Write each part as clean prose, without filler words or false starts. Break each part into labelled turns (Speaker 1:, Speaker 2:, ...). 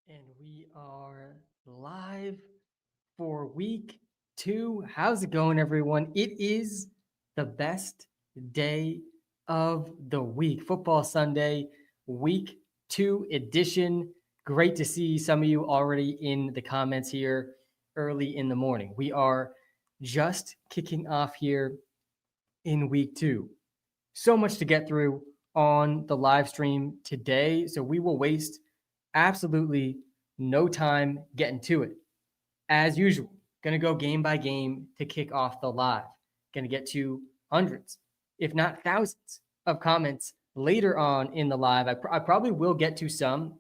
Speaker 1: And we are live for week 2. How's it going, everyone? It is the best day of the week. Football Sunday, week 2 edition. Great to see some of you already in the comments here early in the morning. We are just kicking off here in week 2. So much to get through on the live stream today. So we will waste absolutely no time getting to it. As usual, going to go game by game to kick off the live. Going to get to hundreds, if not thousands, of comments later on in the live. I probably will get to some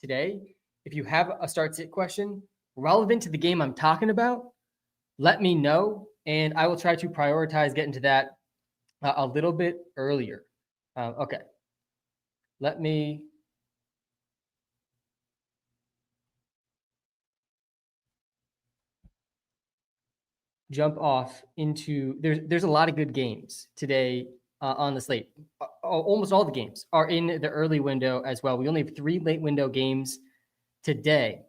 Speaker 1: today. If you have a start sit question relevant to the game I'm talking about, let me know, and I will try to prioritize getting to that a little bit earlier. Okay. Let me jump off into there's a lot of good games today on the slate. Almost all the games are in the early window as well. We only have 3 late window games today.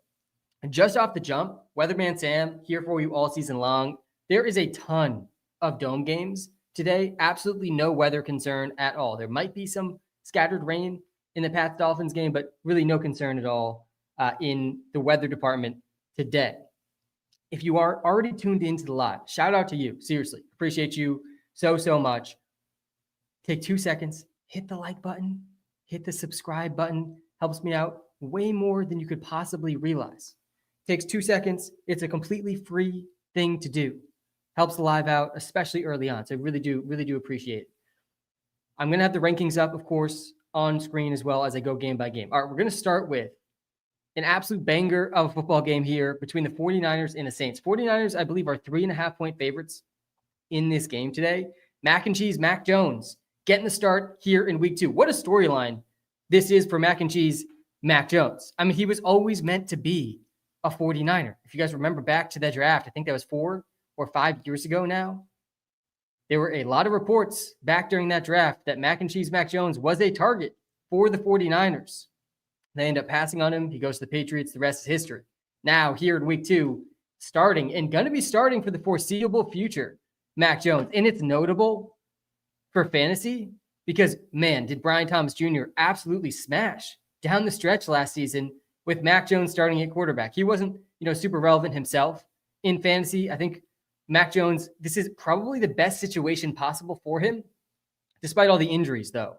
Speaker 1: And just off the jump, Weatherman Sam here for you all season long. There is a ton of dome games today. Absolutely no weather concern at all. There might be some scattered rain in the Pats Dolphins game, but really no concern at all in the weather department today. If you are already tuned into the live, shout out to you. Seriously, appreciate you so much. Take 2 seconds, hit the like button, hit the subscribe button. Helps me out way more than you could possibly realize. Takes 2 seconds. It's a completely free thing to do. Helps the live out, especially early on. So I really do appreciate it. I'm going to have the rankings up, of course, on screen as well as I go game by game. All right, we're going to start with an absolute banger of a football game here between the 49ers and the Saints. 49ers, I believe, are 3.5-point favorites in this game today. Mac and Cheese, Mac Jones, getting the start here in week 2. What a storyline this is for Mac and Cheese, Mac Jones. I mean, he was always meant to be a 49er. If you guys remember back to that draft, I think that was 4 or 5 years ago now. There were a lot of reports back during that draft that Mac and Cheese, Mac Jones was a target for the 49ers. They end up passing on him. He goes to the Patriots. The rest is history. Now, here in week 2, starting and going to be starting for the foreseeable future, Mac Jones. And it's notable for fantasy because, man, did Brian Thomas Jr. absolutely smash down the stretch last season with Mac Jones starting at quarterback. He wasn't, super relevant himself in fantasy. I think Mac Jones, this is probably the best situation possible for him, despite all the injuries, though,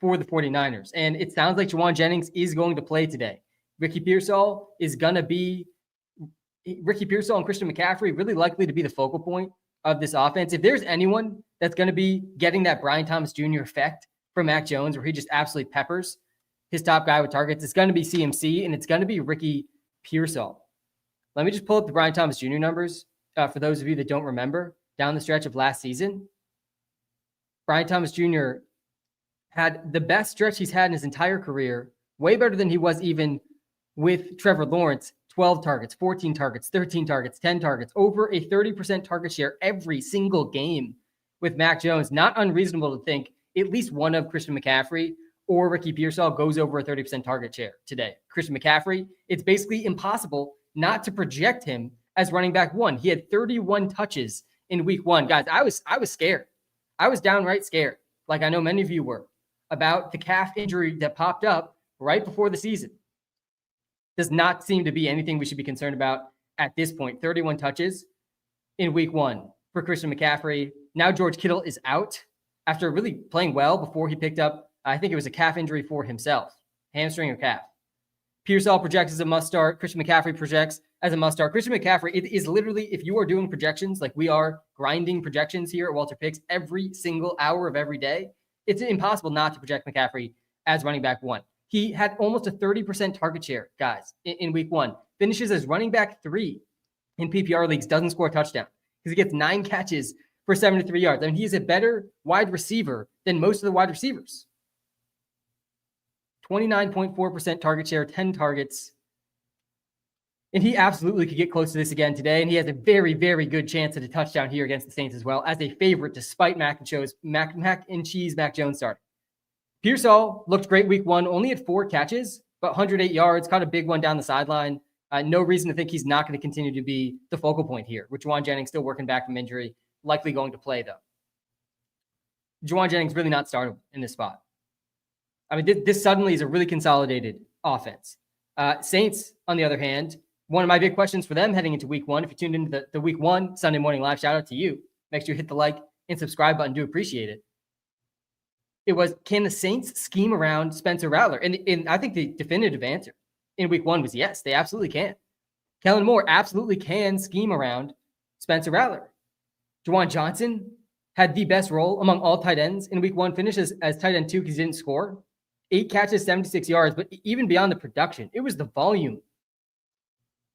Speaker 1: for the 49ers. And it sounds like Juwan Jennings is going to play today. Ricky Pearsall and Christian McCaffrey really likely to be the focal point of this offense. If there's anyone that's going to be getting that Brian Thomas Jr. effect from Mac Jones, where he just absolutely peppers his top guy with targets, it's going to be CMC, and it's going to be Ricky Pearsall. Let me just pull up the Brian Thomas Jr. numbers for those of you that don't remember down the stretch of last season. Brian Thomas Jr. had the best stretch he's had in his entire career, way better than he was even with Trevor Lawrence. 12 targets, 14 targets, 13 targets, 10 targets, over a 30% target share every single game with Mac Jones. Not unreasonable to think at least one of Christian McCaffrey or Ricky Pearsall goes over a 30% target share today. Christian McCaffrey, it's basically impossible not to project him as running back 1. He had 31 touches in week 1. Guys, I was scared. I was downright scared, like I know many of you were, about the calf injury that popped up right before the season. Does not seem to be anything we should be concerned about at this point. 31 touches in week 1 for Christian McCaffrey. Now George Kittle is out after really playing well before he picked up, I think it was a calf injury for himself, hamstring or calf. Pearsall projects as a must start. Christian McCaffrey projects as a must start. Christian McCaffrey, it is literally, if you are doing projections, like we are grinding projections here at Walter Picks every single hour of every day, it's impossible not to project McCaffrey as running back 1. He had almost a 30% target share, guys, in week 1. Finishes as running back 3 in PPR leagues, doesn't score a touchdown because he gets 9 catches for 73 yards. I mean, he is a better wide receiver than most of the wide receivers. 29.4% target share, 10 targets. And he absolutely could get close to this again today. And he has a very, very good chance at a touchdown here against the Saints as well as a favorite, despite Mac and Cheese, Mac Jones starting. Pearsall looked great week 1, only had 4 catches, but 108 yards, caught a big one down the sideline. No reason to think he's not going to continue to be the focal point here, with Juwan Jennings still working back from injury, likely going to play, though. Juwan Jennings really not startable in this spot. I mean, this suddenly is a really consolidated offense. Saints, on the other hand, one of my big questions for them heading into week one, if you tuned into the week one Sunday morning live, shout out to you. Make sure you hit the like and subscribe button. Do appreciate it. It was, can the Saints scheme around Spencer Rattler? And I think the definitive answer in week one was yes, they absolutely can. Kellen Moore absolutely can scheme around Spencer Rattler. Juwan Johnson had the best role among all tight ends in week one, finishes as tight end 2 because he didn't score. 8 catches, 76 yards, but even beyond the production, it was the volume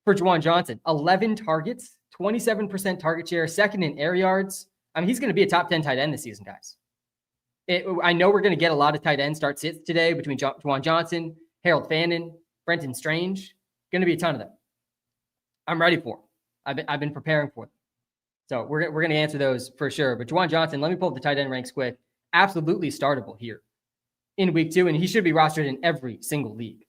Speaker 1: for Juwan Johnson. 11 targets, 27% target share, second in air yards. I mean, he's going to be a top 10 tight end this season, guys. I know we're going to get a lot of tight end start sits today between Juwan Johnson, Harold Fannin, Brenton Strange. Going to be a ton of them. I'm ready for them. I've been preparing for them. So we're going to answer those for sure. But Juwan Johnson, let me pull up the tight end ranks quick. Absolutely startable here in week 2, and he should be rostered in every single league.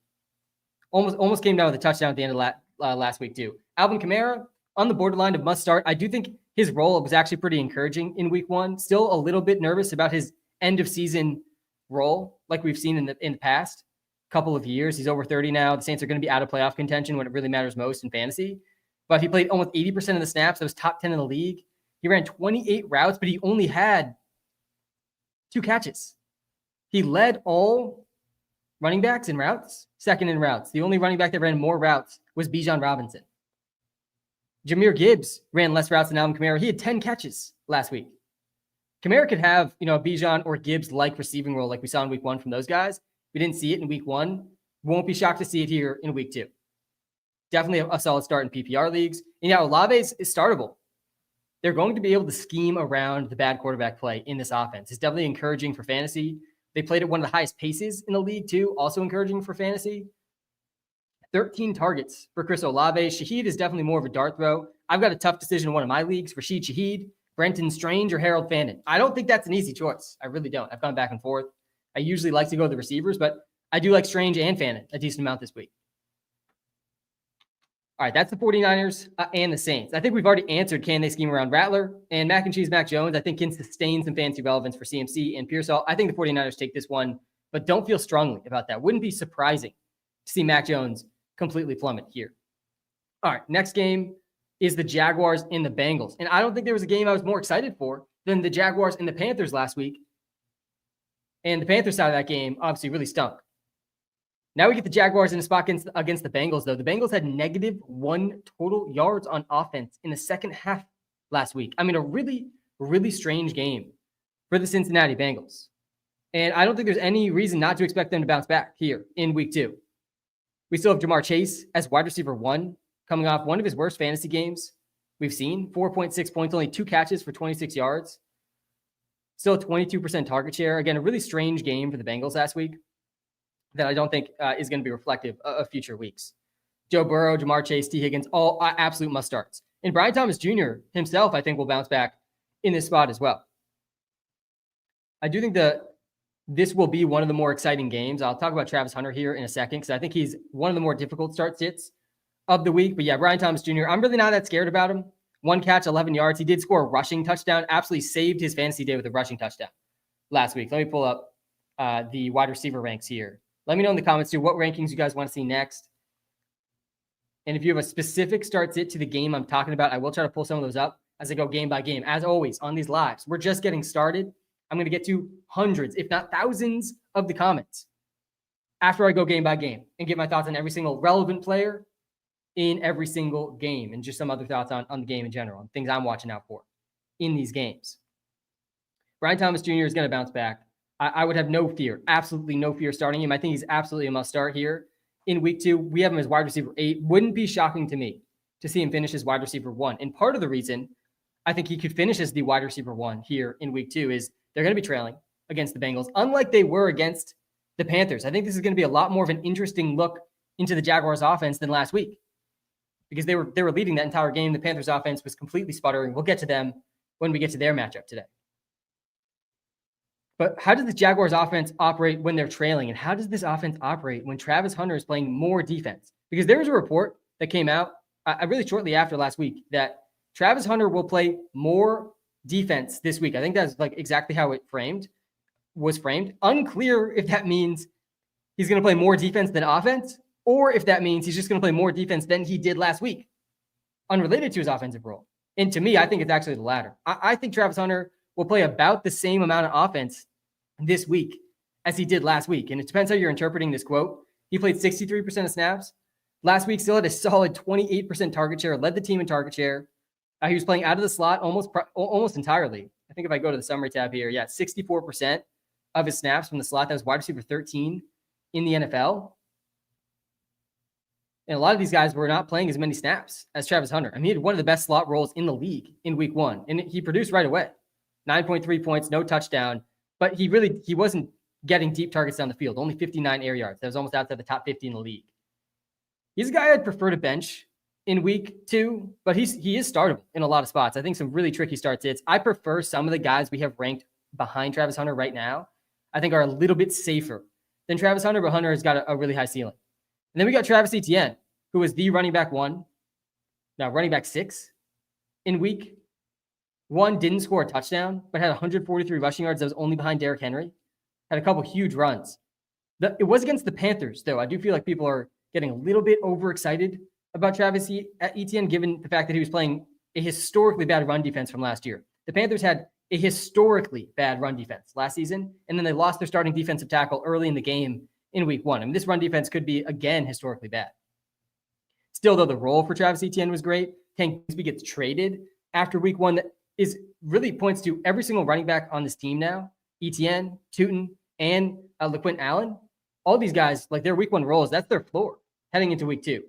Speaker 1: Almost came down with a touchdown at the end of last week too. Alvin Kamara on the borderline of must start. I do think his role was actually pretty encouraging in week 1. Still a little bit nervous about his end of season role, like we've seen in the past couple of years. He's over 30 now. The Saints are going to be out of playoff contention when it really matters most in fantasy. But he played almost 80% of the snaps. That was top 10 in the league. He ran 28 routes, but he only had 2 catches. He led all running backs in routes, second in routes. The only running back that ran more routes was Bijan Robinson. Jahmyr Gibbs ran less routes than Alvin Kamara. He had 10 catches last week. Kamara could have, a Bijan or Gibbs-like receiving role like we saw in week 1 from those guys. We didn't see it in week 1. Won't be shocked to see it here in week 2. Definitely a solid start in PPR leagues. And Olave is startable. They're going to be able to scheme around the bad quarterback play in this offense. It's definitely encouraging for fantasy. They played at one of the highest paces in the league too, also encouraging for fantasy. 13 targets for Chris Olave. Shaheed is definitely more of a dart throw. I've got a tough decision in one of my leagues. Rashid Shaheed, Brenton Strange, or Harold Fannin. I don't think that's an easy choice. I really don't. I've gone back and forth. I usually like to go to the receivers, but I do like Strange and Fannin a decent amount this week. All right, that's the 49ers and the Saints. I think we've already answered, can they scheme around Rattler? And Mac and Cheese Mac Jones, I think, can sustain some fantasy relevance for CMC and Pearsall. I think the 49ers take this one, but don't feel strongly about that. Wouldn't be surprising to see Mac Jones completely plummet here. All right, next game is the Jaguars and the Bengals. And I don't think there was a game I was more excited for than the Jaguars and the Panthers last week. And the Panthers side of that game obviously really stunk. Now we get the Jaguars in a spot against the Bengals, though. The Bengals had -1 total yards on offense in the second half last week. I mean, a really, really strange game for the Cincinnati Bengals. And I don't think there's any reason not to expect them to bounce back here in week 2. We still have Jamar Chase as wide receiver 1, coming off one of his worst fantasy games we've seen. 4.6 points, only 2 catches for 26 yards. Still a 22% target share. Again, a really strange game for the Bengals last week that I don't think is going to be reflective of future weeks. Joe Burrow, Jamar Chase, T. Higgins, all absolute must-starts. And Brian Thomas Jr. himself, I think, will bounce back in this spot as well. I do think this will be one of the more exciting games. I'll talk about Travis Hunter here in a second because I think he's one of the more difficult start sits of the week. But yeah, Brian Thomas Jr., I'm really not that scared about him. 1 catch, 11 yards. He did score a rushing touchdown, absolutely saved his fantasy day with a rushing touchdown last week. Let me pull up the wide receiver ranks here. Let me know in the comments too what rankings you guys want to see next. And if you have a specific start sit to the game I'm talking about, I will try to pull some of those up as I go game by game. As always, on these lives, we're just getting started. I'm going to get to hundreds, if not thousands, of the comments after I go game by game and get my thoughts on every single relevant player in every single game and just some other thoughts on the game in general and things I'm watching out for in these games. Brian Thomas Jr. is going to bounce back. I would have no fear, absolutely no fear starting him. I think he's absolutely a must start here in week 2. We have him as wide receiver 8. Wouldn't be shocking to me to see him finish as wide receiver 1. And part of the reason I think he could finish as the wide receiver 1 here in week 2 is they're going to be trailing against the Bengals, unlike they were against the Panthers. I think this is going to be a lot more of an interesting look into the Jaguars offense than last week because they were leading that entire game. The Panthers offense was completely sputtering. We'll get to them when we get to their matchup today. But how does the Jaguars offense operate when they're trailing? And how does this offense operate when Travis Hunter is playing more defense? Because there was a report that came out really shortly after last week that Travis Hunter will play more defense this week. I think that's like exactly how it was framed. Unclear if that means he's going to play more defense than offense, or if that means he's just going to play more defense than he did last week, unrelated to his offensive role. And to me, I think it's actually the latter. I think Travis Hunter will play about the same amount of offense this week as he did last week. And it depends how you're interpreting this quote. He played 63% of snaps. Last week, still had a solid 28% target share, led the team in target share. He was playing out of the slot almost entirely. I think if I go to the summary tab here, 64% of his snaps from the slot. That was wide receiver 13 in the NFL. And a lot of these guys were not playing as many snaps as Travis Hunter. I mean, he had one of the best slot roles in the league in week 1, and he produced right away. 9.3 points, no touchdown, but he wasn't getting deep targets down the field, only 59 air yards. That was almost outside the top 50 in the league. He's a guy I'd prefer to bench in week 2, but he is startable in a lot of spots. I think some really tricky start sits. I prefer some of the guys we have ranked behind Travis Hunter right now, I think are a little bit safer than Travis Hunter, but Hunter has got a really high ceiling. And then we got Travis Etienne, who was the running back 6 in week 1, didn't score a touchdown, but had 143 rushing yards. That was only behind Derrick Henry. Had a couple huge runs. It was against the Panthers, though. I do feel like people are getting a little bit overexcited about Travis Etienne, given the fact that he was playing a historically bad run defense from last year. The Panthers had a historically bad run defense last season, and then they lost their starting defensive tackle early in the game in week 1. I mean, this run defense could be, again, historically bad. Still, though, the role for Travis Etienne was great. Tank Bigsby gets traded after week 1. That is really points to every single running back on this team now. Etienne, Tootin, and LeQuint Allen. All these guys, like their week 1 roles, that's their floor heading into week 2.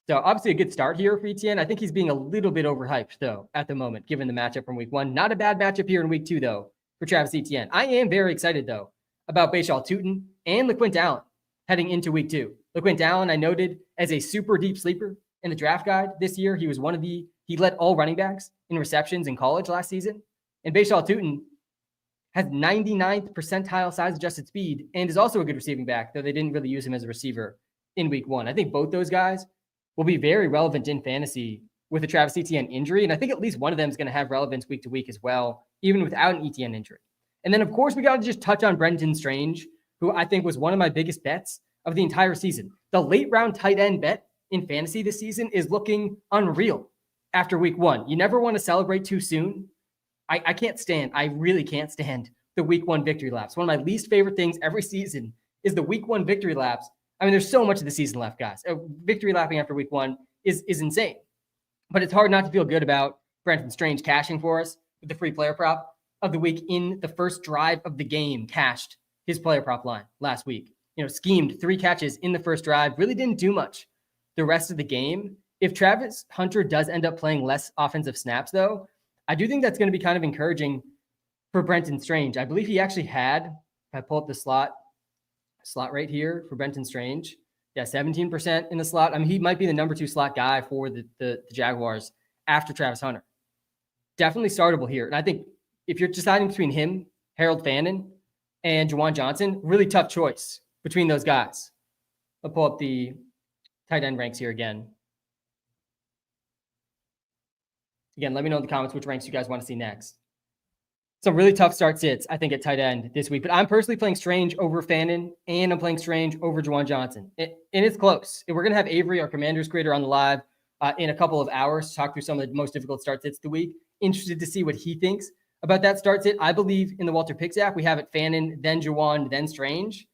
Speaker 1: So obviously a good start here for Etienne. I think he's being a little bit overhyped, though, at the moment, given the matchup from week 1. Not a bad matchup here in week 2, though, for Travis Etienne. I am very excited, though, about Bashal Tootin and LeQuint Allen heading into week 2. LeQuint Allen, I noted as a super deep sleeper in the draft guide this year. He led all running backs in receptions in college last season. And Bashal Tootin has 99th percentile size adjusted speed and is also a good receiving back, though they didn't really use him as a receiver in week 1. I think both those guys will be very relevant in fantasy with a Travis Etienne injury. And I think at least one of them is going to have relevance week to week as well, even without an Etienne injury. And then, of course, we got to just touch on Brenton Strange, who I think was one of my biggest bets of the entire season. The late round tight end bet in fantasy this season is looking unreal after week 1. You never want to celebrate too soon. I really can't stand the week 1 victory laps. One of my least favorite things every season is the week 1 victory laps. I mean, there's so much of the season left, guys. Victory lapping after week 1 is insane. But it's hard not to feel good about Brenton Strange cashing for us with the free player prop of the week in the first drive of the game. Cashed his player prop line last week. Schemed 3 catches in the first drive. Really didn't do much the rest of the game. If Travis Hunter does end up playing less offensive snaps, though, I do think that's going to be kind of encouraging for Brenton Strange. I believe he actually had, if I pull up the slot right here for Brenton Strange, 17% in the slot. I mean, he might be the number 2 slot guy for the Jaguars after Travis Hunter. Definitely startable here. And I think if you're deciding between him, Harold Fannin, and Juwan Johnson, really tough choice between those guys. I'll pull up the tight end ranks here again. Again, let me know in the comments which ranks you guys want to see next. Some really tough start sits, I think, at tight end this week. But I'm personally playing Strange over Fannin, and I'm playing Strange over Juwan Johnson. And it's close. We're going to have Avery, our Commanders creator, on the live in a couple of hours to talk through some of the most difficult start sits of the week. Interested to see what he thinks about that start sit. I believe in the Walter Picks app, we have it Fannin, then Juwan, then Strange.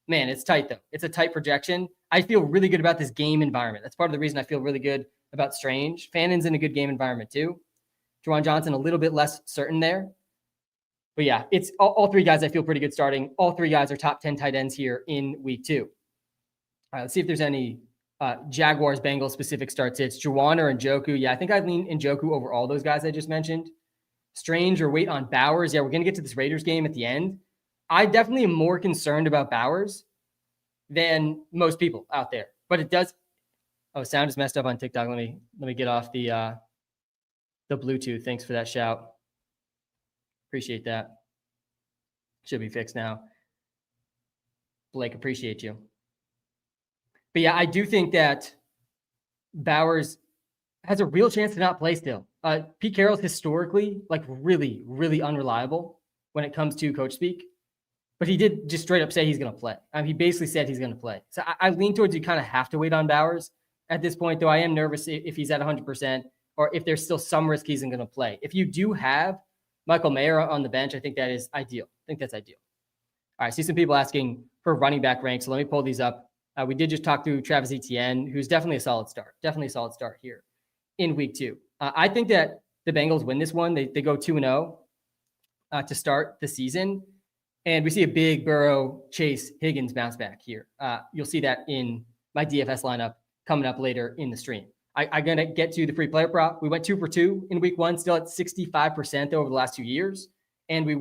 Speaker 1: Man, it's tight, though. It's a tight projection. I feel really good about this game environment. That's part of the reason I feel really good about Strange. Fannin's in a good game environment, too. Juwan Johnson, a little bit less certain there. But yeah, it's all 3 guys I feel pretty good starting. All 3 guys are top 10 tight ends here in week 2. All right, let's see if there's any Jaguars, Bengals specific start sits. Juwan or Njoku. Yeah, I think I'd lean Njoku over all those guys I just mentioned. Strange or wait on Bowers. Yeah, we're going to get to this Raiders game at the end. I definitely am more concerned about Bowers than most people out there. But it does. Oh, sound is messed up on TikTok. Let me get off the Bluetooth. Thanks for that shout. Appreciate that. Should be fixed now. Blake, appreciate you. But yeah, I do think that Bowers has a real chance to not play still. Pete Carroll's historically like really, really unreliable when it comes to coach speak, but he did just straight up say he's going to play. He basically said he's going to play. So I lean towards you kind of have to wait on Bowers at this point, though I am nervous if he's at 100% or if there's still some risk he's going to play. If you do have Michael Mayer on the bench, I think that is ideal. I think that's ideal. All right, I see some people asking for running back ranks, so let me pull these up. We did just talk through Travis Etienne, who's definitely a solid start. Definitely a solid start here in week 2. I think that the Bengals win this one. They go 2-0 to start the season. And we see a big Burrow, Chase, Higgins bounce back here. You'll see that in my DFS lineup coming up later in the stream. I'm going to get to the free player prop. We went 2 for 2 in week 1, still at 65% over the last 2 years. And we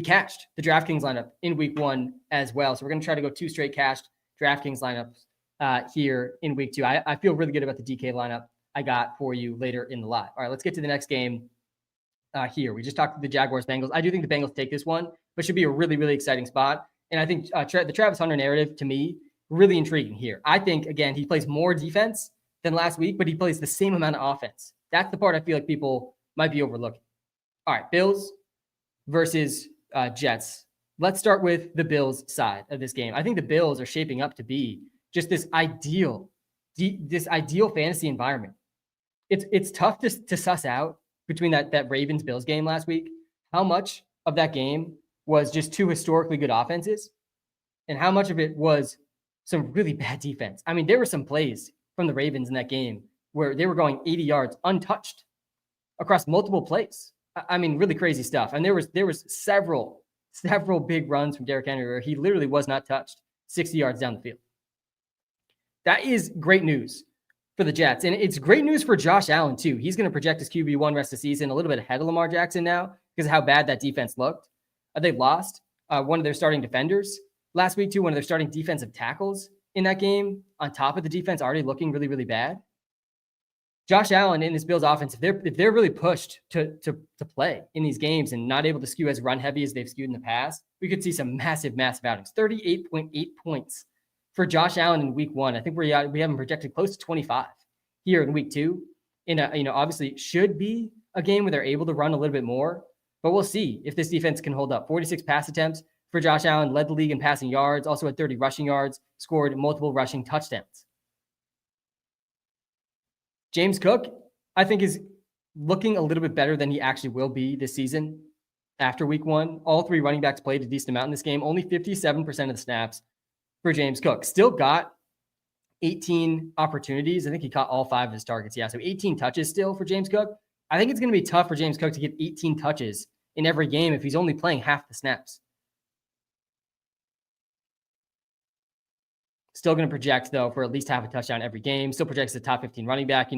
Speaker 1: cashed the Draftkings lineup in week 1 as well. So we're going to try to go 2 straight cashed Draftkings lineups here in week 2. I feel really good about the DK lineup I got for you later in the live. All right, let's get to the next game here. We just talked to the Jaguars Bengals. I do think the Bengals take this one, but should be a really, really exciting spot. And I think the Travis Hunter narrative, to me, really intriguing here. I think, again, he plays more defense than last week, but he plays the same amount of offense. That's the part I feel like people might be overlooking. All right, Bills versus Jets. Let's start with the Bills side of this game. I think the Bills are shaping up to be just this ideal fantasy environment. It's tough to suss out between that Ravens-Bills game last week, how much of that game was just 2 historically good offenses and how much of it was some really bad defense. I mean, there were some plays from the Ravens in that game where they were going 80 yards untouched across multiple plays. I mean, really crazy stuff. And there was several big runs from Derrick Henry where he literally was not touched 60 yards down the field. That is great news for the Jets. And it's great news for Josh Allen, too. He's going to project his QB1 rest of the season a little bit ahead of Lamar Jackson now because of how bad that defense looked. They lost one of their starting defenders last week, too, one of their starting defensive tackles in that game, on top of the defense already looking really, really bad. Josh Allen in this Bills offense, if they're really pushed to play in these games and not able to skew as run heavy as they've skewed in the past, we could see some massive outings. 38.8 points for Josh Allen in week 1. I think we have him projected close to 25 here in week 2. Obviously should be a game where they're able to run a little bit more, but we'll see if this defense can hold up. 46 pass attempts for Josh Allen, led the league in passing yards, also had 30 rushing yards, scored multiple rushing touchdowns. James Cook, I think, is looking a little bit better than he actually will be this season after week 1. All 3 running backs played a decent amount in this game, only 57% of the snaps for James Cook. Still got 18 opportunities. I think he caught all 5 of his targets. Yeah, so 18 touches still for James Cook. I think it's going to be tough for James Cook to get 18 touches in every game if he's only playing half the snaps. Still going to project, though, for at least half a touchdown every game. Still projects the top 15 running back.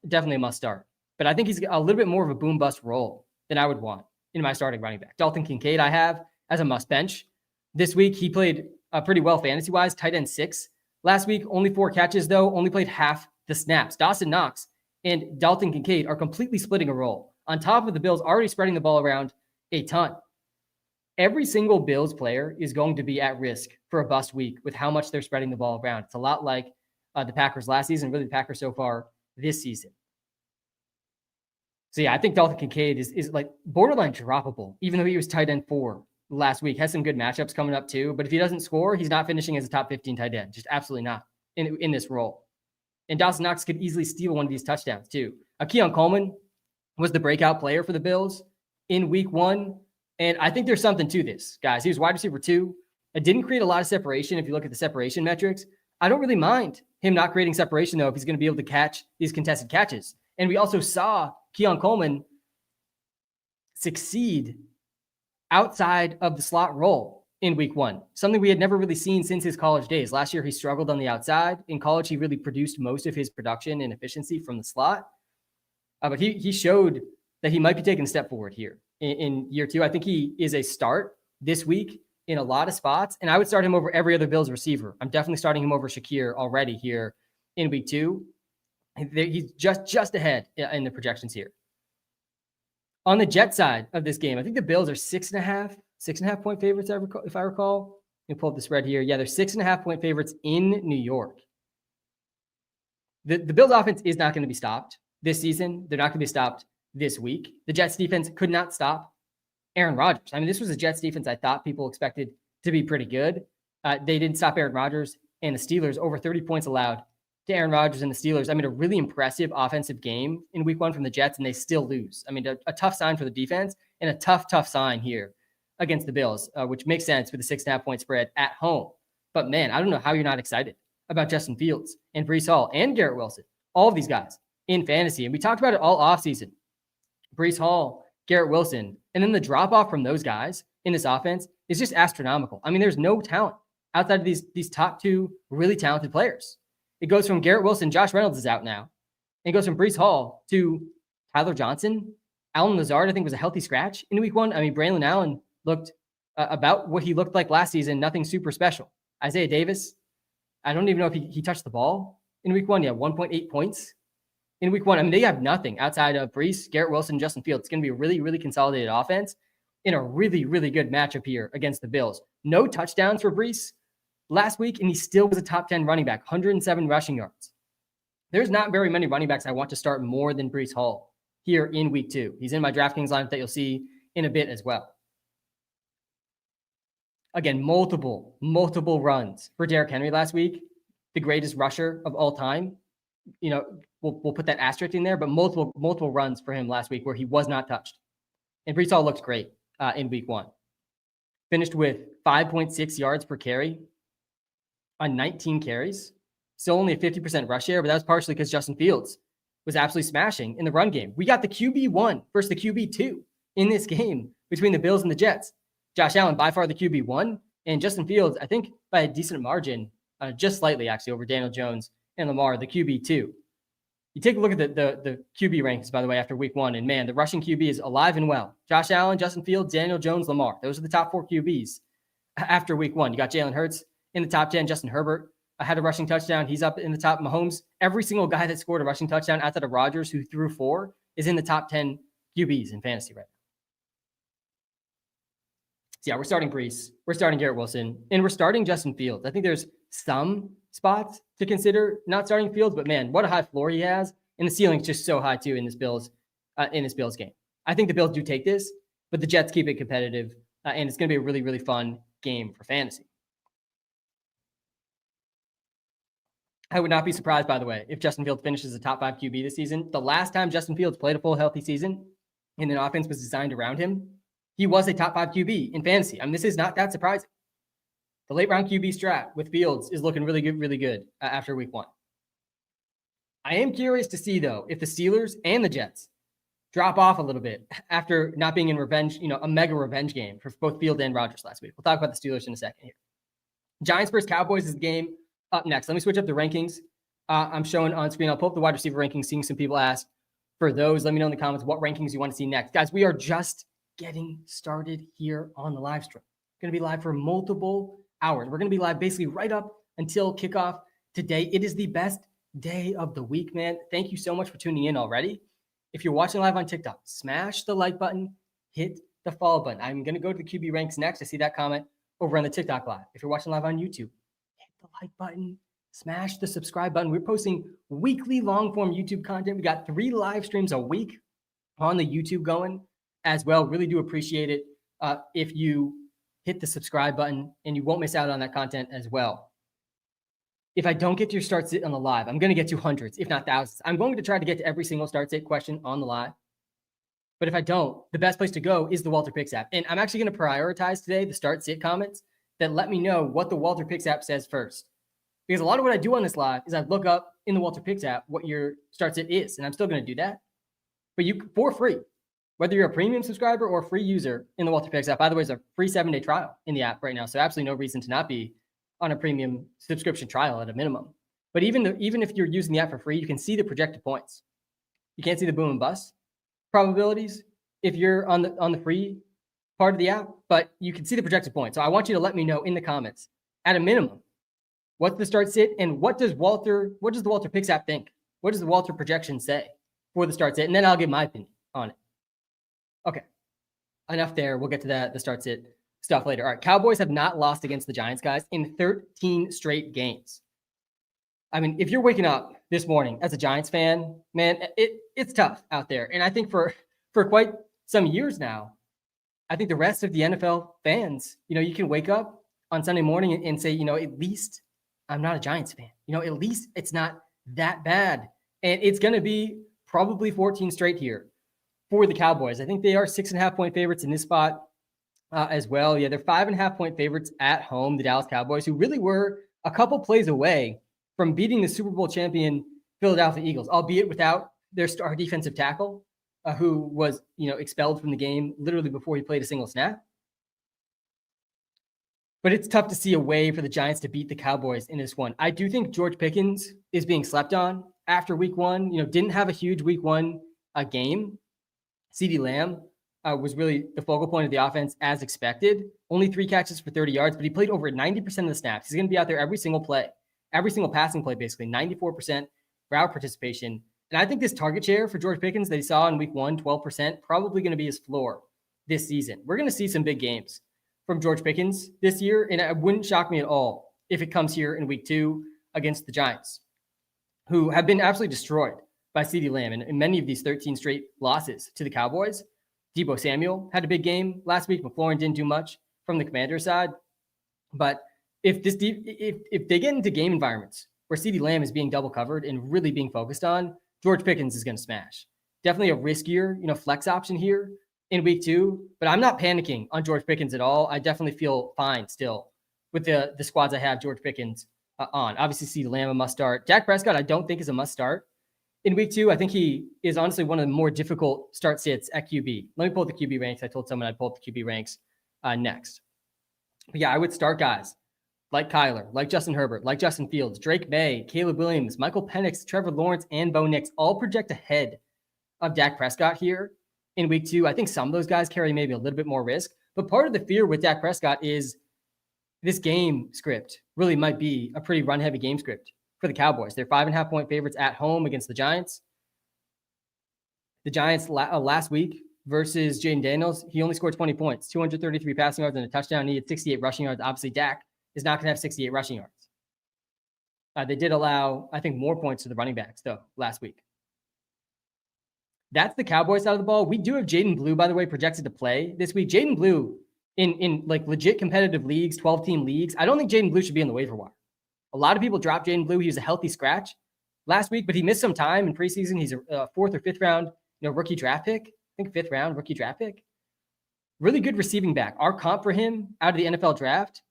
Speaker 1: Definitely a must start. But I think he's a little bit more of a boom-bust role than I would want in my starting running back. Dalton Kincaid I have as a must bench. This week, he played pretty well fantasy-wise, tight end 6. Last week, only 4 catches, though, only played half the snaps. Dawson Knox and Dalton Kincaid are completely splitting a role, on top of the Bills already spreading the ball around a ton. Every single Bills player is going to be at risk for a bust week with how much they're spreading the ball around. It's a lot like the Packers last season, really the Packers so far this season. So yeah, I think Dalton Kincaid is like borderline droppable, even though he was tight end 4 last week. Has some good matchups coming up too, but if he doesn't score, he's not finishing as a top 15 tight end. Just absolutely not in this role. And Dawson Knox could easily steal one of these touchdowns too. Keon Coleman was the breakout player for the Bills in week 1. And I think there's something to this, guys. He was wide receiver 2. It didn't create a lot of separation if you look at the separation metrics. I don't really mind him not creating separation, though, if he's going to be able to catch these contested catches. And we also saw Keon Coleman succeed outside of the slot role in week 1, something we had never really seen since his college days. Last year, he struggled on the outside. In college, he really produced most of his production and efficiency from the slot. But he showed that he might be taking a step forward here in year 2. I think he is a start this week in a lot of spots, and I would start him over every other Bills receiver. I'm definitely starting him over Shakir already here in week 2. He's just ahead in the projections here. On the Jet side of this game, I think the Bills are 6.5 6.5 point favorites, if I recall. Let me pull up the spread here. Yeah, they're 6.5 point favorites in New York. The Bills offense is not going to be stopped this season. They're not going to be stopped this week. The Jets defense could not stop Aaron Rodgers. I mean, this was a Jets defense I thought people expected to be pretty good. They didn't stop Aaron Rodgers and the Steelers. Over 30 points allowed to Aaron Rodgers and the Steelers. I mean, a really impressive offensive game in week 1 from the Jets, and they still lose. I mean, a tough sign for the defense and a tough sign here against the Bills, which makes sense with the 6.5 point spread at home. But man, I don't know how you're not excited about Justin Fields and Breece Hall and Garrett Wilson, all of these guys in fantasy. And we talked about it all offseason. Breece Hall, Garrett Wilson, and then the drop-off from those guys in this offense is just astronomical. I mean, there's no talent outside of these top 2 really talented players. It goes from Garrett Wilson, Josh Reynolds is out now. And it goes from Breece Hall to Tyler Johnson. Allen Lazard, I think, was a healthy scratch in week 1. I mean, Braylon Allen looked about what he looked like last season, nothing super special. Isaiah Davis, I don't even know if he touched the ball in week 1. Yeah, 1.8 points in week 1. I mean, they have nothing outside of Breece, Garrett Wilson, Justin Fields. It's going to be a really, really consolidated offense in a really, really good matchup here against the Bills. No touchdowns for Breece last week, and he still was a top 10 running back, 107 rushing yards. There's not very many running backs I want to start more than Breece Hall here in week 2. He's in my DraftKings lineup that you'll see in a bit as well. Again, multiple runs for Derrick Henry last week, the greatest rusher of all time. You know, we'll put that asterisk in there, but multiple runs for him last week where he was not touched. And Breece Hall looked great in week 1. Finished with 5.6 yards per carry on 19 carries. Still only a 50% rush share, but that was partially because Justin Fields was absolutely smashing in the run game. We got the QB1 versus the QB2 in this game between the Bills and the Jets. Josh Allen, by far the QB1, and Justin Fields, I think by a decent margin, just slightly actually over Daniel Jones and Lamar, the QB2. You take a look at the QB rankings, by the way, after week 1, and man, the rushing QB is alive and well. Josh Allen, Justin Fields, Daniel Jones, Lamar. Those are the top 4 QBs after week 1. You got Jalen Hurts in the top 10. Justin Herbert had a rushing touchdown. He's up in the top. Mahomes, every single guy that scored a rushing touchdown outside of Rodgers, who threw 4, is in the top 10 QBs in fantasy right now. So yeah, we're starting Breece, we're starting Garrett Wilson, and we're starting Justin Fields. I think there's some spots to consider not starting Fields, but man, what a high floor he has, and the ceiling is just so high too in this Bills game. I think the Bills do take this, but the Jets keep it competitive, and it's going to be a really, really fun game for fantasy. I would not be surprised, by the way, if Justin Fields finishes a top 5 QB this season. The last time Justin Fields played a full healthy season and an offense was designed around him, he was a top 5 QB in fantasy. I mean, this is not that surprising. The late round QB strat with Fields is looking really good after week 1. I am curious to see, though, if the Steelers and the Jets drop off a little bit after not being in revenge, a mega revenge game for both Fields and Rodgers last week. We'll talk about the Steelers in a second here. Giants versus Cowboys is the game up next. Let me switch up the rankings. I'm showing on screen. I'll pull up the wide receiver rankings, seeing some people ask for those. Let me know in the comments what rankings you want to see next. Guys, we are just getting started here on the live stream. We're going to be live for multiple hours. We're going to be live basically right up until kickoff today. It is the best day of the week, man. Thank you so much for tuning in already. If you're watching live on TikTok, smash the like button, hit the follow button. I'm going to go to the QB ranks next. I see that comment over on the TikTok live. If you're watching live on YouTube, hit the like button, smash the subscribe button. We're posting weekly long form YouTube content. We got 3 live streams a week on the YouTube going as well. Really do appreciate it if you hit the subscribe button, and you won't miss out on that content as well. If I don't get to your start sit on the live, I'm going to get to hundreds, if not thousands. I'm going to try to get to every single start sit question on the live. But if I don't, the best place to go is the Walter Picks app. And I'm actually going to prioritize today the start sit comments that let me know what the Walter Picks app says first. Because a lot of what I do on this live is I look up in the Walter Picks app what your start sit is, and I'm still going to do that. But you, for free, whether you're a premium subscriber or a free user in the Walter Picks app. By the way, there's a free 7-day trial in the app right now, so absolutely no reason to not be on a premium subscription trial at a minimum. But even if you're using the app for free, you can see the projected points. You can't see the boom and bust probabilities if you're on the free part of the app, but you can see the projected points. So I want you to let me know in the comments, at a minimum, what's the start sit and what does the Walter Picks app think? What does the Walter projection say for the start sit? And then I'll give my opinion on it. Okay, enough there. We'll get to the start sit stuff later. All right, Cowboys have not lost against the Giants, guys, in 13 straight games. I mean, if you're waking up this morning as a Giants fan, man, it's tough out there. And I think for quite some years now, I think the rest of the NFL fans, you can wake up on Sunday morning and say, at least I'm not a Giants fan. At least it's not that bad. And it's going to be probably 14 straight here for the Cowboys. I think they are 6.5-point favorites in this spot as well. Yeah, they're 5.5-point favorites at home, the Dallas Cowboys, who really were a couple plays away from beating the Super Bowl champion Philadelphia Eagles, albeit without their star defensive tackle, who was, expelled from the game literally before he played a single snap. But it's tough to see a way for the Giants to beat the Cowboys in this one. I do think George Pickens is being slept on after week one. Didn't have a huge week one game. CeeDee Lamb was really the focal point of the offense as expected. Only 3 catches for 30 yards, but he played over 90% of the snaps. He's going to be out there every single play. Every single passing play, basically 94% route participation. And I think this target share for George Pickens that he saw in week one, 12%, probably going to be his floor this season. We're going to see some big games from George Pickens this year. And it wouldn't shock me at all if it comes here in week 2 against the Giants, who have been absolutely destroyed by CeeDee Lamb. And in many of these 13 straight losses to the Cowboys, Deebo Samuel had a big game last week. McLaurin didn't do much from the Commander side. But if they get into game environments where CeeDee Lamb is being double covered and really being focused on, George Pickens is going to smash. Definitely a riskier, flex option here in week 2, but I'm not panicking on George Pickens at all. I definitely feel fine still with the squads I have George Pickens on. Obviously, CeeDee Lamb a must start. Dak Prescott, I don't think is a must start in week 2. I think he is honestly one of the more difficult start sits at QB. Let me pull up the QB ranks. I told someone I'd pull up the QB ranks next. But yeah, I would start guys like Kyler, like Justin Herbert, like Justin Fields, Drake May, Caleb Williams, Michael Penix, Trevor Lawrence, and Bo Nix all project ahead of Dak Prescott here in week 2. I think some of those guys carry maybe a little bit more risk, but part of the fear with Dak Prescott is this game script really might be a pretty run-heavy game script for the Cowboys. They're 5.5-point favorites at home against the Giants. The Giants last week versus Jaden Daniels, he only scored 20 points, 233 passing yards and a touchdown. He had 68 rushing yards. Obviously, Dak is not going to have 68 rushing yards. They did allow, I think, more points to the running backs, though, last week. That's the Cowboys side of the ball. We do have Jaden Blue, by the way, projected to play this week. Jaden Blue, in like legit competitive leagues, 12-team leagues, I don't think Jaden Blue should be on the waiver wire. A lot of people dropped Jaden Blue. He was a healthy scratch last week, but he missed some time in preseason. He's a 4th or 5th round, rookie draft pick. I think 5th round rookie draft pick. Really good receiving back. Our comp for him out of the NFL draft,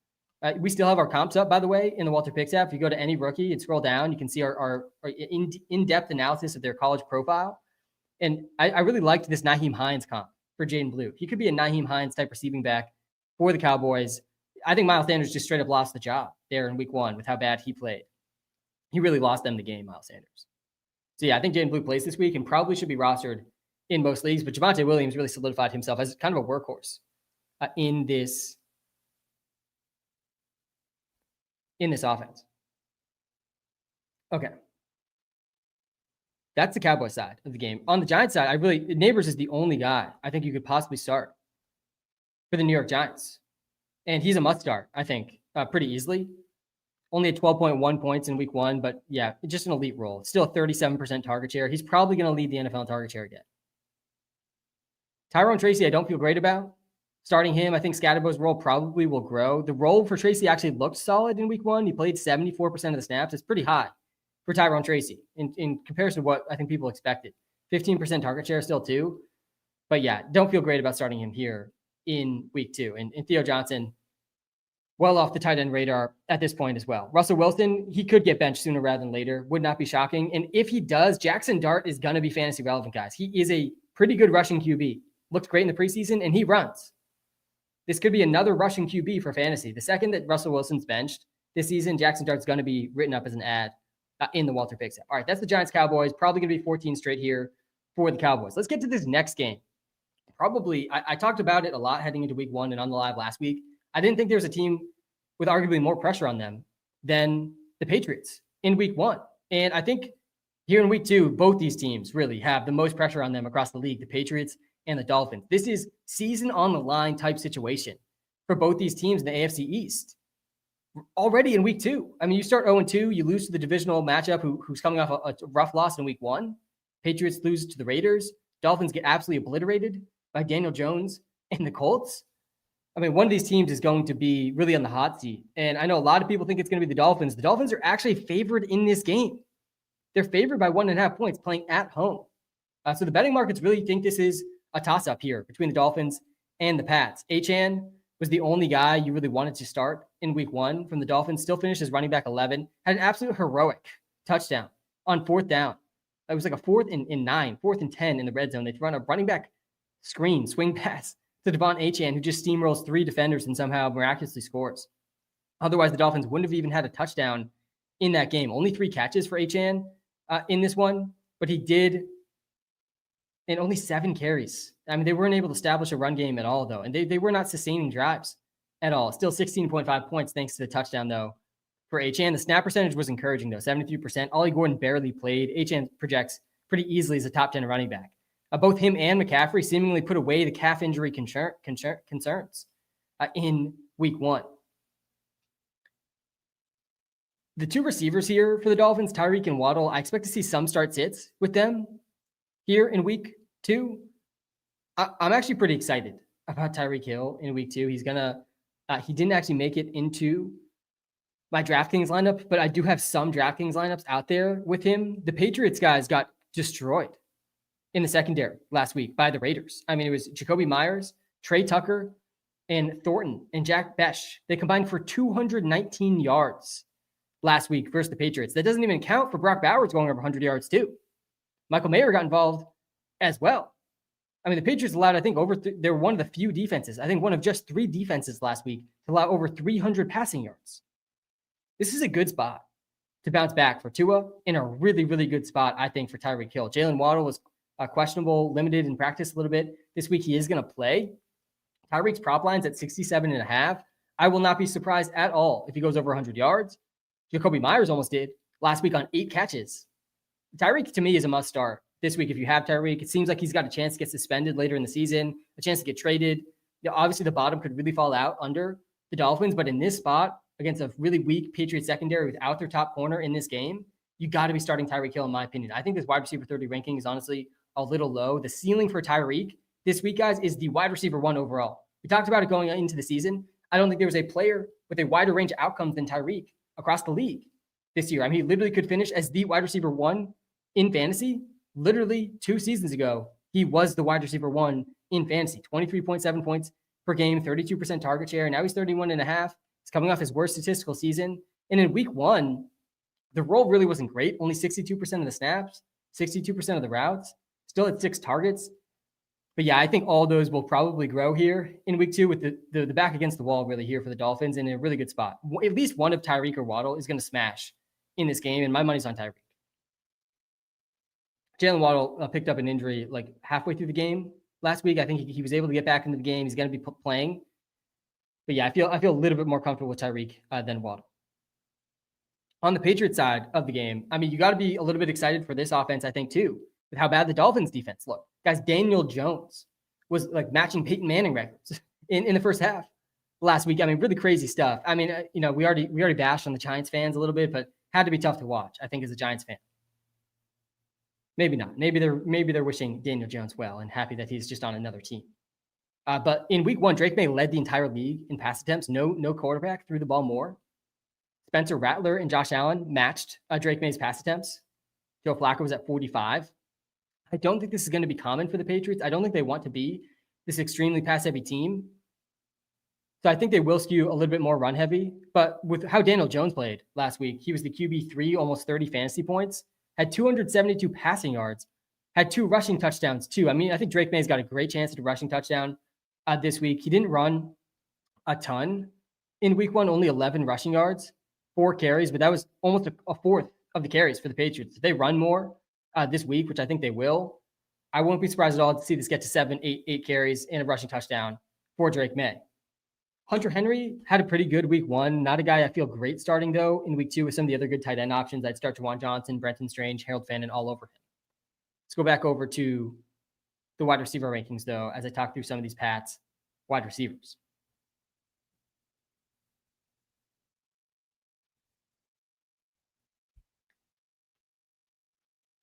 Speaker 1: we still have our comps up, by the way, in the Walter Picks app. If you go to any rookie and scroll down, you can see our in-depth analysis of their college profile. And I really liked this Nyheim Hines comp for Jaden Blue. He could be a Nyheim Hines type receiving back for the Cowboys. I think Miles Sanders just straight up lost the job there in week 1 with how bad he played. He really lost them the game, Miles Sanders. So yeah, I think Jaden Blue plays this week and probably should be rostered in most leagues. But Javonte Williams really solidified himself as kind of a workhorse in this offense. Okay. That's the Cowboys side of the game. On the Giants side, Neighbors is the only guy I think you could possibly start for the New York Giants. And he's a must start, I think, pretty easily. Only at 12.1 points in week 1, but yeah, just an elite role. Still a 37% target share. He's probably going to lead the NFL in target share again. Tyrone Tracy, I don't feel great about starting him. I think Scatterbow's role probably will grow. The role for Tracy actually looked solid in week 1. He played 74% of the snaps. It's pretty high for Tyrone Tracy in comparison to what I think people expected. 15% target share still too. But yeah, don't feel great about starting him here in week 2. And Theo Johnson, well off the tight end radar at this point as well. Russell Wilson, he could get benched sooner rather than later. Would not be shocking. And if he does, Jackson Dart is going to be fantasy relevant, guys. He is a pretty good rushing QB. Looked great in the preseason, and he runs. This could be another rushing QB for fantasy. The second that Russell Wilson's benched this season, Jackson Dart's going to be written up as an ad in the Walter Picks app. All right, that's the Giants-Cowboys. Probably going to be 14 straight here for the Cowboys. Let's get to this next game. Probably, I talked about it a lot heading into week 1 and on the live last week. I didn't think there was a team with arguably more pressure on them than the Patriots in week 1. And I think here in week 2, both these teams really have the most pressure on them across the league, the Patriots and the Dolphins. This is season on the line type situation for both these teams in the AFC East already in week 2. I mean, you start 0-2, you lose to the divisional matchup who's coming off a rough loss in week 1. Patriots lose to the Raiders. Dolphins get absolutely obliterated by Daniel Jones and the Colts. I mean, one of these teams is going to be really on the hot seat. And I know a lot of people think it's going to be the Dolphins. The Dolphins are actually favored in this game. They're favored by 1.5 points playing at home. So the betting markets really think this is a toss-up here between the Dolphins and the Pats. Achane was the only guy you really wanted to start in week 1 from the Dolphins. Still finished as running back 11. Had an absolute heroic touchdown on 4th down. It was like a 4th and 9, 4th and 10 in the red zone. They run a running back screen, swing pass to Devon Achane, who just steamrolls 3 defenders and somehow miraculously scores. Otherwise, the Dolphins wouldn't have even had a touchdown in that game. Only 3 catches for Achane in this one, but he did in only 7 carries. I mean, they weren't able to establish a run game at all, though, and they were not sustaining drives at all. Still 16.5 points thanks to the touchdown, though, for Achane. The snap percentage was encouraging, though, 73%. Ollie Gordon barely played. Achane projects pretty easily as a top 10 running back. Both him and McCaffrey seemingly put away the calf injury concerns in week 1. The 2 receivers here for the Dolphins, Tyreek and Waddle, I expect to see some start-sits with them here in week 2. I'm actually pretty excited about Tyreek Hill in week 2. He's he didn't actually make it into my Draftkings lineup, but I do have some Draftkings lineups out there with him. The Patriots guys got destroyed in the secondary last week by the Raiders. I mean, it was Jacoby Myers, Trey Tucker, and Thornton and Jack Besh. They combined for 219 yards last week versus the Patriots. That doesn't even count for Brock Bowers going over 100 yards too. Michael Mayer got involved as well. I mean, the Patriots allowed, I think, they're one of the few defenses, I think one of just 3 defenses last week to allow over 300 passing yards. This is a good spot to bounce back for Tua, in a really, really good spot, I think, for Tyreek Hill. Jalen Waddle was questionable, limited in practice a little bit. This week he is going to play. Tyreek's prop line's at 67.5. I will not be surprised at all if he goes over 100 yards. Jacoby Myers almost did last week on 8 catches. Tyreek, to me, is a must start this week if you have Tyreek. It seems like he's got a chance to get suspended later in the season, a chance to get traded. Obviously, the bottom could really fall out under the Dolphins, but in this spot, against a really weak Patriots secondary without their top corner in this game, you got to be starting Tyreek Hill, in my opinion. I think this wide receiver 30 ranking is honestly a little low. The ceiling for Tyreek this week, guys, is the wide receiver 1 overall. We talked about it going into the season. I don't think there was a player with a wider range of outcomes than Tyreek across the league this year. I mean, he literally could finish as the wide receiver 1 in fantasy. Literally 2 seasons ago, he was the wide receiver 1 in fantasy. 23.7 points per game, 32% target share. Now he's 31.5. He's coming off his worst statistical season. And in week 1, the role really wasn't great. Only 62% of the snaps, 62% of the routes, still at 6 targets. But yeah, I think all those will probably grow here in week 2 with the back against the wall really here for the Dolphins in a really good spot. At least one of Tyreek or Waddle is going to smash in this game, and my money's on Tyreek. Jalen Waddle picked up an injury like halfway through the game last week. I think he was able to get back into the game. He's going to be playing. But yeah, I feel a little bit more comfortable with Tyreek than Waddle. On the Patriots side of the game, I mean, you got to be a little bit excited for this offense, I think, too, with how bad the Dolphins defense looked. Guys, Daniel Jones was like matching Peyton Manning records in the first half last week. I mean, really crazy stuff. I mean, we already bashed on the Giants fans a little bit, but had to be tough to watch, I think, as a Giants fan. Maybe not. Maybe they're wishing Daniel Jones well and happy that he's just on another team. But in week 1, Drake May led the entire league in pass attempts. No quarterback threw the ball more. Spencer Rattler and Josh Allen matched Drake May's pass attempts. Joe Flacco was at 45. I don't think this is going to be common for the Patriots. I don't think they want to be this extremely pass-heavy team. So I think they will skew a little bit more run-heavy. But with how Daniel Jones played last week, he was the QB3, almost 30 fantasy points, had 272 passing yards, had 2 rushing touchdowns too. I mean, I think Drake May's got a great chance at a rushing touchdown this week. He didn't run a ton in week 1, only 11 rushing yards, 4 carries, but that was almost a fourth of the carries for the Patriots. If they run more this week, which I think they will, I won't be surprised at all to see this get to 7, 8 carries and a rushing touchdown for Drake May. Hunter Henry had a pretty good week 1. Not a guy I feel great starting, though, in week 2 with some of the other good tight end options. I'd start Juwan Johnson, Brenton Strange, Harold Fannin all over him. Let's go back over to the wide receiver rankings, though, as I talk through some of these Pats wide receivers.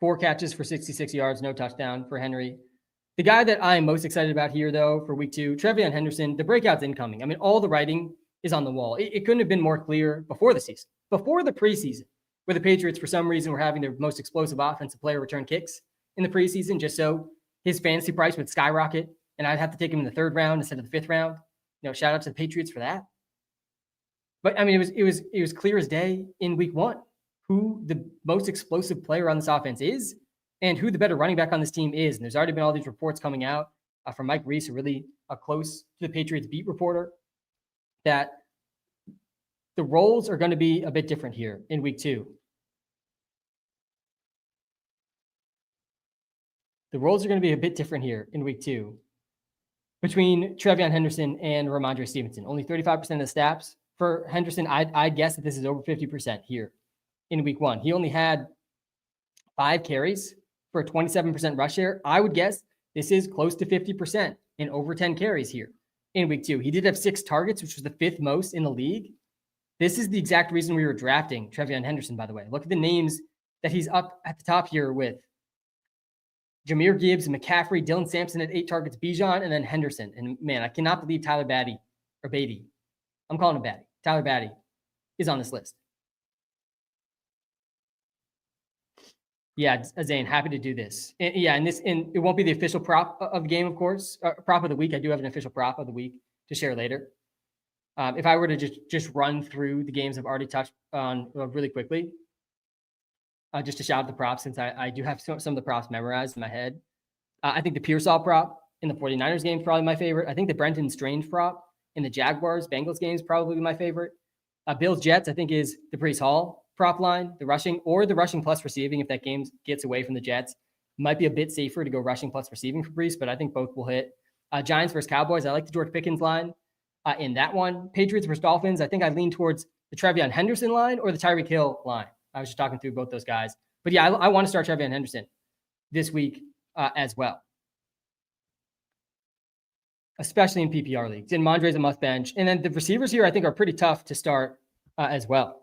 Speaker 1: 4 catches for 66 yards, no touchdown for Henry. The guy that I'm most excited about here, though, for week 2, Trevion Henderson, the breakout's incoming. I mean, all the writing is on the wall. It couldn't have been more clear before the season, before the preseason, where the Patriots, for some reason, were having their most explosive offensive player return kicks in the preseason, just so his fantasy price would skyrocket, and I'd have to take him in the 3rd round instead of the 5th round. Shout out to the Patriots for that. But I mean, it was clear as day in week 1 who the most explosive player on this offense is and who the better running back on this team is. And there's already been all these reports coming out from Mike Reese, a really close to the Patriots beat reporter, that the roles are going to be a bit different here in week 2. The roles are going to be a bit different here in week 2 between Trevion Henderson and Ramondre Stevenson. Only 35% of the snaps for Henderson. I'd guess that this is over 50% here in week 1. He only had 5 carries for a 27% rush share. I would guess this is close to 50% and over 10 carries here in week 2. He did have 6 targets, which was the 5th most in the league. This is the exact reason we were drafting Trevion Henderson, by the way. Look at the names that he's up at the top here with: Jahmyr Gibbs, McCaffrey, Dylan Sampson at 8 targets, Bijan, and then Henderson. And man, I cannot believe Tyler Beatty. I'm calling him Beatty. Tyler Beatty is on this list. Yeah, Zane, happy to do this. And it won't be the official prop of the game, of course. Prop of the week. I do have an official prop of the week to share later. If I were to just run through the games I've already touched on really quickly, just to shout out the props, since I do have some of the props memorized in my head. I think the Pearsall prop in the 49ers game is probably my favorite. I think the Brenton Strange prop in the Jaguars Bengals game is probably my favorite. Bills Jets, I think, is the Breece Hall prop line, the rushing plus receiving. If that game gets away from the Jets, might be a bit safer to go rushing plus receiving for Breece, but I think both will hit. Giants versus Cowboys, I like the George Pickens line in that one. Patriots versus Dolphins, I think I lean towards the Trevion Henderson line or the Tyreek Hill line. I was just talking through both those guys. But yeah, I want to start Trevion Henderson this week as well, especially in PPR leagues. And Mondre's a must bench. And then the receivers here, I think, are pretty tough to start as well.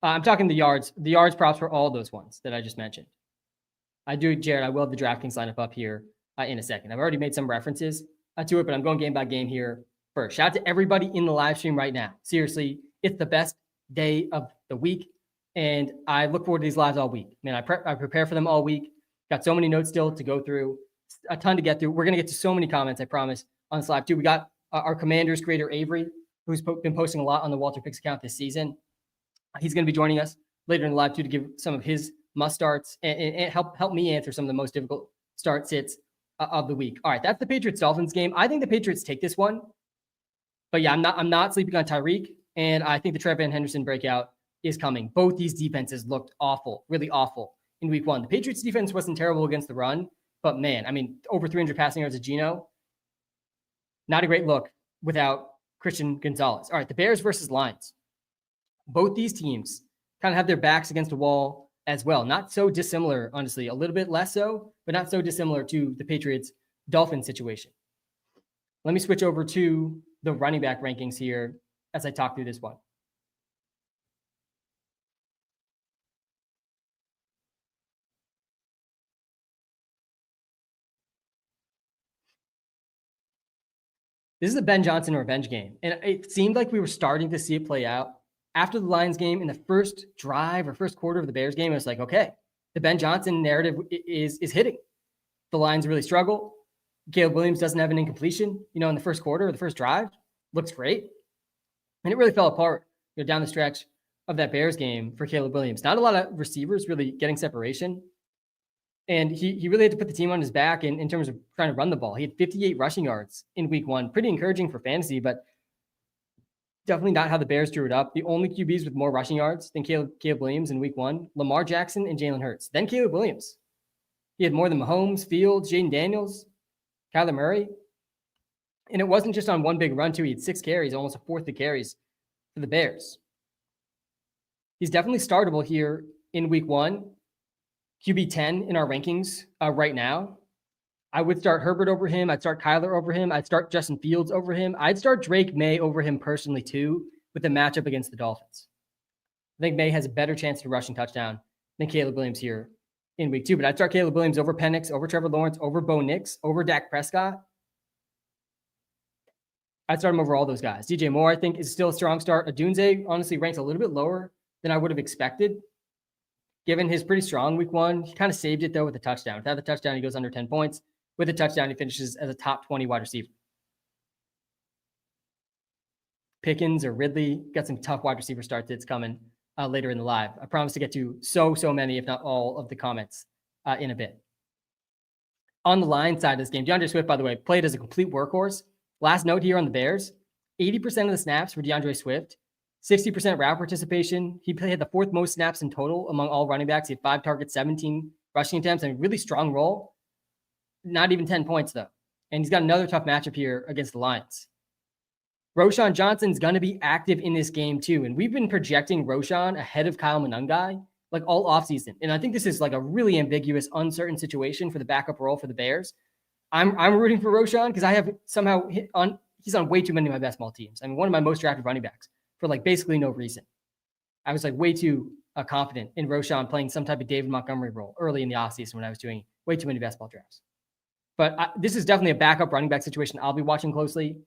Speaker 1: I'm talking the yards props for all those ones that I just mentioned. Jared, I will have the DraftKings lineup up here in a second. I've already made some references to it, but I'm going game by game here first. Shout out to everybody in the live stream right now. Seriously, it's the best day of the week, and I look forward to these lives all week. Man, I prepare for them all week. Got so many notes still to go through, a ton to get through. We're going to get to so many comments, I promise, on this live too. We got our Commanders creator, Avery, who's been posting a lot on the Walter Picks account this season. He's going to be joining us later in the live too to give some of his must starts and help me answer some of the most difficult start sits of the week. All right, that's the Patriots Dolphins game. I think the Patriots take this one, but yeah, I'm not sleeping on Tyreek, and I think the Trevion Henderson breakout is coming. Both these defenses looked awful, really awful in week 1. The Patriots defense wasn't terrible against the run, but man, I mean, over 300 passing yards of Geno, not a great look without Christian Gonzalez. All right, the Bears versus Lions. Both these teams kind of have their backs against a wall as well. Not so dissimilar, honestly, a little bit less so, but not so dissimilar to the Patriots Dolphins situation. Let me switch over to the running back rankings here as I talk through this one. This is a Ben Johnson revenge game, and it seemed like we were starting to see it play out. After the Lions game, in the first drive or first quarter of the Bears game, it was like, okay, the Ben Johnson narrative is hitting. The Lions really struggle. Caleb Williams doesn't have an incompletion, in the first quarter or the first drive. Looks great. And it really fell apart down the stretch of that Bears game for Caleb Williams. Not a lot of receivers really getting separation. And he really had to put the team on his back in terms of trying to run the ball. He had 58 rushing yards in week 1. Pretty encouraging for fantasy, but definitely not how the Bears drew it up. The only QBs with more rushing yards than Caleb Williams in week 1, Lamar Jackson and Jalen Hurts. Then Caleb Williams. He had more than Mahomes, Fields, Jaden Daniels, Kyler Murray. And it wasn't just on one big run, too. He had 6 carries, almost a fourth of the carries for the Bears. He's definitely startable here in week 1. QB 10 in our rankings right now. I would start Herbert over him. I'd start Kyler over him. I'd start Justin Fields over him. I'd start Drake May over him personally, too, with the matchup against the Dolphins. I think May has a better chance to rushing touchdown than Caleb Williams here in week 2. But I'd start Caleb Williams over Penix, over Trevor Lawrence, over Bo Nix, over Dak Prescott. I'd start him over all those guys. DJ Moore, I think, is still a strong start. Odunze honestly ranks a little bit lower than I would have expected, given his pretty strong week 1. He kind of saved it, though, with a touchdown. Without the touchdown, he goes under 10 points. With a touchdown, he finishes as a top 20 wide receiver. Pickens or Ridley, got some tough wide receiver starts that's coming later in the live. I promise to get to so many, if not all, of the comments in a bit. On the line side of this game, DeAndre Swift, by the way, played as a complete workhorse. Last note here on the Bears, 80% of the snaps for DeAndre Swift, 60% route participation. He had the 4th most snaps in total among all running backs. He had 5 targets, 17 rushing attempts, and a really strong role. Not even 10 points, though. And he's got another tough matchup here against the Lions. Roschon Johnson's going to be active in this game, too. And we've been projecting Roschon ahead of Kyle Monangai like all offseason. And I think this is like a really ambiguous, uncertain situation for the backup role for the Bears. I'm rooting for Roschon because I have somehow he's on way too many of my best ball teams. I mean, one of my most drafted running backs for like basically no reason. I was like way too confident in Roschon playing some type of David Montgomery role early in the offseason when I was doing way too many best ball drafts. But this is definitely a backup running back situation I'll be watching closely.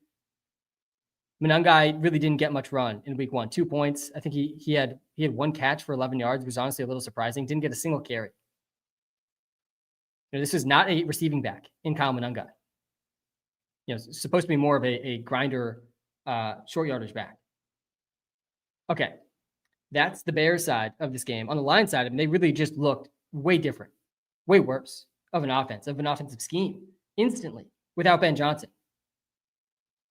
Speaker 1: Monangai really didn't get much run in week 1. 2 points. I think he had 1 catch for 11 yards, which was honestly a little surprising. Didn't get a single carry. This is not a receiving back in Kyle Monangai. It's supposed to be more of a grinder, short yardage back. Okay, that's the Bears side of this game. On the Lions side of them, they really just looked way different, way worse of an offensive scheme instantly without Ben Johnson.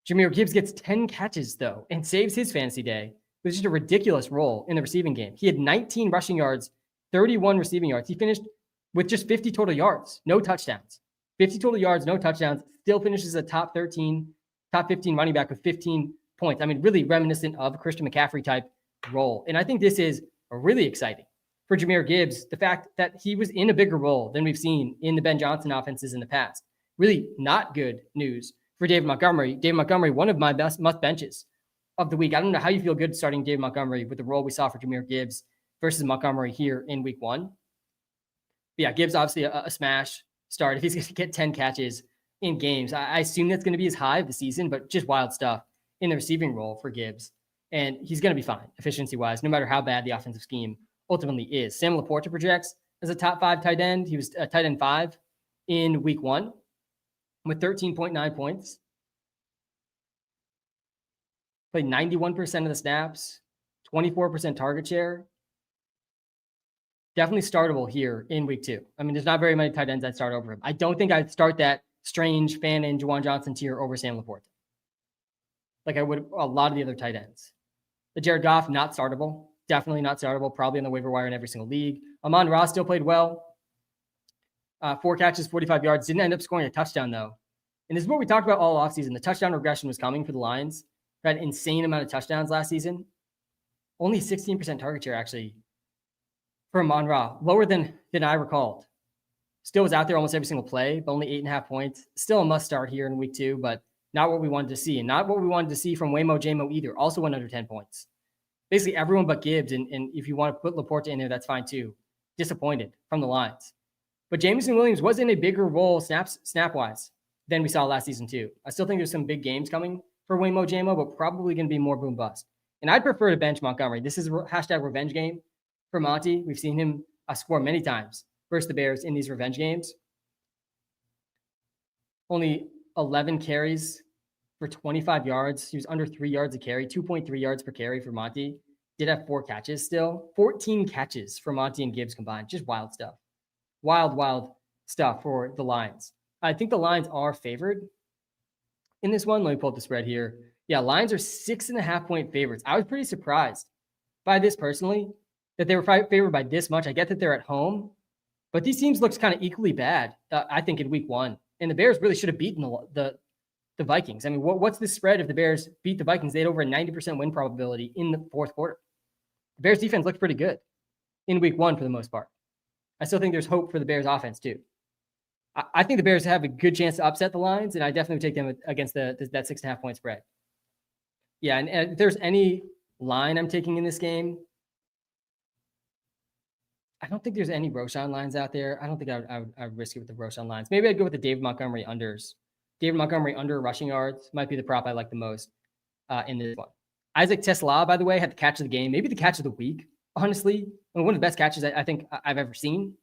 Speaker 1: Jahmyr Gibbs gets 10 catches, though, and saves his fantasy day with just a ridiculous role in the receiving game. He had 19 rushing yards, 31 receiving yards. He finished with just 50 total yards, no touchdowns. 50 total yards, no touchdowns, still finishes a top 15 running back with 15 points. I mean, really reminiscent of Christian McCaffrey type role. And I think this is really exciting for Jahmyr Gibbs, the fact that he was in a bigger role than we've seen in the Ben Johnson offenses in the past. Really not good news for David Montgomery. David Montgomery, one of my best must benches of the week. I don't know how you feel good starting David Montgomery with the role we saw for Jahmyr Gibbs versus Montgomery here in week 1. But yeah, Gibbs obviously a smash start. If he's going to get 10 catches in games, I assume that's going to be his high of the season, but just wild stuff in the receiving role for Gibbs. And he's going to be fine efficiency-wise, no matter how bad the offensive scheme ultimately is. Sam Laporta projects as a top 5 tight end. He was a tight end 5 in week 1 with 13.9 points. Played 91% of the snaps, 24% target share. Definitely startable here in week 2. I mean, there's not very many tight ends I'd start over him. I don't think I'd start that Strange, Fannin, Juwan Johnson tier over Sam Laporta, like I would a lot of the other tight ends. The Jared Goff, not startable. Definitely not startable. Probably on the waiver wire in every single league. Amon-Ra still played well. 4 catches, 45 yards. Didn't end up scoring a touchdown, though. And this is what we talked about all offseason. The touchdown regression was coming for the Lions. They had an insane amount of touchdowns last season. Only 16% target share, actually, for Amon-Ra. Lower than I recalled. Still was out there almost every single play, but only 8.5 points. Still a must start here in week 2, but not what we wanted to see. And not what we wanted to see from Waymo Jamo either. Also went under 10 points. Basically everyone but Gibbs. And if you want to put Laporta in there, that's fine too. Disappointed from the Lions. But Jameson Williams was in a bigger role snap-wise than we saw last season too. I still think there's some big games coming for Waymo Jamo, but probably going to be more boom bust. And I'd prefer to bench Montgomery. This is a hashtag revenge game for Monty. We've seen him score many times versus the Bears in these revenge games. Only 11 carries for 25 yards. He was under 3 yards a carry, 2.3 yards per carry for Monty. Did have 4 catches still. 14 catches for Monty and Gibbs combined. Just wild stuff. Wild stuff for the Lions. I think the Lions are favored in this one. Let me pull up the spread here. Yeah, Lions are 6.5-point favorites. I was pretty surprised by this personally, that they were favored by this much. I get that they're at home, but these teams looks kind of equally bad, I think, in week 1. And the Bears really should have beaten the Vikings. I mean, what's the spread if the Bears beat the Vikings? They had over a 90% win probability in the fourth quarter. The Bears defense looked pretty good in week 1 for the most part. I still think there's hope for the Bears offense too. I think the Bears have a good chance to upset the Lions, and I definitely would take them against that 6.5-point spread. Yeah, and if there's any line I'm taking in this game, I don't think there's any Roschon lines out there. I don't think I would risk it with the Roschon lines. Maybe I'd go with the David Montgomery unders. David Montgomery under rushing yards might be the prop I like the most in this one. Isaac Tesla, by the way, had the catch of the game, maybe the catch of the week. Honestly, one of the best catches I think I've ever seen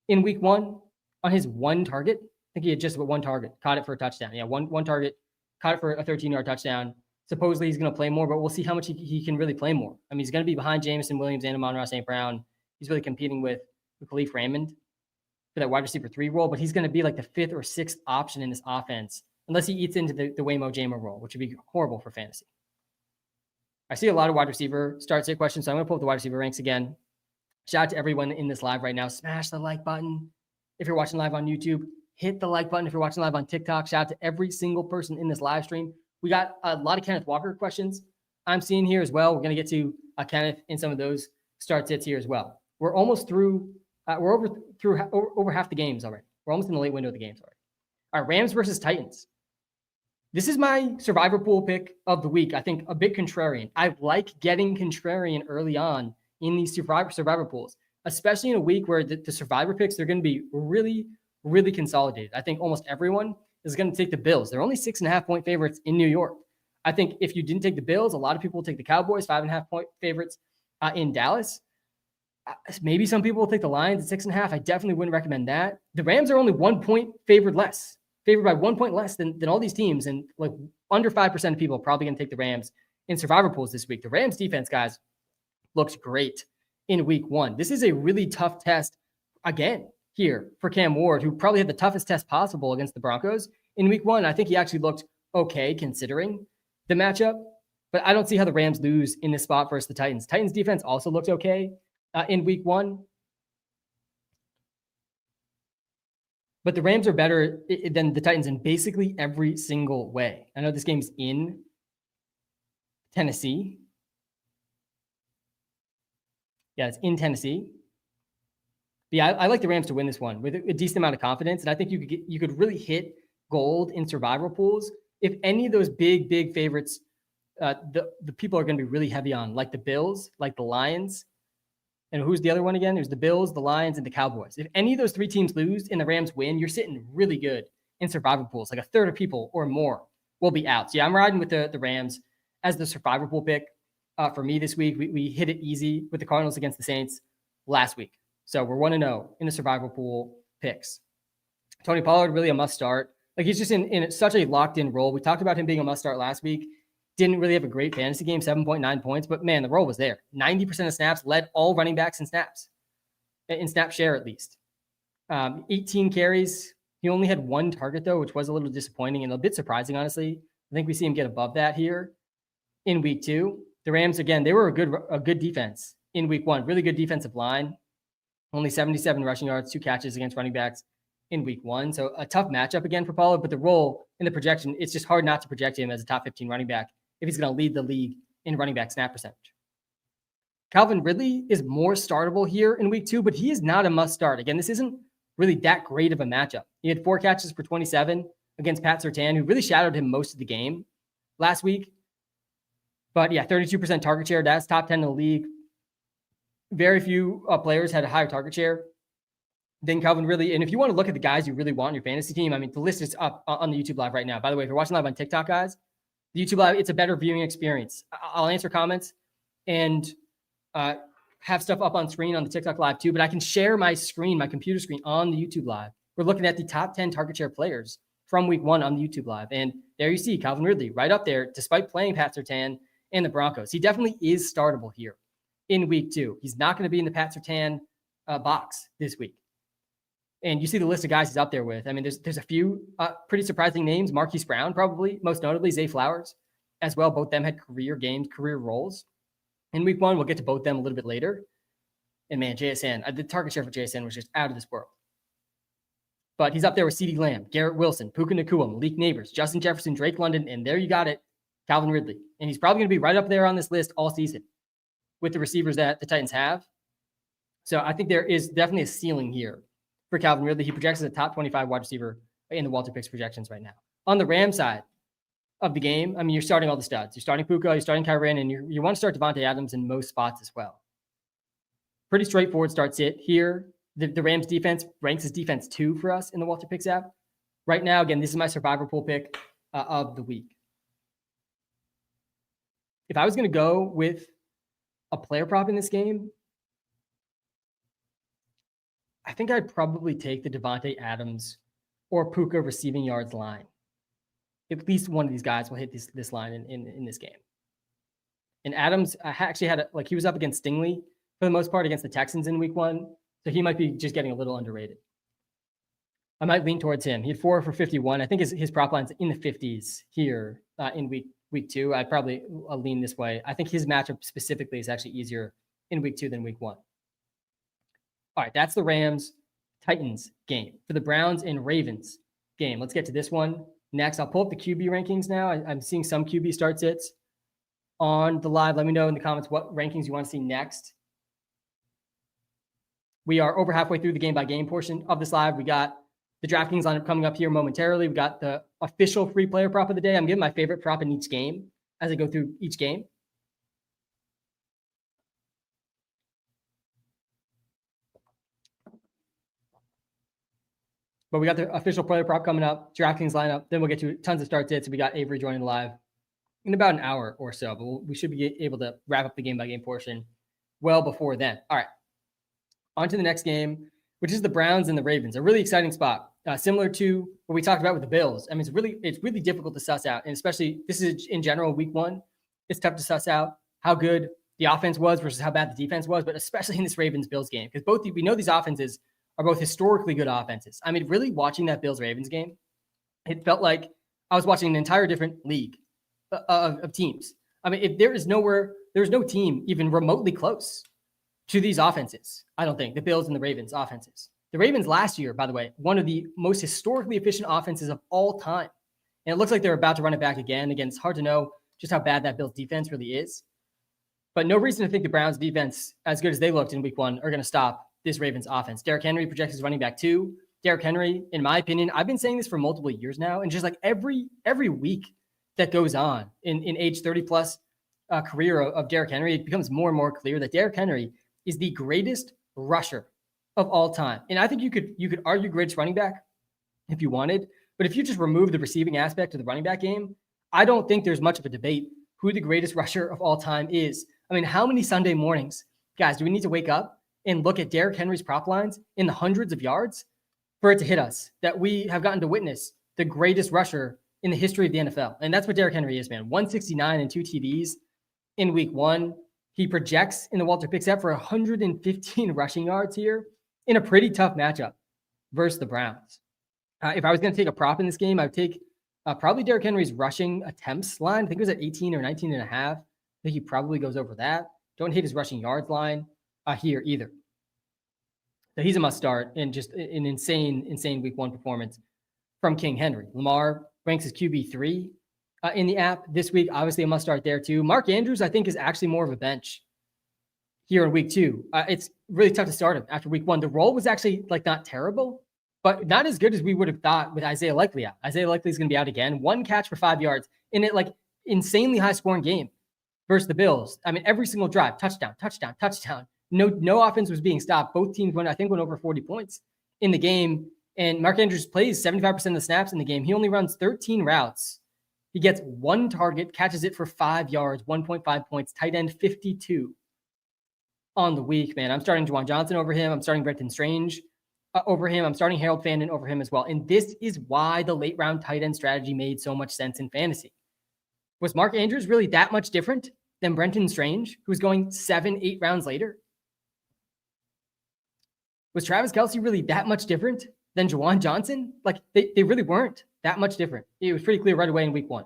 Speaker 1: in week 1 on his one target. I think he had just about one target, caught it for a touchdown. Yeah, one target, caught it for a 13-yard touchdown. Supposedly he's going to play more, but we'll see how much he can really play more. I mean, he's going to be behind Jameson Williams and Amon-Ra St. Brown. He's really competing with Khalif Raymond for that wide receiver 3 role, but he's going to be like the 5th or 6th option in this offense unless he eats into the Waymo Jamo role, which would be horrible for fantasy. I see a lot of wide receiver start-sit questions, so I'm going to pull up the wide receiver ranks again. Shout out to everyone in this live right now. Smash the like button. If you're watching live on YouTube, hit the like button. If you're watching live on TikTok, shout out to every single person in this live stream. We got a lot of Kenneth Walker questions I'm seeing here as well. We're going to get to Kenneth in some of those start-sits here as well. We're almost through. We're over half the games already. We're almost in the late window of the games already. All right, Rams versus Titans. This is my survivor pool pick of the week. I think a bit contrarian. I like getting contrarian early on in these survivor pools, especially in a week where the survivor picks, they're going to be really, really consolidated. I think almost everyone is going to take the Bills. They're only 6.5-point favorites in New York. I think if you didn't take the Bills, a lot of people will take the Cowboys, 5.5-point favorites in Dallas. Maybe some people will take the Lions at 6.5. I definitely wouldn't recommend that. The Rams are only 1 point favored by 1 point less than all these teams. And like under 5% of people are probably going to take the Rams in survivor pools this week. The Rams defense, guys, looks great in week 1. This is a really tough test again here for Cam Ward, who probably had the toughest test possible against the Broncos in week 1. I think he actually looked okay considering the matchup, but I don't see how the Rams lose in this spot versus the Titans. Titans defense also looked okay in week 1. But the Rams are better than the Titans in basically every single way. I know this game's in Tennessee. Yeah, it's in Tennessee. But yeah, I like the Rams to win this one with a decent amount of confidence. And I think you could really hit gold in survival pools if any of those big favorites, the people are going to be really heavy on, like the Bills, like the Lions. And who's the other one again? There's the Bills, the Lions, and the Cowboys. If any of those 3 teams lose and the Rams win, you're sitting really good in survivor pools. Like a third of people or more will be out. So yeah, I'm riding with the Rams as the survivor pool pick for me this week. We hit it easy with the Cardinals against the Saints last week. So we're 1-0 in the survivor pool picks. Tony Pollard, really a must start. Like he's just in such a locked in role. We talked about him being a must start last week. Didn't really have a great fantasy game, 7.9 points, but man, the role was there. 90% of snaps, led all running backs in snaps, in snap share at least. 18 carries. He only had 1 target though, which was a little disappointing and a bit surprising, honestly. I think we see him get above that here in week 2. The Rams, again, they were a good defense in week 1. Really good defensive line. Only 77 rushing yards, 2 catches against running backs in week 1. So a tough matchup again for Pollard, but the role in the projection, it's just hard not to project him as a top 15 running back if he's going to lead the league in running back snap percentage. Calvin Ridley is more startable here in week 2, but he is not a must start. Again, this isn't really that great of a matchup. He had 4 catches for 27 against Pat Surtain, who really shadowed him most of the game last week. But yeah, 32% target share. That's top 10 in the league. Very few players had a higher target share than Calvin Ridley. And if you want to look at the guys you really want in your fantasy team, I mean, the list is up on the YouTube live right now. By the way, if you're watching live on TikTok, guys, the YouTube live, it's a better viewing experience. I'll answer comments and have stuff up on screen on the TikTok live too, but I can share my screen, my computer screen on the YouTube live. We're looking at the top 10 target share players from week 1 on the YouTube live. And there you see Calvin Ridley right up there, despite playing Pat Surtain and the Broncos. He definitely is startable here in week 2. He's not going to be in the Pat Surtain box this week. And you see the list of guys he's up there with. I mean, there's a few pretty surprising names. Marquise Brown, probably, most notably Zay Flowers as well. Both them had career games, career roles in week 1. We'll get to both them a little bit later. And man, JSN, the target share for JSN was just out of this world. But he's up there with CeeDee Lamb, Garrett Wilson, Puka Nacua, Malik Neighbors, Justin Jefferson, Drake London, and there you got it, Calvin Ridley. And he's probably going to be right up there on this list all season with the receivers that the Titans have. So I think there is definitely a ceiling here for Calvin Ridley. He projects as a top 25 wide receiver in the Walter Picks projections right now. On the Rams side of the game, I mean, you're starting all the studs. You're starting Puka, you're starting Kyren, and you want to start Devontae Adams in most spots as well. Pretty straightforward start sit here. The Rams defense ranks as defense 2 for us in the Walter Picks app. Right now, again, this is my survivor pool pick of the week. If I was going to go with a player prop in this game, I think I'd probably take the Devontae Adams or Puka receiving yards line. At least one of these guys will hit this line in this game. And Adams actually had he was up against Stingley for the most part against the Texans in week 1. So he might be just getting a little underrated. I might lean towards him. He had 4 for 51. I think his prop line's in the 50s here in week 2. I'd probably lean this way. I think his matchup specifically is actually easier in week 2 than week 1. All right, that's the Rams-Titans game. For the Browns and Ravens game, let's get to this one next. I'll pull up the QB rankings now. I'm seeing some QB start sits on the live. Let me know in the comments what rankings you want to see next. We are over halfway through the game-by-game portion of this live. We got the Draftkings lineup coming up here momentarily. We got the official free player prop of the day. I'm giving my favorite prop in each game as I go through each game. But we got the official player prop coming up, Draftkings lineup. Then we'll get to tons of start sits. We got Avery joining live in about an hour or so, but we should be able to wrap up the game-by-game portion well before then. All right, on to the next game, which is the Browns and the Ravens. A really exciting spot, similar to what we talked about with the Bills. I mean, it's really difficult to suss out, and especially this is in general week 1. It's tough to suss out how good the offense was versus how bad the defense was, but especially in this Ravens-Bills game, because we know these offenses are both historically good offenses. I mean, really watching that Bills-Ravens game, it felt like I was watching an entire different league of teams. I mean, if there's no team even remotely close to these offenses, I don't think, the Bills and the Ravens offenses. The Ravens last year, by the way, one of the most historically efficient offenses of all time. And it looks like they're about to run it back again. Again, it's hard to know just how bad that Bills defense really is. But no reason to think the Browns defense, as good as they looked in week 1, are going to stop this Ravens offense. Derrick Henry projects as running back 2. Derrick Henry, in my opinion, I've been saying this for multiple years now, and just like every week that goes on in age 30 plus career of Derrick Henry, it becomes more and more clear that Derrick Henry is the greatest rusher of all time. And I think you could argue greatest running back if you wanted, but if you just remove the receiving aspect of the running back game, I don't think there's much of a debate who the greatest rusher of all time is. I mean, how many Sunday mornings, guys, do we need to wake up and look at Derrick Henry's prop lines in the hundreds of yards for it to hit us that we have gotten to witness the greatest rusher in the history of the NFL? And that's what Derrick Henry is, man. 169 and 2 TDs in week 1. He projects in the Walter Picks app for 115 rushing yards here in a pretty tough matchup versus the Browns. If I was going to take a prop in this game, I would take probably Derrick Henry's rushing attempts line. I think it was at 18 or 19 and a half. I think he probably goes over that. Don't hit his rushing yards line here either. So he's a must start and just an insane week 1 performance from King Henry. Lamar ranks as QB3 in the app this week. Obviously a must start there too. Mark Andrews, I think, is actually more of a bench here in week 2. It's really tough to start him after week 1. The role was actually not terrible, but not as good as we would have thought with Isaiah Likely out. Isaiah Likely is going to be out again. 1 catch for 5 yards in it, insanely high scoring game versus the Bills. I mean, every single drive, touchdown. No offense was being stopped. Both teams went over 40 points in the game. And Mark Andrews plays 75% of the snaps in the game. He only runs 13 routes. He gets 1 target, catches it for 5 yards, 1.5 points, tight end 52 on the week, man. I'm starting Juwan Johnson over him. I'm starting Brenton Strange over him. I'm starting Harold Fandon over him as well. And this is why the late round tight end strategy made so much sense in fantasy. Was Mark Andrews really that much different than Brenton Strange, who's going 7-8 rounds later? Was Travis Kelce really that much different than Juwan Johnson? They really weren't that much different. It was pretty clear right away in week 1.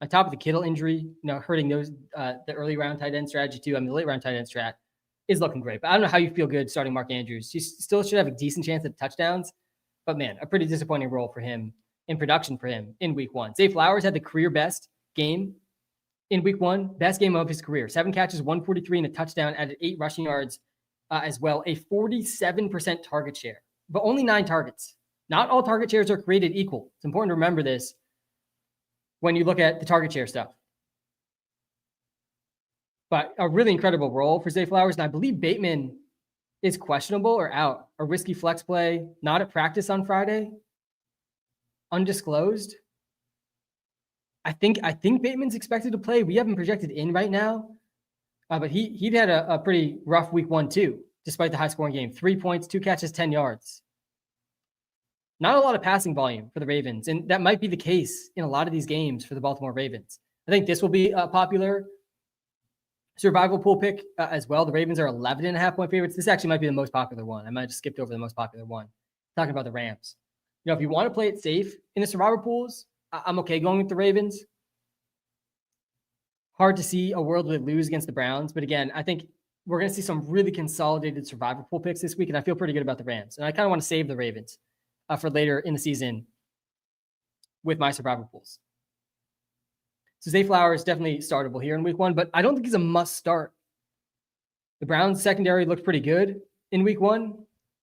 Speaker 1: On top of the Kittle injury, hurting those the early round tight end strategy too. I mean, the late round tight end strat is looking great. But I don't know how you feel good starting Mark Andrews. He still should have a decent chance at touchdowns. But man, a pretty disappointing role for him in production for him in week 1. Zay Flowers had the career best game in week 1, best game of his career. 7 catches, 143 and a touchdown, added 8 rushing yards as well. A 47% target share, but only 9 targets. Not all target shares are created equal. It's important to remember this when you look at the target share stuff. But a really incredible role for Zay Flowers. And I believe Bateman is questionable or out. A risky flex play, not at practice on Friday, undisclosed. I think Bateman's expected to play. We haven't projected in right now, but he'd had a pretty rough week 1 too, despite the high scoring game. 3 points, 2 catches, 10 yards. Not a lot of passing volume for the Ravens, and that might be the case in a lot of these games for the Baltimore Ravens. I think this will be a popular survival pool pick as well. The Ravens are 11.5-point favorites. This actually might be the most popular one. I might have skipped over the most popular one. Talking about the Rams. If you want to play it safe in the survivor pools, I'm okay going with the Ravens. Hard to see a world where they lose against the Browns. But again, I think we're going to see some really consolidated survivor pool picks this week, and I feel pretty good about the Rams. And I kind of want to save the Ravens for later in the season with my survivor pools. So Zay Flowers definitely startable here in week 1, but I don't think he's a must start. The Browns secondary looked pretty good in week 1.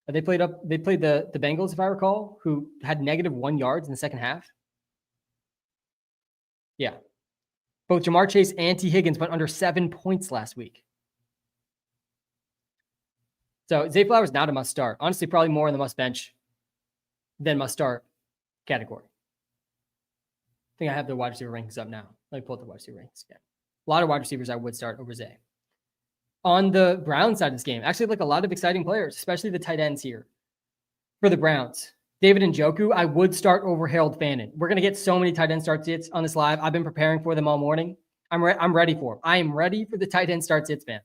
Speaker 1: They played the Bengals, if I recall, who had -1 yards in the second half. Yeah. Both Jamar Chase and T. Higgins went under 7 points last week. So Zay Flowers not a must start. Honestly, probably more in the must bench than must start category. I think I have the wide receiver rankings up now. Let me pull up the wide receiver rankings again. A lot of wide receivers I would start over Zay. On the Browns side of this game, actually like a lot of exciting players, especially the tight ends here for the Browns. David Njoku, I would start over Harold Fannin. We're going to get so many tight end start sits on this live. I've been preparing for them all morning. I'm ready for them. I am ready for the tight end start sits, man.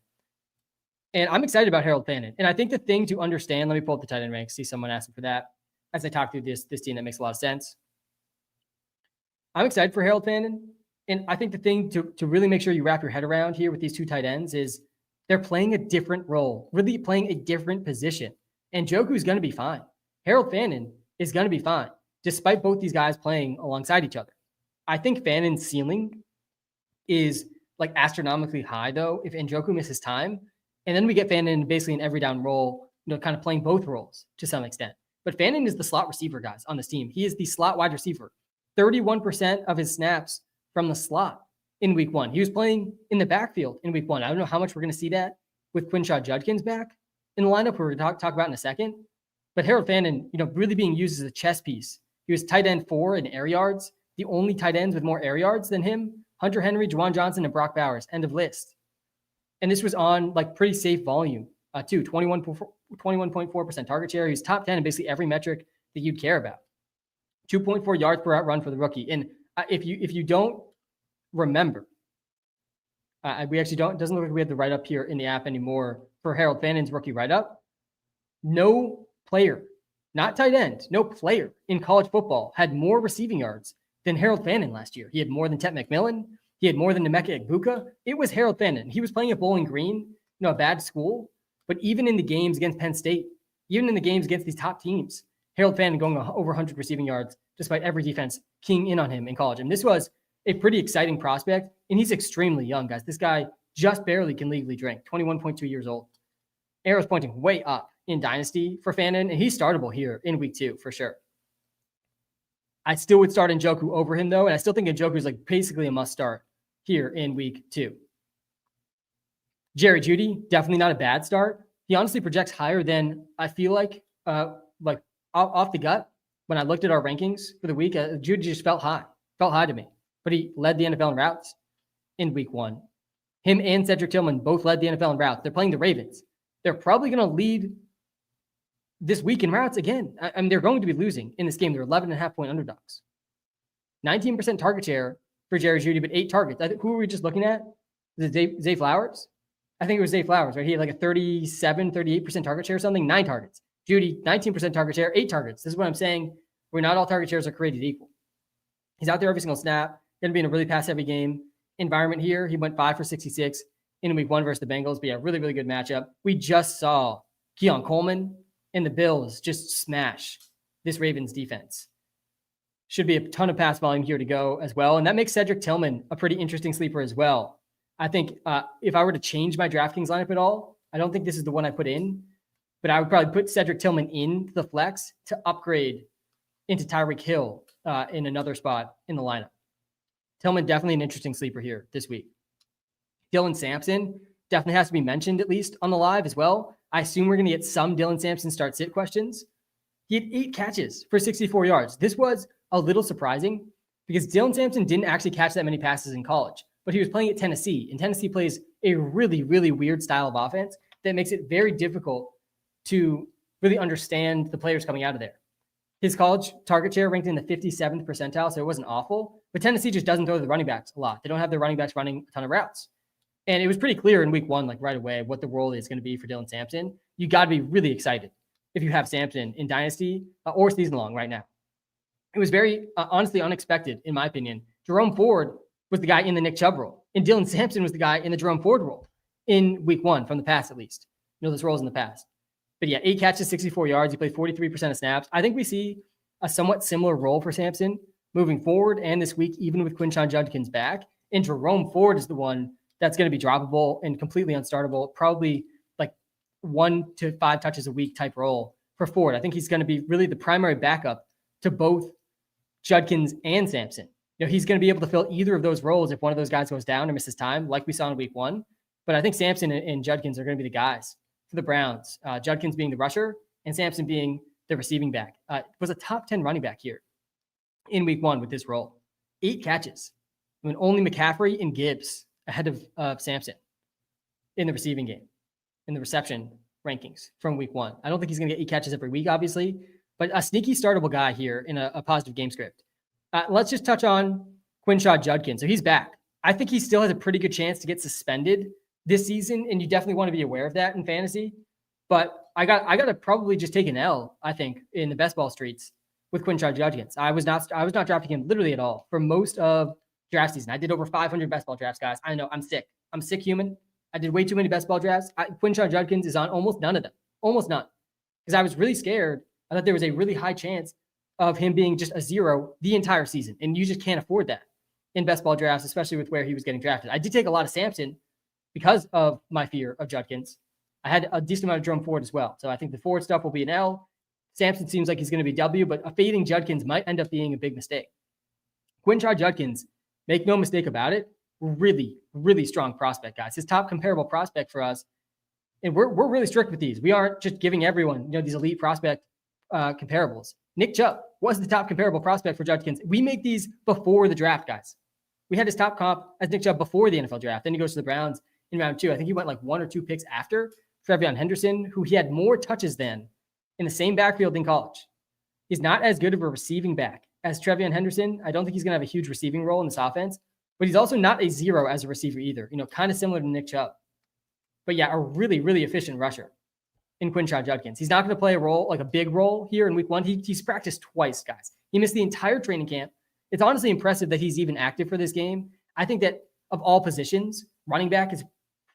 Speaker 1: And I'm excited about Harold Fannin. And I think the thing to understand, let me pull up the tight end ranks, see someone asking for that. As I talk through this team, that makes a lot of sense. I'm excited for Harold Fannin. And I think the thing to really make sure you wrap your head around here with these two tight ends is they're playing a different role, really playing a different position. And Njoku is going to be fine. Harold Fannin is going to be fine, despite both these guys playing alongside each other. I think Fannin's ceiling is like astronomically high, though, if Njoku misses time. And then we get Fannin basically an every down role, kind of playing both roles to some extent. But Fannin is the slot receiver, guys, on this team. He is the slot wide receiver. 31% of his snaps from the slot in week 1. He was playing in the backfield in week 1. I don't know how much we're going to see that with Quinshaw Judkins back in the lineup, we're going to talk about in a second. But Harold Fannin, really being used as a chess piece. He was tight end 4 in air yards. The only tight ends with more air yards than him, Hunter Henry, Juwan Johnson, and Brock Bowers. End of list. And this was on like pretty safe volume too. 21.4% target share. He was top 10 in basically every metric that you'd care about. 2.4 yards per out run for the rookie. And if you don't remember, we actually don't. It doesn't look like we have the write up here in the app anymore for Harold Fannin's rookie write up. No player, not tight end, no player in college football had more receiving yards than Harold Fannin last year. He had more than Tet McMillan. He had more than Nemeka Egbuka. It was Harold Fannin. He was playing at Bowling Green, a bad school. But even in the games against Penn State, even in the games against these top teams, Harold Fannin going over 100 receiving yards, despite every defense keying in on him in college. And this was a pretty exciting prospect. And he's extremely young, guys. This guy just barely can legally drink, 21.2 years old. Arrow's pointing way up in Dynasty for Fannin, and he's startable here in week 2 for sure. I still would start Njoku over him, though, and I still think Njoku is like basically a must start here in week 2. Jerry Jeudy, definitely not a bad start. He honestly projects higher than I feel like off the gut. When I looked at our rankings for the week, Jeudy just felt high to me. But he led the NFL in routes in week 1. Him and Cedric Tillman both led the NFL in routes. They're playing the Ravens. They're probably going to lead this week in routes again. I mean, they're going to be losing in this game. They're 11.5-point underdogs. 19% target share for Jerry Jeudy, but 8 targets. Who were we just looking at? Was it Zay Flowers? I think it was Zay Flowers, right? He had like a 38% target share or something. 9 targets. Jeudy, 19% target share, 8 targets. This is what I'm saying. Where not all target shares are created equal. He's out there every single snap. Going to be in a really pass-heavy game environment here. He went 5 for 66 in week 1 versus the Bengals. But yeah, really, really good matchup. We just saw Keon Coleman and the Bills just smash this Ravens defense. Should be a ton of pass volume here to go as well. And that makes Cedric Tillman a pretty interesting sleeper as well. I think if I were to change my DraftKings lineup at all, I don't think this is the one I put in, but I would probably put Cedric Tillman in the flex to upgrade into Tyreek Hill in another spot in the lineup. Tillman definitely an interesting sleeper here this week. Dylan Sampson, definitely has to be mentioned, at least on the live as well. I assume we're going to get some Dylan Sampson start sit questions. He had 8 catches for 64 yards. This was a little surprising because Dylan Sampson didn't actually catch that many passes in college, but he was playing at Tennessee, and Tennessee plays a really, really weird style of offense that makes it very difficult to really understand the players coming out of there. His college target share ranked in the 57th percentile, so it wasn't awful, but Tennessee just doesn't throw the running backs a lot. They don't have their running backs running a ton of routes. And it was pretty clear in week 1, like right away, what the role is going to be for Dylan Sampson. You got to be really excited if you have Sampson in Dynasty or season long right now. It was very honestly unexpected, in my opinion. Jerome Ford was the guy in the Nick Chubb role, and Dylan Sampson was the guy in the Jerome Ford role in week 1 from the past, at least. You know, those roles in the past. But yeah, 8 catches, 64 yards. He played 43% of snaps. I think we see a somewhat similar role for Sampson moving forward and this week, even with Quinshon Judkins back. And Jerome Ford is the one that's going to be droppable and completely unstartable, probably like 1 to 5 touches a week type role for Ford. I think he's going to be really the primary backup to both Judkins and Sampson. You know, he's going to be able to fill either of those roles if one of those guys goes down or misses time, like we saw in week 1. But I think Sampson and Judkins are going to be the guys for the Browns. Judkins being the rusher and Sampson being the receiving back. Was a top 10 running back here in week 1 with this role. 8 catches. I mean, only McCaffrey and Gibbs ahead of Sampson in the receiving game, in the reception rankings from week 1. I don't think he's going to get 8 catches every week, obviously, but a sneaky startable guy here in a positive game script. Let's just touch on Quinshon Judkins. So he's back. I think he still has a pretty good chance to get suspended this season, and you definitely want to be aware of that in fantasy. But I got to probably just take an L, I think, in the best ball streets with Quinshon Judkins. I was not drafting him literally at all for most of draft season. I did over 500 best ball drafts, guys. I know I'm sick. I'm sick human. I did way too many best ball drafts. Quinshon Judkins is on almost none of them. Almost none. Because I was really scared. I thought there was a really high chance of him being just a 0 the entire season. And you just can't afford that in best ball drafts, especially with where he was getting drafted. I did take a lot of Sampson because of my fear of Judkins. I had a decent amount of Jerome Ford as well. So I think the Ford stuff will be an L. Sampson seems like he's going to be W, but a fading Judkins might end up being a big mistake. Quinshon Judkins, make no mistake about it, really, really strong prospect, guys. His top comparable prospect for us, and we're really strict with these. We aren't just giving everyone, these elite prospect comparables. Nick Chubb was the top comparable prospect for Judkins. We make these before the draft, guys. We had his top comp as Nick Chubb before the NFL draft. Then he goes to the Browns in round 2. I think he went like 1 or 2 picks after Trevion Henderson, who he had more touches than in the same backfield in college. He's not as good of a receiving back as Trevion Henderson. I don't think he's going to have a huge receiving role in this offense, but he's also not a 0 as a receiver either, kind of similar to Nick Chubb. But yeah, a really, really efficient rusher in Quinshon Judkins. He's not going to play a role, like a big role here in week 1. He's practiced twice, guys. He missed the entire training camp. It's honestly impressive that he's even active for this game. I think that of all positions, running back is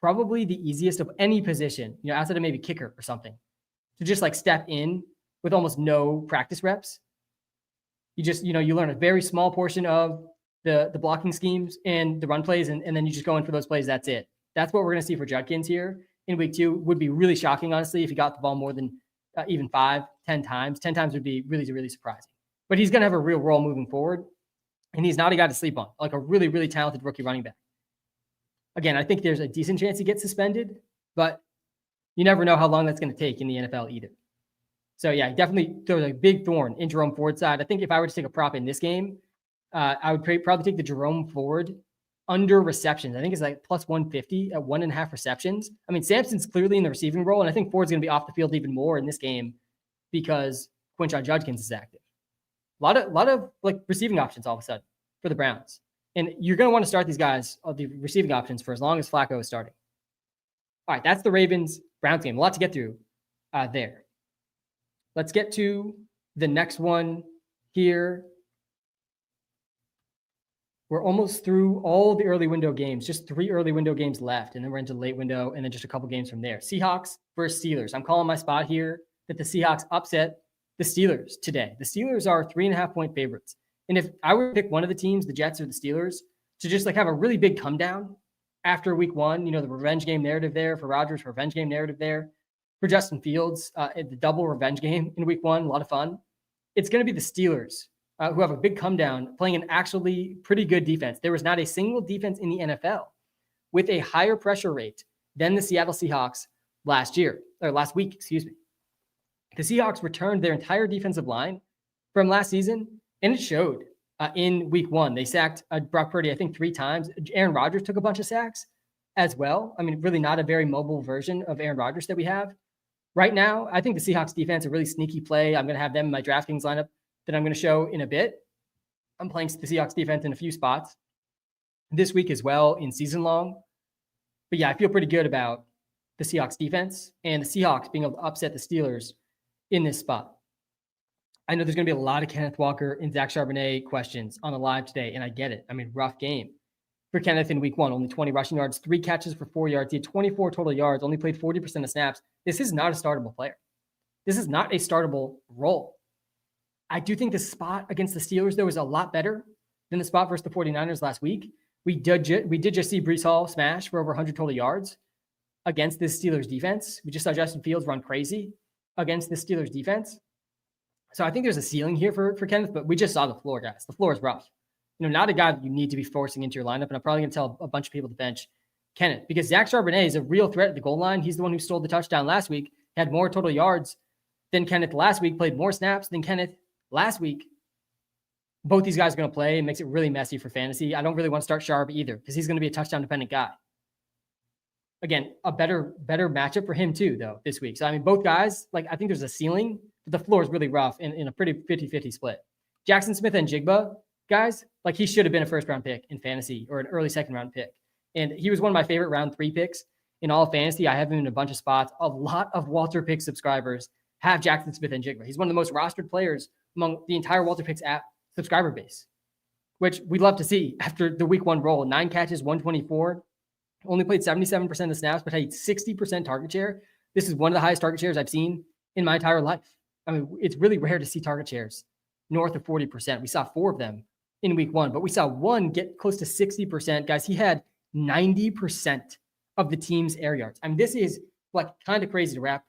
Speaker 1: probably the easiest of any position, outside of maybe kicker or something, to just like step in with almost no practice reps. You just, you learn a very small portion of the blocking schemes and the run plays, and then you just go in for those plays. That's it. That's what we're going to see for Judkins here in week 2. Would be really shocking, honestly, if he got the ball more than even 5, 10 times. 10 times would be really, really surprising. But he's going to have a real role moving forward, and he's not a guy to sleep on, like a really, really talented rookie running back. Again, I think there's a decent chance he gets suspended, but you never know how long that's going to take in the NFL either. So yeah, definitely throws a big thorn in Jerome Ford's side. I think if I were to take a prop in this game, I would probably take the Jerome Ford under receptions. I think it's like plus 150 at 1.5 receptions. I mean, Sampson's clearly in the receiving role, and I think Ford's going to be off the field even more in this game because Quinshon Judkins is active. A lot of like receiving options all of a sudden for the Browns. And you're going to want to start these guys, the receiving options, for as long as Flacco is starting. All right, that's the Ravens-Browns game. A lot to get through there. Let's get to the next one here. We're almost through all the early window games, just 3 early window games left, and then we're into the late window, and then just a couple games from there. Seahawks versus Steelers. I'm calling my spot here that the Seahawks upset the Steelers today. The Steelers are 3.5-point favorites. And if I were to pick one of the teams, the Jets or the Steelers, to just like have a really big come down after week 1, the revenge game narrative there for Rodgers, revenge game narrative there for Justin Fields, the double revenge game in week 1, a lot of fun. It's going to be the Steelers who have a big come down playing an actually pretty good defense. There was not a single defense in the NFL with a higher pressure rate than the Seattle Seahawks last week, excuse me. The Seahawks returned their entire defensive line from last season, and it showed in week 1. They sacked Brock Purdy, I think, 3 times. Aaron Rodgers took a bunch of sacks as well. I mean, really not a very mobile version of Aaron Rodgers that we have right now. I think the Seahawks defense, a really sneaky play. I'm going to have them in my DraftKings lineup that I'm going to show in a bit. I'm playing the Seahawks defense in a few spots this week as well in season long. But yeah, I feel pretty good about the Seahawks defense and the Seahawks being able to upset the Steelers in this spot. I know there's going to be a lot of Kenneth Walker and Zach Charbonnet questions on the live today, and I get it. I mean, rough game for Kenneth in week 1, only 20 rushing yards, 3 catches for 4 yards. He had 24 total yards, only played 40% of snaps. This is not a startable player. This is not a startable role. I do think the spot against the Steelers, though, is a lot better than the spot versus the 49ers last week. We did just see Breece Hall smash for over 100 total yards against this Steelers defense. We just saw Justin Fields run crazy against the Steelers defense. So I think there's a ceiling here for Kenneth, but we just saw the floor, guys. The floor is rough. Not a guy that you need to be forcing into your lineup. And I'm probably going to tell a bunch of people to bench Kenneth because Zach Charbonnet is a real threat at the goal line. He's the one who stole the touchdown last week, had more total yards than Kenneth last week, played more snaps than Kenneth last week. Both these guys are going to play. It makes it really messy for fantasy. I don't really want to start Sharp either because he's going to be a touchdown-dependent guy. Again, a better matchup for him too, though, this week. So, I mean, both guys, I think there's a ceiling, but the floor is really rough in a pretty 50-50 split. Jackson Smith and Jigba, guys, he should have been a first-round pick in fantasy or an early second-round pick. And he was one of my favorite round 3 picks in all of fantasy. I have him in a bunch of spots. A lot of Walter Pick subscribers have Jackson Smith and Jigba. He's one of the most rostered players among the entire Walter Picks app subscriber base, which we'd love to see after the week 1 roll. 9 catches, 124. Only played 77% of snaps, but had 60% target share. This is one of the highest target shares I've seen in my entire life. I mean, it's really rare to see target shares north of 40%. We saw 4 of them in week 1, but we saw 1 get close to 60%. Guys, he had 90% of the team's air yards. I mean, this is kind of crazy to wrap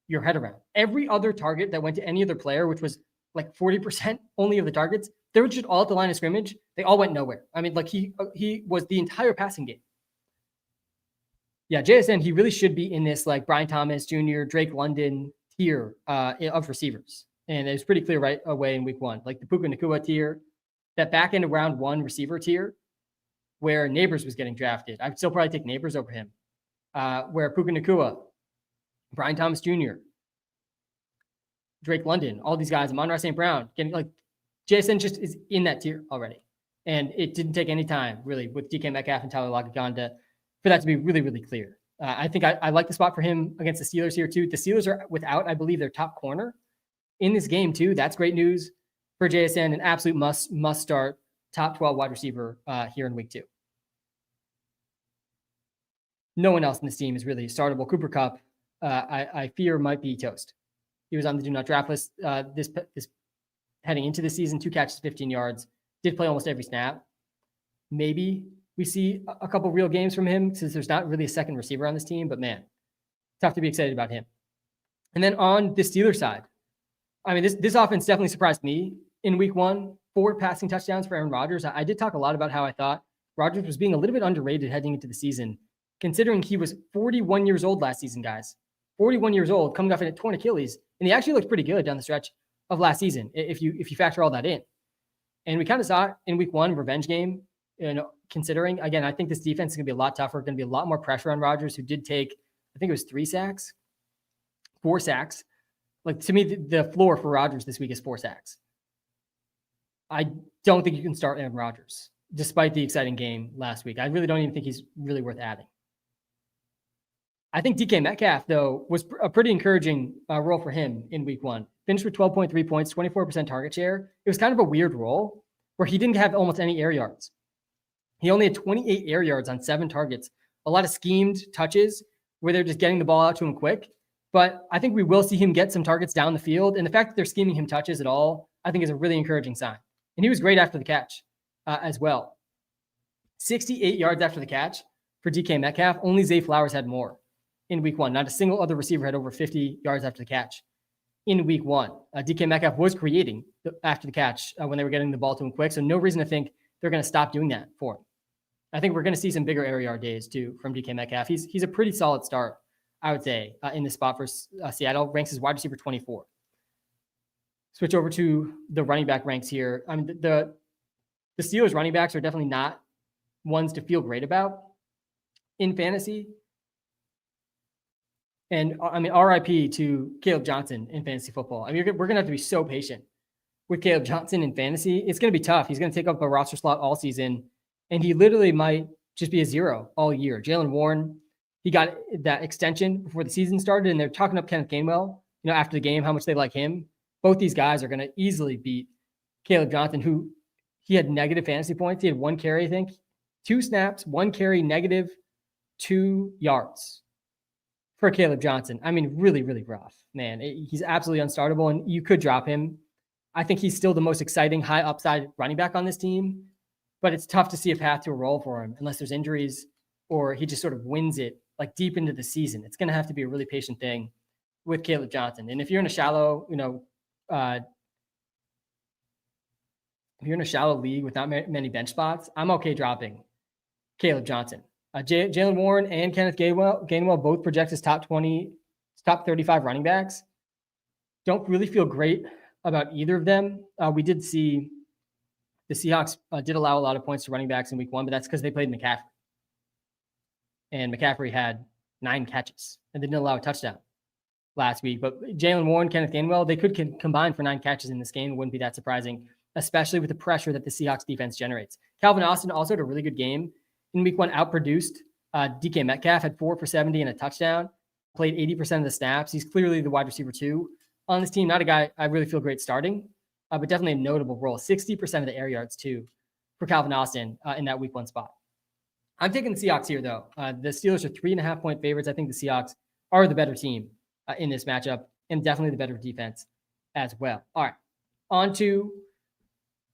Speaker 1: your head around. Every other target that went to any other player, which was 40% only of the targets, they were just all at the line of scrimmage. They all went nowhere. I mean, he was the entire passing game. Yeah, JSN, he really should be in this Brian Thomas Jr., Drake London tier of receivers. And it was pretty clear right away in week 1. The Puka Nacua tier, that back end of round 1 receiver tier, where Neighbors was getting drafted. I'd still probably take Neighbors over him. Where Puka Nacua, Brian Thomas Jr., Drake London, all these guys, Amon-Ra St. Brown, getting JSN just is in that tier already. And it didn't take any time, really, with DK Metcalf and Tyler Lockett for that to be really, really clear. I think I like the spot for him against the Steelers here, too. The Steelers are without, I believe, their top corner in this game, too. That's great news for JSN. An absolute must start top 12 wide receiver here in week 2. No one else in this team is really startable. Cooper Kupp, I fear, might be toast. He was on the do not draft list this heading into the season. 2 catches, 15 yards. Did play almost every snap. Maybe we see a couple real games from him since there's not really a second receiver on this team. But man, tough to be excited about him. And then on the Steelers side, I mean, this offense definitely surprised me in week 1. 4 passing touchdowns for Aaron Rodgers. I did talk a lot about how I thought Rodgers was being a little bit underrated heading into the season, considering he was 41 years old last season, guys. 41 years old, coming off a torn Achilles, and he actually looked pretty good down the stretch of last season, if you factor all that in. And we kind of saw it in week 1, revenge game, considering, again, I think this defense is going to be a lot tougher, going to be a lot more pressure on Rodgers, who did take, I think it was 4 sacks. To me, the floor for Rodgers this week is 4 sacks. I don't think you can start Aaron Rodgers, despite the exciting game last week. I really don't even think he's really worth adding. I think DK Metcalf, though, was a pretty encouraging role for him in week 1. Finished with 12.3 points, 24% target share. It was kind of a weird role where he didn't have almost any air yards. He only had 28 air yards on 7 targets. A lot of schemed touches where they're just getting the ball out to him quick. But I think we will see him get some targets down the field. And the fact that they're scheming him touches at all, I think is a really encouraging sign. And he was great after the catch as well. 68 yards after the catch for DK Metcalf. Only Zay Flowers had more in week 1. Not a single other receiver had over 50 yards after the catch in week 1. DK Metcalf was creating after the catch when they were getting the ball to him quick. So no reason to think they're going to stop doing that for him. I think we're going to see some bigger air yard days too from DK Metcalf. He's a pretty solid start, I would say, in this spot for Seattle. Ranks as wide receiver 24. Switch over to the running back ranks here. I mean, the Steelers running backs are definitely not ones to feel great about in fantasy. And I mean, RIP to Caleb Johnson in fantasy football. I mean, we're going to have to be so patient with Caleb Johnson in fantasy. It's going to be tough. He's going to take up a roster slot all season, and he literally might just be a zero all year. Jaylen Warren, he got that extension before the season started, and they're talking up Kenneth Gainwell, after the game, how much they like him. Both these guys are going to easily beat Caleb Johnson, who he had negative fantasy points. He had 1 carry, I think, 2 snaps, 1 carry, negative 2 yards for Caleb Johnson. I mean, really, really rough, man. He's absolutely unstartable, and you could drop him. I think he's still the most exciting, high upside running back on this team, but it's tough to see a path to a role for him unless there's injuries or he just sort of wins it like deep into the season. It's going to have to be a really patient thing with Caleb Johnson. And if you're in a shallow, if you're in a shallow league with not many bench spots, I'm okay dropping Caleb Johnson. Jaylen Warren and Kenneth Gainwell both project as top 35 running backs. Don't really feel great about either of them. We did see the Seahawks did allow a lot of points to running backs in week 1, but that's because they played McCaffrey. And McCaffrey had 9 catches and they didn't allow a touchdown last week. But Jaylen Warren, Kenneth Gainwell, they could combine for 9 catches in this game. It wouldn't be that surprising, especially with the pressure that the Seahawks defense generates. Calvin Austin also had a really good game in week 1, outproduced DK Metcalf, had 4 for 70 and a touchdown, played 80% of the snaps. He's clearly the wide receiver 2 on this team. Not a guy I really feel great starting, but definitely a notable role. 60% of the air yards too for Calvin Austin in that week 1 spot. I'm taking the Seahawks here though. The Steelers are 3.5 point favorites. I think the Seahawks are the better team in this matchup and definitely the better defense as well. All right, on to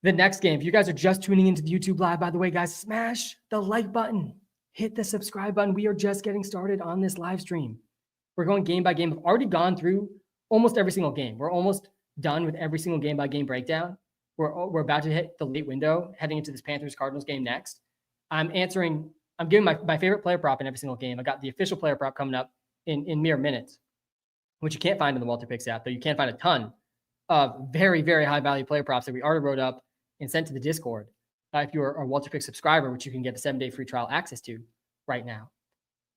Speaker 1: the next game. If you guys are just tuning into the YouTube live, by the way, guys, smash the like button, hit the subscribe button. We are just getting started on this live stream. We're going game by game. We've already gone through almost every single game. We're almost done with every single game by game breakdown. We're about to hit the late window, heading into this Panthers Cardinals game next. I'm giving my favorite player prop in every single game. I got the official player prop coming up in mere minutes, which you can't find in the Walter Picks app, though you can find a ton of very, very high value player props that we already wrote up and sent to the Discord. If you're a Walter Picks subscriber, which you can get a 7-day free trial access to right now.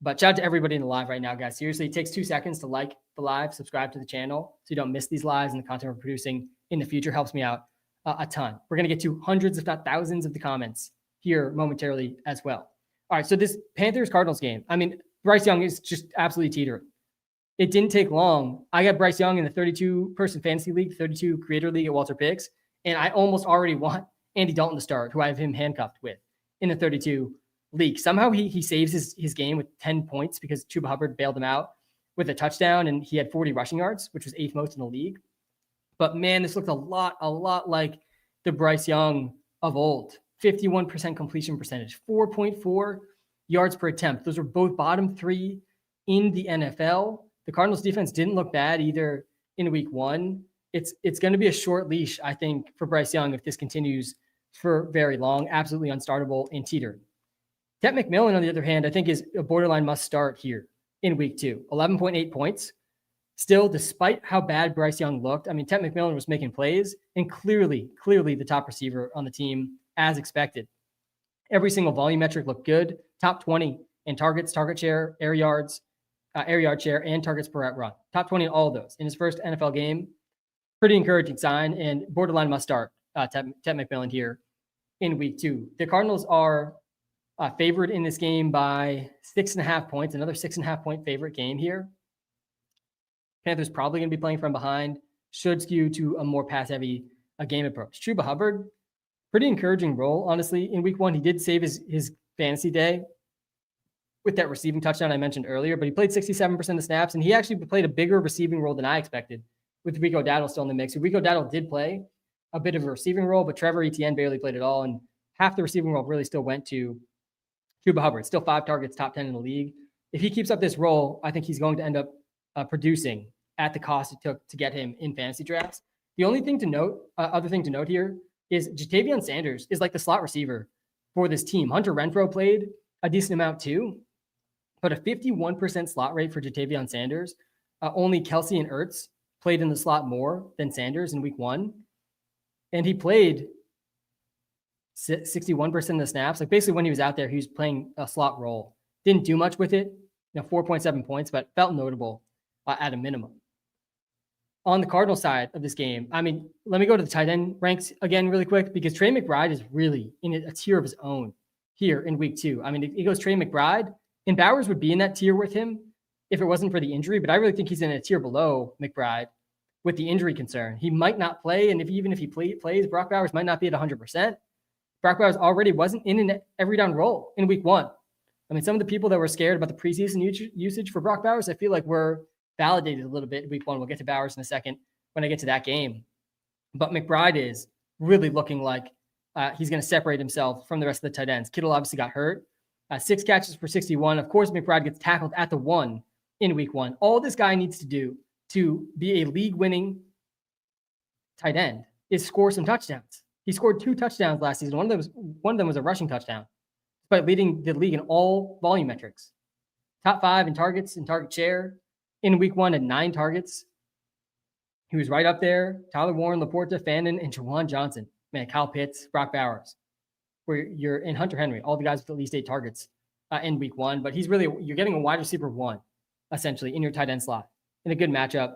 Speaker 1: But shout out to everybody in the live right now, guys. Seriously, it takes 2 seconds to like the live, subscribe to the channel so you don't miss these lives and the content we're producing in the future. Helps me out a ton. We're going to get to hundreds, if not thousands, of the comments here momentarily as well. All right, so this Panthers-Cardinals game, I mean, Bryce Young is just absolutely teetering. It didn't take long. I got Bryce Young in the 32-person fantasy league, 32 creator league at Walter Picks, and I almost already want Andy Dalton to start, who I have him handcuffed with in the 32 league. Somehow he saves his game with 10 points because Chuba Hubbard bailed him out with a touchdown, and he had 40 rushing yards, which was 8th most in the league. But man, this looked a lot like the Bryce Young of old. 51% completion percentage, 4.4 yards per attempt. Those are both bottom 3 in the NFL. The Cardinals defense didn't look bad either in week 1. It's going to be a short leash, I think, for Bryce Young if this continues for very long. Absolutely unstartable and teetered. Tet McMillan, on the other hand, I think is a borderline must start here in week 2. 11.8 points. Still, despite how bad Bryce Young looked, I mean, Tet McMillan was making plays and clearly the top receiver on the team as expected. Every single volume metric looked good. Top 20 in targets, target share, air yard share, and targets per route run. Top 20 in all of those in his first NFL game. Pretty encouraging sign and borderline must start Tet McMillan here in week 2. The Cardinals are favored in this game by 6.5 points, another 6.5 point favorite game here. Panthers probably going to be playing from behind, should skew to a more pass heavy game approach. Chuba Hubbard, pretty encouraging role, honestly. In week 1, he did save his fantasy day with that receiving touchdown I mentioned earlier, but he played 67% of snaps, and he actually played a bigger receiving role than I expected with Rico Dowdle still in the mix. Rico Dowdle did play a bit of a receiving role, but Trevor Etienne barely played at all, and half the receiving role really still went to Chuba Hubbard. Still 5 targets, top 10 in the league. If he keeps up this role, I think he's going to end up producing at the cost it took to get him in fantasy drafts. The only thing to note, other thing to note here is Jatavion Sanders is like the slot receiver for this team. Hunter Renfrow played a decent amount too, but a 51% slot rate for Jatavion Sanders. Only Kelsey and Ertz played in the slot more than Sanders in week 1. And he played 61% of the snaps. Like basically when he was out there, he was playing a slot role. Didn't do much with it. 4.7 points, but felt notable at a minimum. On the Cardinal side of this game, I mean, let me go to the tight end ranks again really quick, because Trey McBride is really in a tier of his own here in week 2. I mean, it goes Trey McBride, and Bowers would be in that tier with him if it wasn't for the injury, but I really think he's in a tier below McBride with the injury concern. He might not play, and even if he plays, Brock Bowers might not be at 100%. Brock Bowers already wasn't in an every down role in week 1. I mean, some of the people that were scared about the preseason usage for Brock Bowers, I feel like were validated a little bit in week 1. We'll get to Bowers in a second when I get to that game. But McBride is really looking like he's going to separate himself from the rest of the tight ends. Kittle obviously got hurt. 6 catches for 61. Of course, McBride gets tackled at the 1 in week 1. All this guy needs to do to be a league-winning tight end is score some touchdowns. He scored 2 touchdowns last season. One of them was a rushing touchdown, despite leading the league in all volume metrics. Top 5 in targets and target share. In week 1 at 9 targets. He was right up there. Tyler Warren, Laporta, Fannin, and Jawan Johnson. Man, Kyle Pitts, Brock Bowers. Where you're in Hunter Henry, all the guys with at least 8 targets in week 1. But you're getting a wide receiver 1, essentially, in your tight end slot. In a good matchup.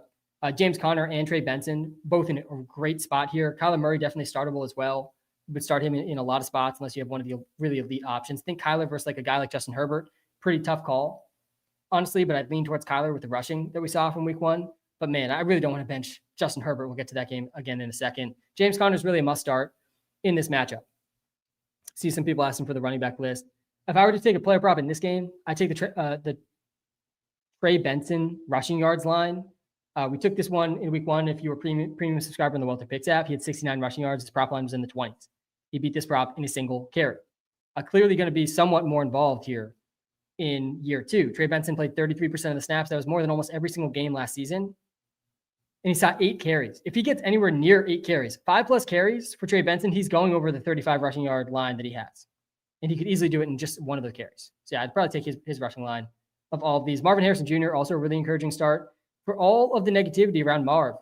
Speaker 1: James Conner and Trey Benson, both in a great spot here. Kyler Murray definitely startable as well. You would start him in a lot of spots unless you have one of the really elite options. Think Kyler versus like a guy like Justin Herbert. Pretty tough call, honestly, but I'd lean towards Kyler with the rushing that we saw from week 1. But man, I really don't want to bench Justin Herbert. We'll get to that game again in a second. James Conner is really a must start in this matchup. See some people asking for the running back list. If I were to take a player prop in this game, I'd take the Trey Benson rushing yards line. We took this one in week 1. If you were premium subscriber in the Welter Picks app, he had 69 rushing yards. His prop line was in the 20s. He beat this prop in a single carry. Clearly going to be somewhat more involved here in year 2. Trey Benson played 33% of the snaps. That was more than almost every single game last season. And he saw 8 carries. If he gets anywhere near 8 carries, 5+ carries for Trey Benson, he's going over the 35 rushing yard line that he has. And he could easily do it in just one of those carries. So yeah, I'd probably take his rushing line of all of these. Marvin Harrison Jr., also a really encouraging start. For all of the negativity around Marv,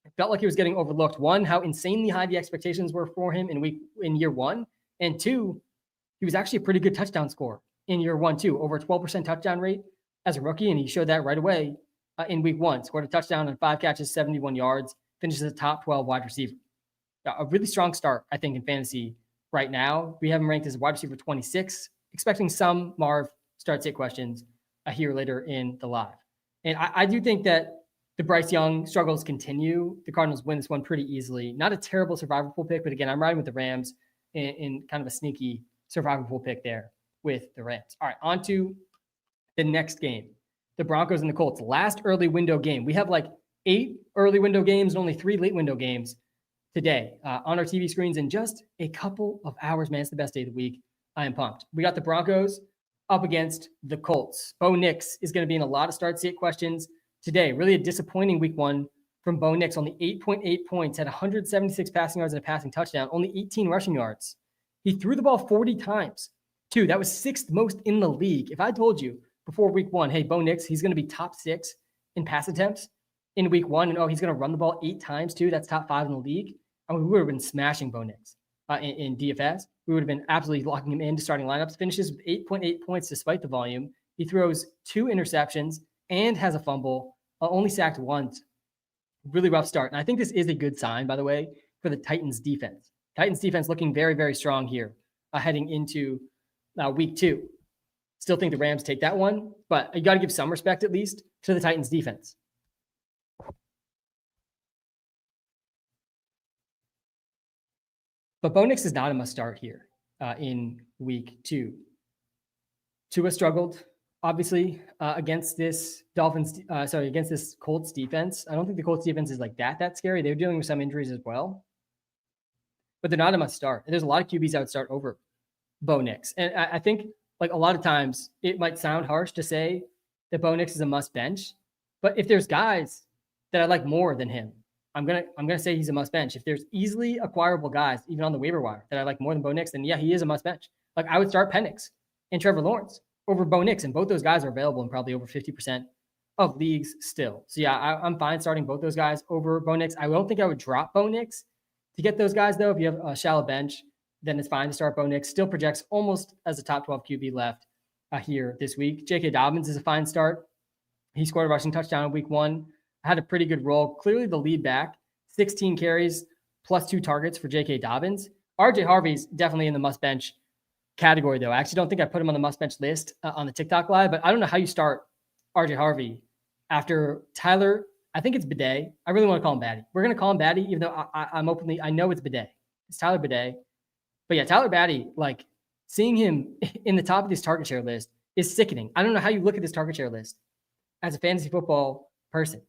Speaker 1: it felt like he was getting overlooked. 1, how insanely high the expectations were for him in year 1. And 2, he was actually a pretty good touchdown scorer in year 1 too. Over a 12% touchdown rate as a rookie, and he showed that right away in week 1. Scored a touchdown on 5 catches, 71 yards, finishes as a top 12 wide receiver. A really strong start, I think, in fantasy right now. We have him ranked as a wide receiver 26, expecting some Marv start-sit questions here later in the live. And I do think that the Bryce Young struggles continue. The Cardinals win this one pretty easily. Not a terrible survivor pool pick, but again, I'm riding with the Rams in kind of a sneaky survivor pool pick there with the Rams. All right, on to the next game. The Broncos and the Colts. Last early window game. We have like 8 early window games and only 3 late window games today on our TV screens in just a couple of hours. Man, it's the best day of the week. I am pumped. We got the Broncos up against the Colts. Bo Nix is going to be in a lot of start-sit questions today. Really a disappointing week 1 from Bo Nix. Only 8.8 points, had 176 passing yards and a passing touchdown, only 18 rushing yards. He threw the ball 40 times, too. That was 6th most in the league. If I told you before week 1, hey, Bo Nix, he's going to be top 6 in pass attempts in week 1, and he's going to run the ball 8 times, too. That's top 5 in the league. I mean, we would have been smashing Bo Nix in DFS. We would have been absolutely locking him into starting lineups. Finishes with 8.8 points despite the volume. He throws 2 interceptions and has a fumble, only sacked once. Really rough start. And I think this is a good sign, by the way, for the Titans defense. Titans defense looking very, very strong here heading into week 2. Still think the Rams take that one, but you got to give some respect at least to the Titans defense. But Bo Nix is not a must start here in week 2. Tua struggled, obviously, against this against this Colts defense. I don't think the Colts defense is like that scary. They're dealing with some injuries as well, but they're not a must start. And there's a lot of QBs I would start over Bo Nix. And I think like a lot of times it might sound harsh to say that Bo Nix is a must bench, but if there's guys that I like more than him I'm gonna say he's a must bench. If there's easily acquirable guys, even on the waiver wire, that I like more than Bo Nix, then yeah, he is a must bench. Like I would start Penix and Trevor Lawrence over Bo Nix, and both those guys are available in probably over 50% of leagues still. So yeah, I'm fine starting both those guys over Bo Nix. I don't think I would drop Bo Nix to get those guys though. If you have a shallow bench, then it's fine to start Bo Nix. Still projects almost as a top 12 QB left here this week. J.K. Dobbins is a fine start. He scored a rushing touchdown in week 1. Had a pretty good role. Clearly the lead back. 16 carries plus 2 targets for J.K. Dobbins. RJ Harvey's definitely in the must bench category, though. I actually don't think I put him on the must bench list on the TikTok live, but I don't know how you start RJ Harvey after Tyler. I think it's Bidet. I really want to call him Batty. We're going to call him Batty, even though I'm openly, I know it's Bidet. It's Tyler Bidet. But yeah, Tyler Batty, like seeing him in the top of this target share list is sickening. I don't know how you look at this target share list as a fantasy football person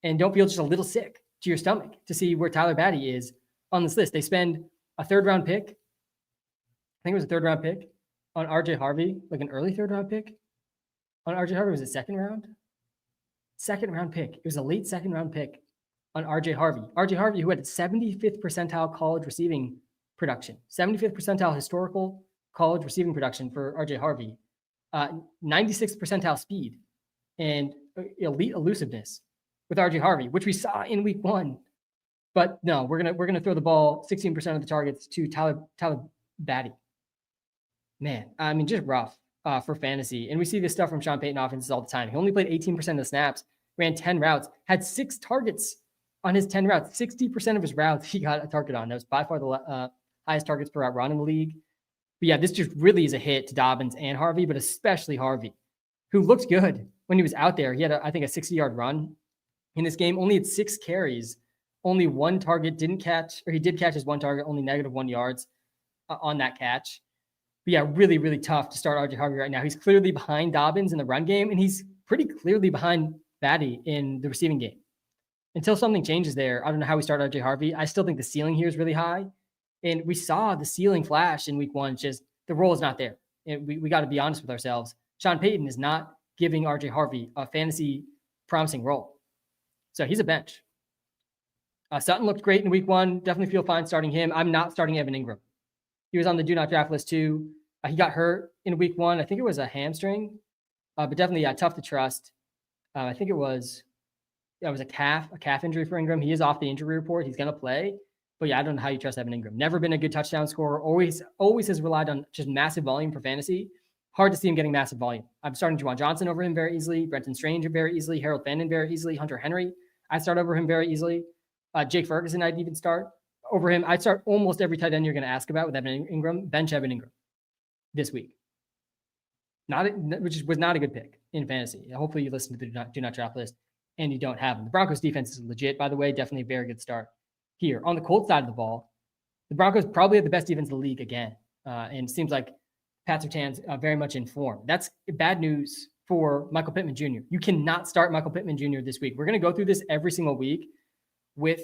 Speaker 1: and don't feel just a little sick to your stomach to see where Tyler Batty is on this list. They spend a 3rd round pick. I think it was a 3rd round pick on RJ Harvey, like an early 3rd round pick on RJ Harvey. Was it 2nd round? 2nd round pick. It was a late 2nd round pick on RJ Harvey. RJ Harvey, who had 75th percentile college receiving production, 75th percentile historical college receiving production for RJ Harvey, 96th percentile speed and elite elusiveness with RJ Harvey, which we saw in week 1. But no, we're gonna throw the ball 16% of the targets to Tyler Batty. Man, I mean, just rough for fantasy. And we see this stuff from Sean Payton offenses all the time. He only played 18% of the snaps, ran 10 routes, had 6 targets on his 10 routes. 60% of his routes he got a target on. That was by far the highest targets per route run in the league. But yeah, this just really is a hit to Dobbins and Harvey, but especially Harvey, who looked good when he was out there. He had, I think, a 60-yard run in this game. Only had 6 carries, only 1 target, didn't catch, or he did catch his 1 target, only -1 yards on that catch. But yeah, really, really tough to start RJ Harvey right now. He's clearly behind Dobbins in the run game, and he's pretty clearly behind Batty in the receiving game. Until something changes there, I don't know how we start RJ Harvey. I still think the ceiling here is really high. And we saw the ceiling flash in week 1. It's just the role is not there. And we got to be honest with ourselves. Sean Payton is not giving RJ Harvey a fantasy promising role. So he's a bench. Sutton looked great in week 1. Definitely feel fine starting him. I'm not starting Evan Ingram. He was on the do not draft list too. He got hurt in week 1. I think it was a hamstring, but definitely tough to trust. I think it was a calf injury for Ingram. He is off the injury report. He's going to play. But yeah, I don't know how you trust Evan Ingram. Never been a good touchdown scorer. Always has relied on just massive volume for fantasy. Hard to see him getting massive volume. I'm starting Juwan Johnson over him very easily. Brenton Strange very easily. Harold Fannin very easily. Hunter Henry, I start over him very easily. Jake Ferguson, I'd even start over him. I'd start almost every tight end you're going to ask about with Evan Ingram. Bench Evan Ingram this week. Which was not a good pick in fantasy. Hopefully you listen to the do not draft list and you don't have him. The Broncos defense is legit, by the way. Definitely a very good start here. On the Colts side of the ball, the Broncos probably have the best defense in the league again. And it seems like Pat Surtain's very much in form. That's bad news for Michael Pittman Jr. You cannot start Michael Pittman Jr. this week. We're going to go through this every single week with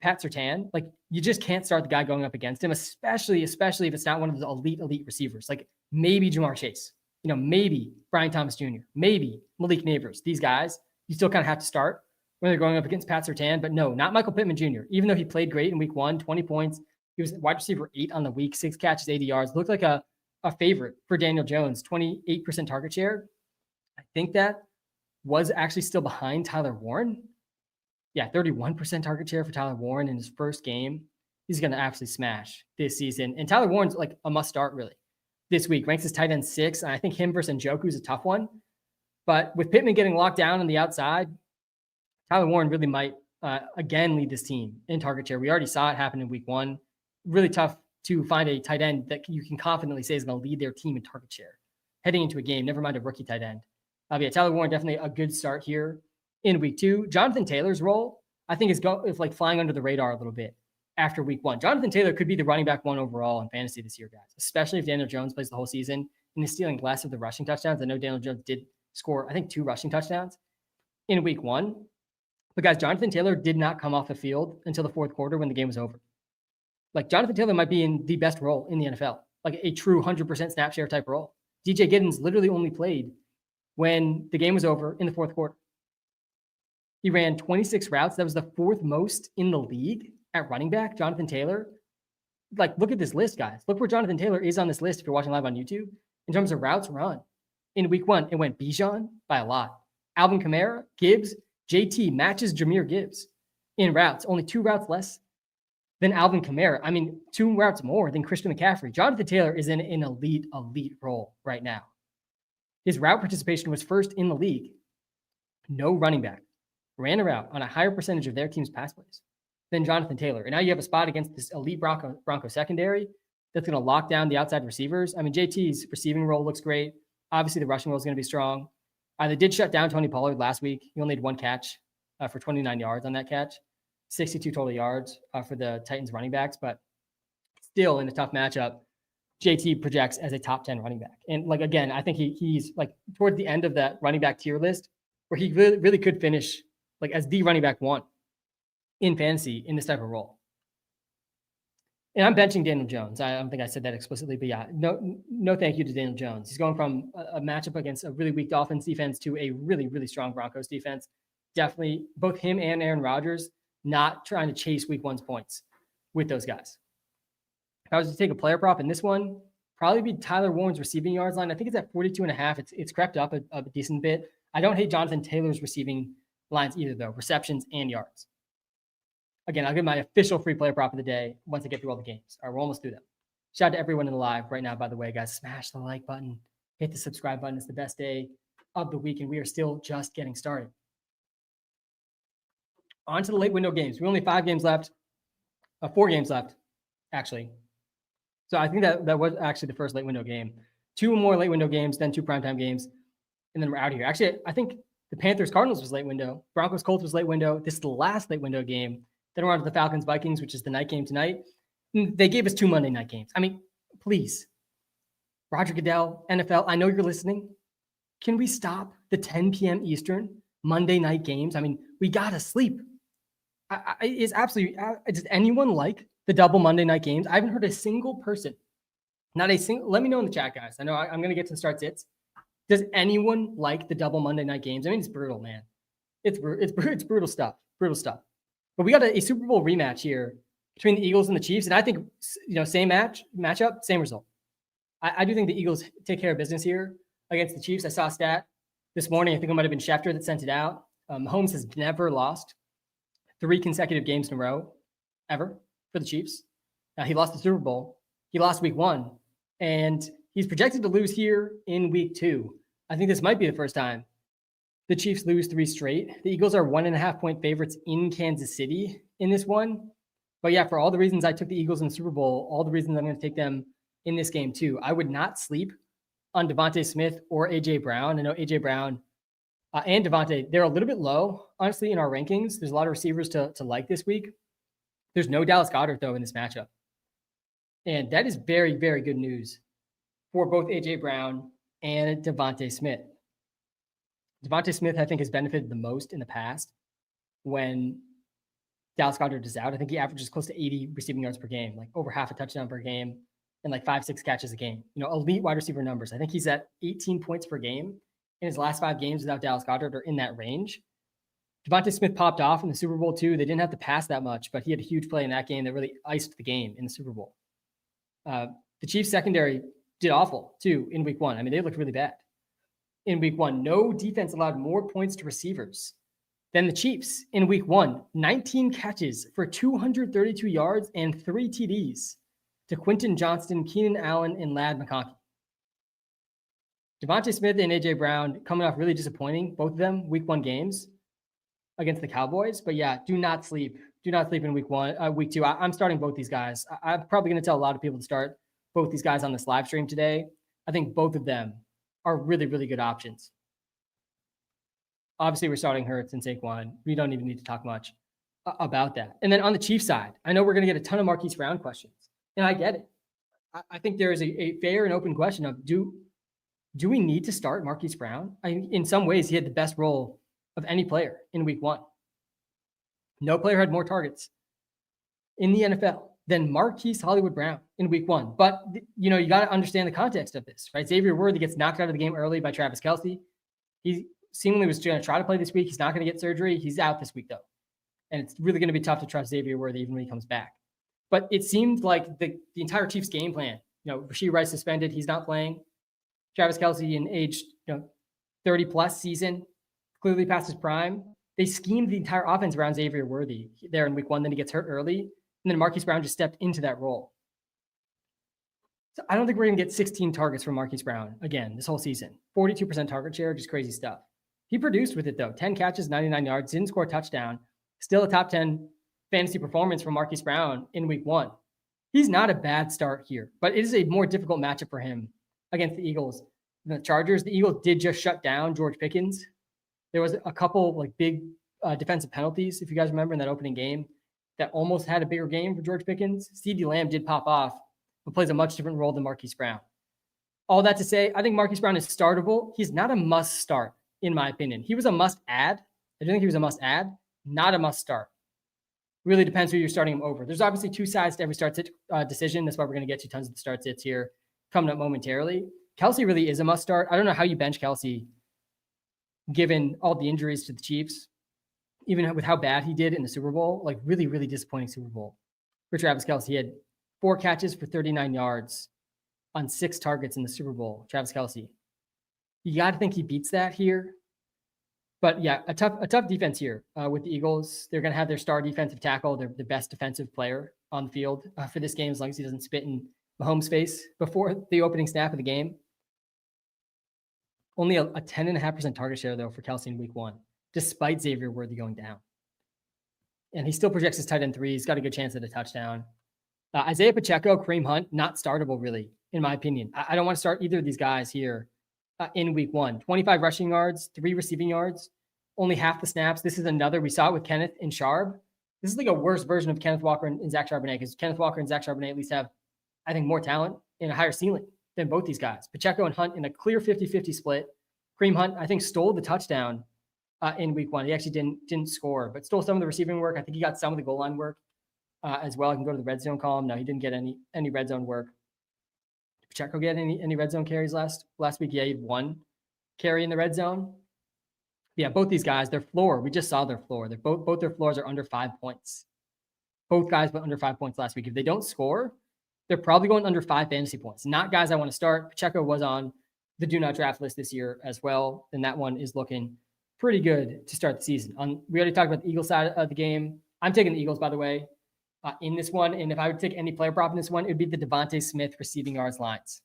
Speaker 1: Pat Surtain. Like, you just can't start the guy going up against him, especially if it's not one of the elite receivers. Like maybe Jamar Chase, maybe Brian Thomas Jr., maybe Malik Neighbors. These guys, you still kind of have to start when they're going up against Pat Surtain, but no, not Michael Pittman Jr. Even though he played great in week 1, 20 points, he was wide receiver 8 on the week, 6 catches, 80 yards, looked like a favorite for Daniel Jones, 28% target share. I think that was actually still behind Tyler Warren. Yeah, 31% target share for Tyler Warren in his first game. He's going to absolutely smash this season. And Tyler Warren's like a must start really this week. Ranks as tight end 6. And I think him versus Njoku is a tough one. But with Pittman getting locked down on the outside, Tyler Warren really might again lead this team in target share. We already saw it happen in week 1. Really tough to find a tight end that you can confidently say is going to lead their team in target share heading into a game, never mind a rookie tight end. Yeah, Tyler Warren, definitely a good start here in week 2. Jonathan Taylor's role, I think, is like flying under the radar a little bit after week 1. Jonathan Taylor could be the running back 1 overall in fantasy this year, guys, especially if Daniel Jones plays the whole season and is stealing less of the rushing touchdowns. I know Daniel Jones did score, I think, 2 rushing touchdowns in week 1. But guys, Jonathan Taylor did not come off the field until the 4th quarter when the game was over. Like, Jonathan Taylor might be in the best role in the NFL, like a true 100% snap share type role. DJ Giddens literally only played when the game was over in the 4th quarter. He ran 26 routes. That was the 4th most in the league at running back. Jonathan Taylor. Like, look at this list, guys. Look where Jonathan Taylor is on this list if you're watching live on YouTube. In terms of routes run. In week 1, it went Bijan by a lot. Alvin Kamara, Gibbs, JT matches Jahmyr Gibbs in routes. Only 2 routes less than Alvin Kamara. I mean, 2 routes more than Christian McCaffrey. Jonathan Taylor is in an elite role right now. His route participation was 1st in the league. No running back ran a route on a higher percentage of their team's pass plays than Jonathan Taylor. And now you have a spot against this elite Bronco secondary that's going to lock down the outside receivers. I mean, JT's receiving role looks great. Obviously, the rushing role is going to be strong. They did shut down Tony Pollard last week. He only had 1 catch for 29 yards on that catch, 62 total yards for the Titans running backs. But still, in a tough matchup, JT projects as a top 10 running back. And like, again, I think he's like towards the end of that running back tier list where he really could finish like as the running back 1 in fantasy in this type of role. And I'm benching Daniel Jones. I don't think I said that explicitly, but yeah, no thank you to Daniel Jones. He's going from a matchup against a really weak Dolphins defense to a really, really strong Broncos defense. Definitely both him and Aaron Rodgers not trying to chase week 1's points with those guys. If I was to take a player prop in this one, probably be Tyler Warren's receiving yards line. I think it's at 42.5. It's crept up a decent bit. I don't hate Jonathan Taylor's receiving lines either, though, receptions and yards. Again, I'll give my official free player prop of the day once I get through all the games. All right, we're almost through them. Shout out to everyone in the live right now, by the way, guys. Smash the like button. Hit the subscribe button. It's the best day of the week, and we are still just getting started. On to the late window games. We only 5 games left. 4 games left, actually. So I think that was actually the first late window game. 2 more late window games, then 2 primetime games, and then we're out of here. Actually, I think the Panthers Cardinals was late window. Broncos Colts was late window. This is the last late window game. Then we're on to the Falcons Vikings, which is the night game tonight. They gave us 2 Monday night games. I mean, please, Roger Goodell, NFL, I know you're listening. Can we stop the 10 p.m. Eastern Monday night games? I mean, we gotta sleep. Is absolutely. Does anyone like the double Monday night games? I haven't heard a single person, not a single. Let me know in the chat, guys. I know I'm gonna get to the start sits. Does anyone like the double Monday night games? I mean, it's brutal, man. It's brutal stuff. Brutal stuff. But we got a Super Bowl rematch here between the Eagles and the Chiefs, and I think same matchup, same result. I do think the Eagles take care of business here against the Chiefs. I saw a stat this morning. I think it might have been Schefter that sent it out. Mahomes has never lost 3 consecutive games in a row ever for the Chiefs. He lost the Super Bowl. He lost week 1, and he's projected to lose here in week 2. I think this might be the first time the Chiefs lose 3 straight. The Eagles are 1.5 point favorites in Kansas City in this one. But yeah, for all the reasons I took the Eagles in the Super Bowl, all the reasons I'm going to take them in this game too. I would not sleep on Devontae Smith or AJ Brown. I know AJ Brown and Devontae, they're a little bit low, honestly, in our rankings. There's a lot of receivers to like this week. There's no Dallas Goedert, though, in this matchup. And that is very, very good news for both AJ Brown and Devontae Smith. Devontae Smith, I think, has benefited the most in the past when Dallas Goedert is out. I think he averages close to 80 receiving yards per game, like over half a touchdown per game and like 5-6 catches a game. Elite wide receiver numbers. I think he's at 18 points per game in his last 5 games without Dallas Goedert or in that range. Devontae Smith popped off in the Super Bowl too. They didn't have to pass that much, but he had a huge play in that game that really iced the game in the Super Bowl. The Chiefs secondary did awful too in week 1. I mean, they looked really bad. In week 1, no defense allowed more points to receivers than the Chiefs in week 1. 19 catches for 232 yards and 3 TDs to Quentin Johnston, Keenan Allen, and Ladd McConkey. Devontae Smith and AJ Brown coming off really disappointing, both of them week 1 games against the Cowboys. But yeah, do not sleep. Do not sleep in week 2. I'm starting both these guys. I'm probably going to tell a lot of people to start both these guys on this live stream today. I think both of them are really, really good options. Obviously, we're starting Hurts and Saquon. We don't even need to talk much about that. And then on the Chiefs side, I know we're going to get a ton of Marquise Brown questions, and I get it. I think there is a fair and open question of do we need to start Marquise Brown? In some ways, he had the best role of any player in week 1. No player had more targets in the NFL than Marquise Hollywood Brown in week 1. But, you got to understand the context of this, right? Xavier Worthy gets knocked out of the game early by Travis Kelce. He seemingly was going to try to play this week. He's not going to get surgery. He's out this week, though. And it's really going to be tough to trust Xavier Worthy even when he comes back. But it seemed like the entire Chiefs game plan, Rashee Rice suspended. He's not playing. Travis Kelce, an age 30 plus season, clearly past his prime. They schemed the entire offense around Xavier Worthy there in week 1. Then he gets hurt early. And then Marquise Brown just stepped into that role. So I don't think we're going to get 16 targets from Marquise Brown again this whole season. 42% target share, just crazy stuff. He produced with it, though. 10 catches, 99 yards, didn't score a touchdown. Still a top 10 fantasy performance from Marquise Brown in week 1. He's not a bad start here, but it is a more difficult matchup for him against the Eagles than the Chargers. The Eagles did just shut down George Pickens. There was a couple big defensive penalties, if you guys remember, in that opening game that almost had a bigger game for George Pickens. CeeDee Lamb did pop off, but plays a much different role than Marquise Brown. All that to say, I think Marquise Brown is startable. He's not a must start, in my opinion. He was a must add. I do think he was a must add, not a must start. Really depends who you're starting him over. There's obviously two sides to every start sit decision. That's why we're going to get to tons of the start sits here coming up momentarily. Kelce really is a must start. I don't know how you bench Kelce given all the injuries to the Chiefs, even with how bad he did in the Super Bowl. Really, really disappointing Super Bowl for Travis Kelce. He had 4 catches for 39 yards on 6 targets in the Super Bowl. Travis Kelce. You got to think he beats that here. But yeah, a tough defense here with the Eagles. They're going to have their star defensive tackle, the best defensive player on the field for this game, as long as he doesn't spit in Mahomes' face before the opening snap of the game. Only a 10.5% target share, though, for Kelce in week 1, despite Xavier Worthy going down. And he still projects his tight end 3. He's got a good chance at a touchdown. Isaiah Pacheco, Kareem Hunt, not startable, really, in my opinion. I don't want to start either of these guys here in week 1. 25 rushing yards, 3 receiving yards, only half the snaps. This is another, we saw it with Kenneth and Sharb. This is like a worse version of Kenneth Walker and Zach Charbonnet, because Kenneth Walker and Zach Charbonnet at least have, I think, more talent and a higher ceiling than both these guys. Pacheco and Hunt in a clear 50-50 split. Kareem Hunt, I think, stole the touchdown in week 1. He actually didn't score, but stole some of the receiving work. I think he got some of the goal line work as well. I can go to the red zone column. No, he didn't get any red zone work. Did Pacheco get any red zone carries last week? Yeah, he had 1 carry in the red zone. Yeah, both these guys, their floor, we just saw their floor. They're both their floors are under 5 points. Both guys went under 5 points last week. If they don't score, they're probably going under 5 fantasy points. Not guys I want to start. Pacheco was on the do not draft list this year as well, and that one is looking pretty good to start the season. We already talked about the Eagles side of the game. I'm taking the Eagles, by the way, in this one. And if I would take any player prop in this one, it would be the Devontae Smith receiving yards lines.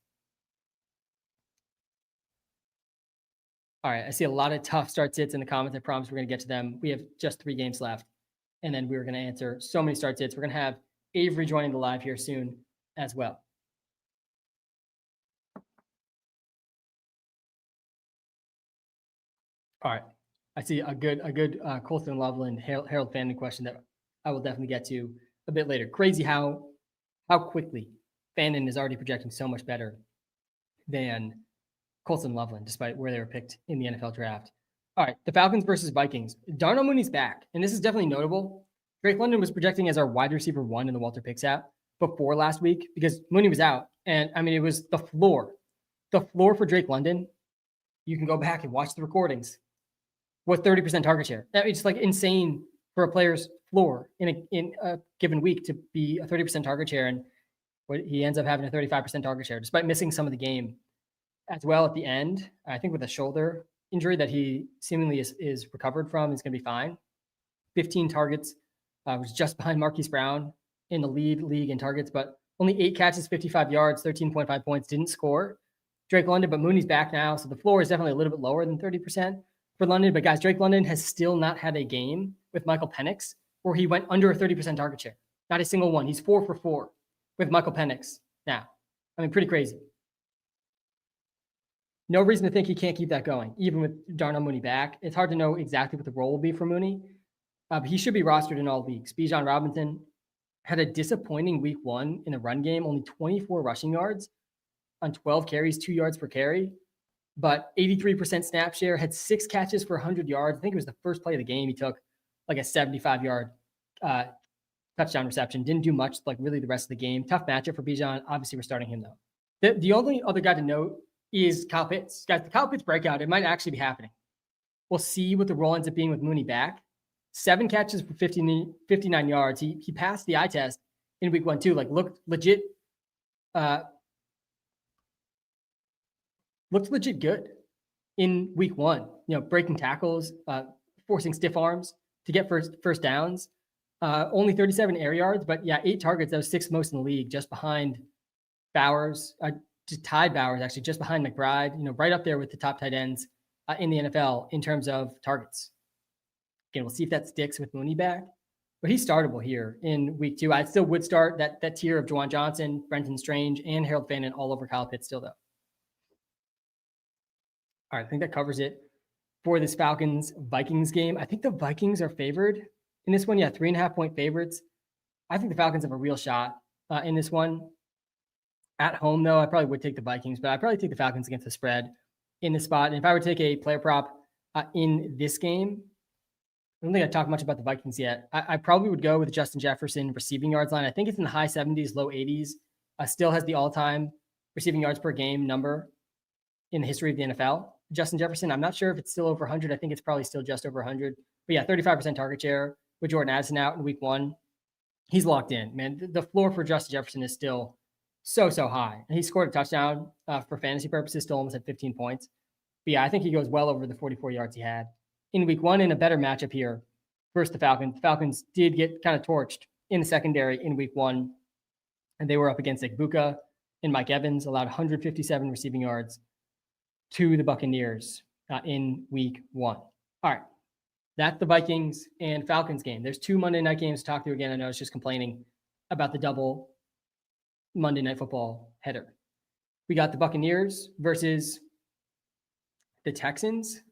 Speaker 1: All right, I see a lot of tough start sits in the comments. I promise we're going to get to them. We have just 3 games left, and then we're going to answer so many start sits. We're going to have Avery joining the live here soon as well. All right, I see a good Colston Loveland Harold Fannin question that I will definitely get to a bit later. Crazy how quickly Fannin is already projecting so much better than Colston Loveland, despite where they were picked in the NFL draft. All right, the Falcons versus Vikings. Darnell Mooney's back, and this is definitely notable. Drake London was projecting as our wide receiver 1 in the Walter Picks app before last week because Mooney was out. And I mean, it was the floor. The floor for Drake London, you can go back and watch the recordings, was 30% target share. It's like insane for a player's floor in a given week to be a 30% target share. And he ends up having a 35% target share, despite missing some of the game as well at the end. I think with a shoulder injury that he seemingly is recovered from, is going to be fine. 15 targets, was just behind Marquise Brown in the league in targets, but only 8 catches, 55 yards, 13.5 points, didn't score. Drake London, but Mooney's back now, so the floor is definitely a little bit lower than 30% for London. But guys, Drake London has still not had a game with Michael Penix where he went under a 30% target share. Not a single one. He's 4 for 4 with Michael Penix now. I mean, pretty crazy. No reason to think he can't keep that going, even with Darnell Mooney back. It's hard to know exactly what the role will be for Mooney, but he should be rostered in all leagues. Bijan Robinson had a disappointing week 1 in the run game, only 24 rushing yards on 12 carries, 2 yards per carry, but 83% snap share, had 6 catches for 100 yards. I think it was the first play of the game. He took like a 75-yard touchdown reception. Didn't do much like really the rest of the game. Tough matchup for Bijan. Obviously, we're starting him, though. The only other guy to note is Kyle Pitts. Guys, the Kyle Pitts breakout, it might actually be happening. We'll see what the role ends up being with Mooney back. 7 catches for 59 yards. He passed the eye test in week 1 too. Like looked legit good in week 1. Breaking tackles, forcing stiff arms to get first downs. Only 37 air yards, but 8 targets. That was 6th most in the league, just behind Bowers. Just tied Bowers, actually, just behind McBride. Right up there with the top tight ends in the NFL in terms of targets. Again, we'll see if that sticks with Mooney back. But he's startable here in week 2. I still would start that tier of Juwan Johnson, Brenton Strange, and Harold Fannin all over Kyle Pitts still, though. All right, I think that covers it for this Falcons-Vikings game. I think the Vikings are favored in this one. 3.5-point favorites. I think the Falcons have a real shot in this one. At home, though, I probably would take the Vikings, but I'd probably take the Falcons against the spread in this spot. And if I were to take a player prop in this game, I don't think I'd talk much about the Vikings yet. I probably would go with Justin Jefferson receiving yards line. I think it's in the high 70s, low 80s. Still has the all-time receiving yards per game number in the history of the NFL. Justin Jefferson, I'm not sure if it's still over 100. I think it's probably still just over 100. But 35% target share with Jordan Addison out in week 1. He's locked in, man. The floor for Justin Jefferson is still so high. And he scored a touchdown for fantasy purposes, still almost at 15 points. But I think he goes well over the 44 yards he had in week 1 in a better matchup here versus the Falcons. The Falcons did get kind of torched in the secondary in week 1, and they were up against Buka and Mike Evans, allowed 157 receiving yards to the Buccaneers in week 1. All right. That's the Vikings and Falcons game. There's 2 Monday night games to talk through again. I know I was just complaining about the double Monday Night Football header. We got the Buccaneers versus the Texans.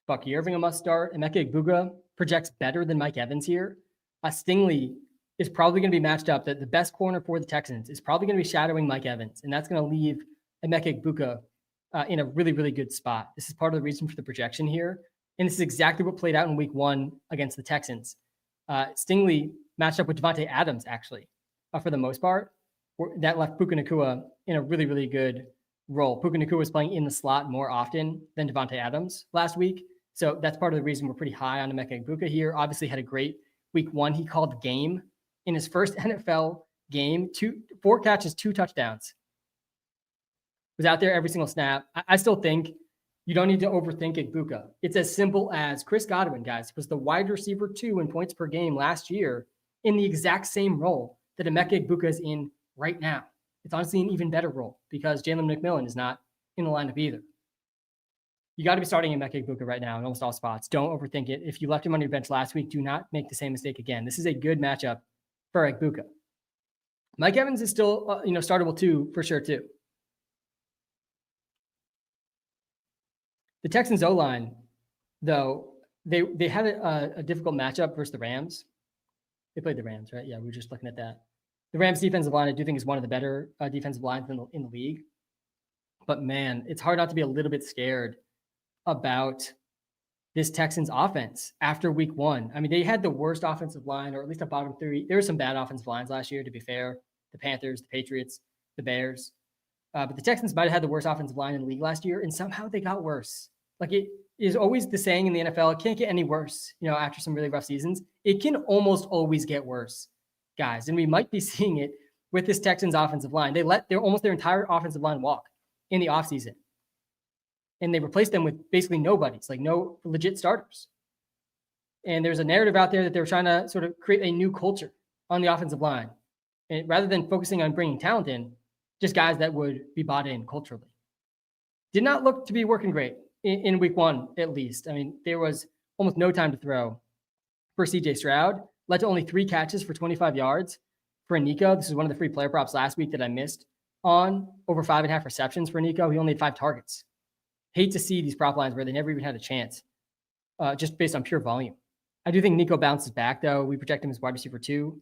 Speaker 1: Bucky Irving a must start. Emeka Egbuka projects better than Mike Evans here. Stingley is probably going to be matched up. That the best corner for the Texans is probably going to be shadowing Mike Evans, and that's going to leave Emeka Egbuka in a really, really good spot. This is part of the reason for the projection here, and this is exactly what played out in week 1 against the Texans. Stingley matched up with Devontae Adams, actually, for the most part. That left Puka Nacua in a really, really good role. Puka Nacua was playing in the slot more often than Devontae Adams last week. So that's part of the reason we're pretty high on Emeka Egbuka here. Obviously had a great week 1. He called game in his first NFL game, 4 catches, 2 touchdowns. Was out there every single snap. I still think you don't need to overthink Egbuka. It's as simple as Chris Godwin, guys, was the wide receiver 2 in points per game last year in the exact same role that Emeka Egbuka is in right now. It's honestly an even better role because Jalen McMillan is not in the lineup either. You got to be starting Emeka Egbuka right now in almost all spots. Don't overthink it. If you left him on your bench last week, do not make the same mistake again. This is a good matchup for Egbuka. Mike Evans is still, startable too, for sure too. The Texans O-line, though, they had a difficult matchup versus the Rams. They played the Rams, right? Yeah, we were just looking at that. The Rams defensive line, I do think, is one of the better defensive lines in the league. But man, it's hard not to be a little bit scared about this Texans offense after week 1. I mean, they had the worst offensive line, or at least a bottom 3. There were some bad offensive lines last year, to be fair. The Panthers, the Patriots, the Bears. But the Texans might have had the worst offensive line in the league last year, and somehow they got worse. Like, it is always the saying in the NFL, it can't get any worse, after some really rough seasons. It can almost always get worse, guys. And we might be seeing it with this Texans offensive line. They let almost their entire offensive line walk in the offseason. And they replaced them with basically nobodies, like no legit starters. And there's a narrative out there that they were trying to sort of create a new culture on the offensive line. And rather than focusing on bringing talent in, just guys that would be bought in culturally. Did not look to be working great in week 1, at least. I mean, there was almost no time to throw for CJ Stroud. Led to only 3 catches for 25 yards for Nico. This is one of the free player props last week that I missed on. Over 5.5 receptions for Nico. He only had 5 targets. Hate to see these prop lines where they never even had a chance, just based on pure volume. I do think Nico bounces back, though. We project him as wide receiver 2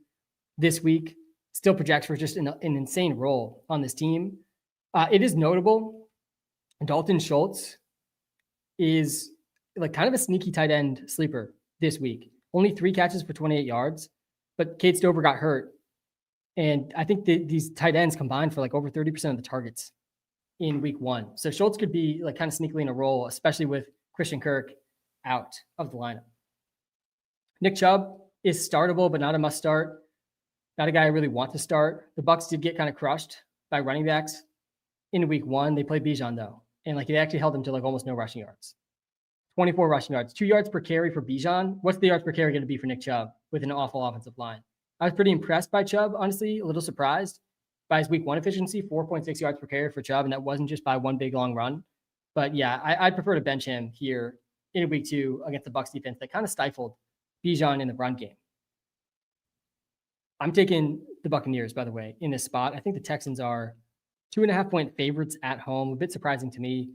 Speaker 1: this week. Still projects for just an insane role on this team. It is notable. Dalton Schultz is like kind of a sneaky tight end sleeper this week. Only 3 catches for 28 yards, but Cade Stover got hurt. And I think these tight ends combined for like over 30% of the targets in week 1. So Schultz could be like kind of sneakily in a role, especially with Christian Kirk out of the lineup. Nick Chubb is startable, but not a must start. Not a guy I really want to start. The Bucs did get kind of crushed by running backs in week 1. They played Bijan though. And like they actually held him to like almost no rushing yards. 24 rushing yards, 2 yards per carry for Bijan. What's the yards per carry going to be for Nick Chubb with an awful offensive line? I was pretty impressed by Chubb, honestly, a little surprised by his week 1 efficiency, 4.6 yards per carry for Chubb. And that wasn't just by one big long run. But yeah, I'd prefer to bench him here in week 2 against the Bucs defense that kind of stifled Bijan in the run game. I'm taking the Buccaneers, by the way, in this spot. I think the Texans are 2.5-point favorites at home. A bit surprising to me.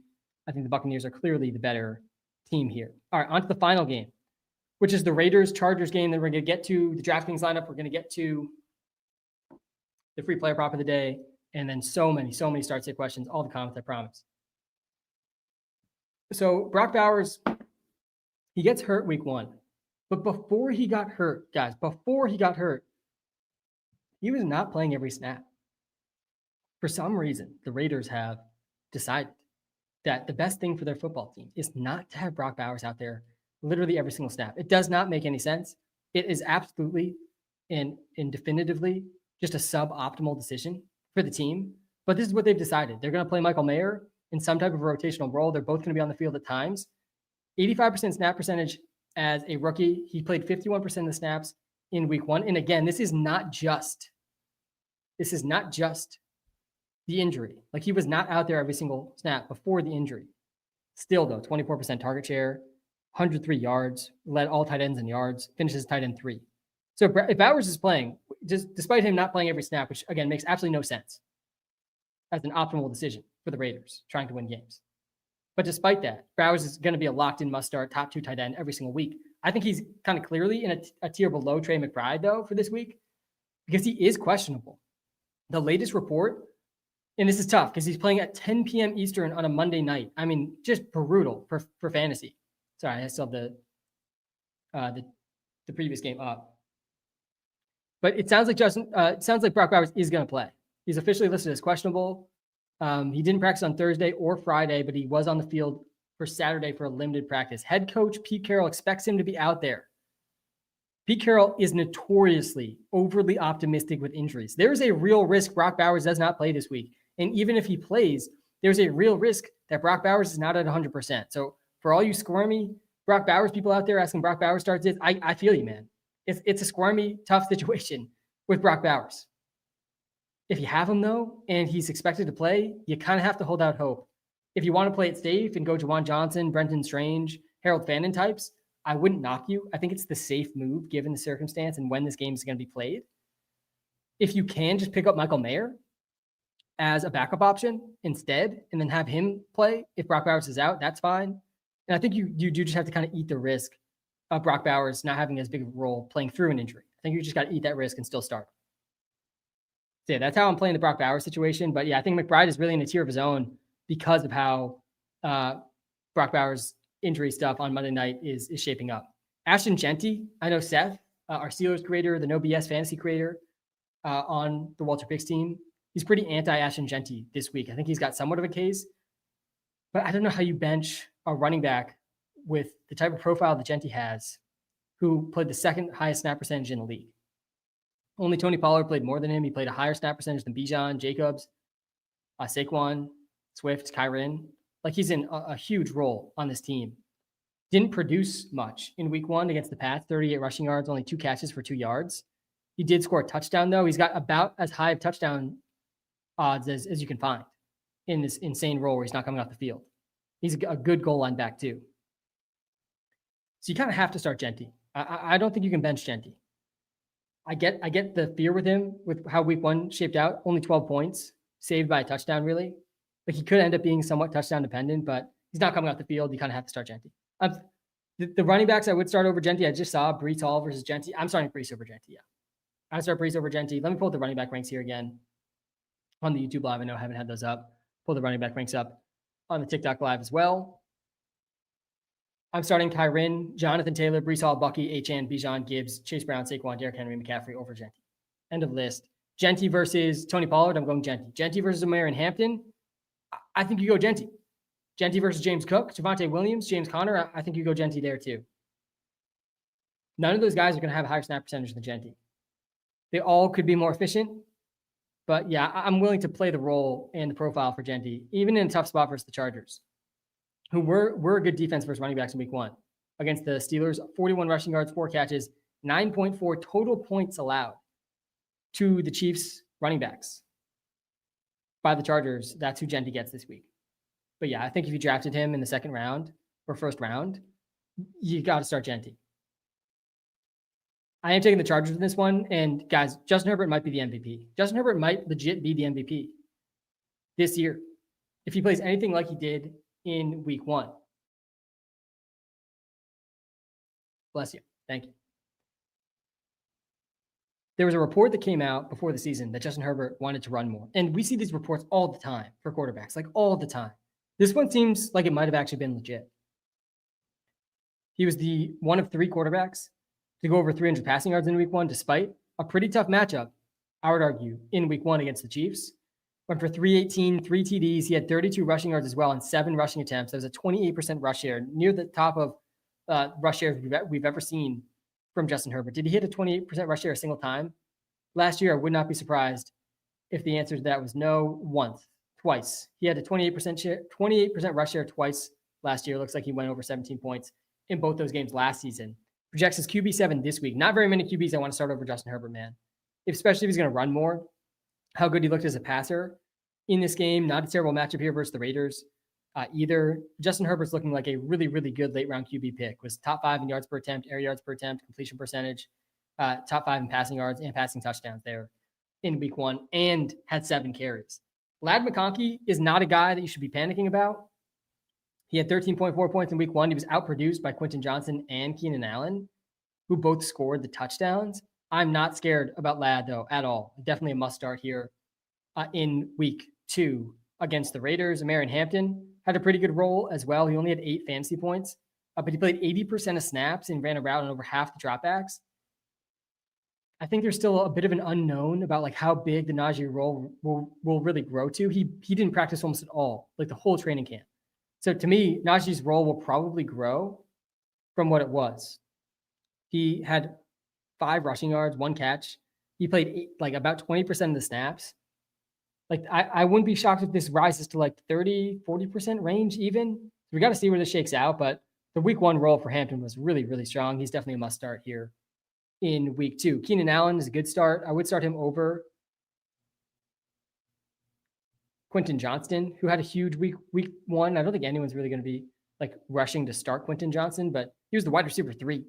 Speaker 1: I think the Buccaneers are clearly the better team here. All right, on to the final game, which is the Raiders-Chargers game that we're going to get to, the DraftKings lineup. We're going to get to the free player prop of the day, and then so many start sit questions, all the comments, I promise. So Brock Bowers, he gets hurt week 1. But before he got hurt, guys, he was not playing every snap. For some reason, the Raiders have decided that the best thing for their football team is not to have Brock Bowers out there literally every single snap. It does not make any sense. It is absolutely and definitively just a suboptimal decision for the team. But this is what they've decided. They're going to play Michael Mayer in some type of rotational role. They're both going to be on the field at times. 85% snap percentage as a rookie. He played 51% of the snaps in week 1. And again, this is not just the injury. Like he was not out there every single snap before the injury. Still though, 24% target share, 103 yards, led all tight ends in yards, finishes tight end 3. So if Bowers is playing, just despite him not playing every snap, which again makes absolutely no sense as an optimal decision for the Raiders trying to win games. But despite that, Bowers is going to be a locked-in must-start top 2 tight end every single week. I think he's kind of clearly in a tier below Trey McBride, though, for this week, because he is questionable. The latest report, and this is tough because he's playing at 10 p.m. Eastern on a Monday night. I mean, just brutal for fantasy. Sorry, I still have the previous game up. But it sounds like Brock Bowers is going to play. He's officially listed as questionable. He didn't practice on Thursday or Friday, but he was on the field for Saturday for a limited practice. Head coach Pete Carroll expects him to be out there. Pete Carroll is notoriously overly optimistic with injuries. There's a real risk Brock Bowers does not play this week. And even if he plays, there's a real risk that Brock Bowers is not at 100%. So for all you squirmy Brock Bowers people out there asking Brock Bowers starts this, I feel you, man. It's a squirmy, tough situation with Brock Bowers. If you have him, though, and he's expected to play, you kind of have to hold out hope. If you want to play it safe and go Jawan Johnson, Brenton Strange, Harold Fannin types, I wouldn't knock you. I think it's the safe move given the circumstance and when this game is going to be played. If you can just pick up Michael Mayer as a backup option instead and then have him play if Brock Bowers is out, that's fine. And I think you do just have to kind of eat the risk of Brock Bowers not having as big of a role playing through an injury. I think you just got to eat that risk and still start. So yeah, that's how I'm playing the Brock Bowers situation. But yeah, I think McBride is really in a tier of his own because of how Brock Bowers' injury stuff on Monday night is shaping up. Ashton Genty, I know Seth, our Steelers creator, the No BS fantasy creator on the Walter Picks team, he's pretty anti-Ashton Genty this week. I think he's got somewhat of a case. But I don't know how you bench a running back with the type of profile that Genty has, who played the second highest snap percentage in the league. Only Tony Pollard played more than him. He played a higher snap percentage than Bijan, Jacobs, Saquon, Swift, Kyren. Like he's in a huge role on this team. Didn't produce much in week 1 against the Pats, 38 rushing yards, only 2 catches for 2 yards. He did score a touchdown, though. He's got about as high of touchdown odds as you can find in this insane role where he's not coming off the field. He's a good goal line back, too. So you kind of have to start Genty. I don't think you can bench Genty. I get the fear with him with how week 1 shaped out. Only 12 points, saved by a touchdown, really. Like he could end up being somewhat touchdown dependent, but he's not coming off the field. You kind of have to start Genty. The running backs I would start over Genty. I just saw Breece Hall versus Genty. I'm starting Breece over Genty, yeah. I start Breece over Genty. Let me pull up the running back ranks here again on the YouTube Live. I know I haven't had those up. Pull the running back ranks up on the TikTok Live as well. I'm starting Kyren, Jonathan Taylor, Breece Hall, Bucky, Achane, Bijan, Gibbs, Chase Brown, Saquon, Derrick Henry, McCaffrey over Genty. End of list. Genty versus Tony Pollard. I'm going Genty. Genty versus Amir in Hampton. I think you go Genty. Genty versus James Cook, Javonte Williams, James Conner. I think you go Genty there too. None of those guys are going to have a higher snap percentage than Genty. They all could be more efficient. But yeah, I'm willing to play the role and the profile for Genty, even in a tough spot versus the Chargers, who were a good defense versus running backs in week 1. Against the Steelers, 41 rushing yards, 4 catches, 9.4 total points allowed to the Chiefs running backs. By the Chargers, that's who Genty gets this week. But yeah, I think if you drafted him in the second round or first round, you got to start Genty. I am taking the Chargers in this one. And guys, Justin Herbert might be the MVP. Justin Herbert might legit be the MVP this year if he plays anything like he did in week 1. Bless you. Thank you. There was a report that came out before the season that Justin Herbert wanted to run more. And we see these reports all the time for quarterbacks, like all the time. This one seems like it might have actually been legit. He was the one of 3 quarterbacks to go over 300 passing yards in week 1, despite a pretty tough matchup, I would argue, in week 1 against the Chiefs. Went for 318, 3 TDs. He had 32 rushing yards as well and 7 rushing attempts. That was a 28% rush share, near the top of rush shares we've ever seen from Justin Herbert. Did he hit a 28% rush share a single time? Last year, I would not be surprised if the answer to that was no. Twice. He had a 28% rush share twice last year. Looks like he went over 17 points in both those games last season. Projects his QB7 this week. Not very many QBs I want to start over Justin Herbert, man. Especially if he's going to run more. How good he looked as a passer in this game. Not a terrible matchup here versus the Raiders either. Justin Herbert's looking like a really, really good late round QB pick. Was top 5 in yards per attempt, air yards per attempt, completion percentage, top 5 in passing yards and passing touchdowns there in week 1, and had 7 carries. Ladd McConkey is not a guy that you should be panicking about. He had 13.4 points in week 1. He was outproduced by Quentin Johnson and Keenan Allen, who both scored the touchdowns. I'm not scared about Ladd, though, at all. Definitely a must start here in week 2 against the Raiders. Marion Hampton had a pretty good role as well. He only had 8 fantasy points, but he played 80% of snaps and ran a route on over half the dropbacks. I think there's still a bit of an unknown about like how big the Najee role will really grow to. He didn't practice almost at all, like the whole training camp. So to me, Najee's role will probably grow from what it was. He had 5 rushing yards, 1 catch. He played like about 20% of the snaps. Like I wouldn't be shocked if this rises to like 30, 40% range even. We got to see where this shakes out, but the week 1 role for Hampton was really, really strong. He's definitely a must start here in week 2. Keenan Allen is a good start. I would start him over Quentin Johnston, who had a huge week 1. I don't think anyone's really going to be like rushing to start Quentin Johnston, but he was the wide receiver 3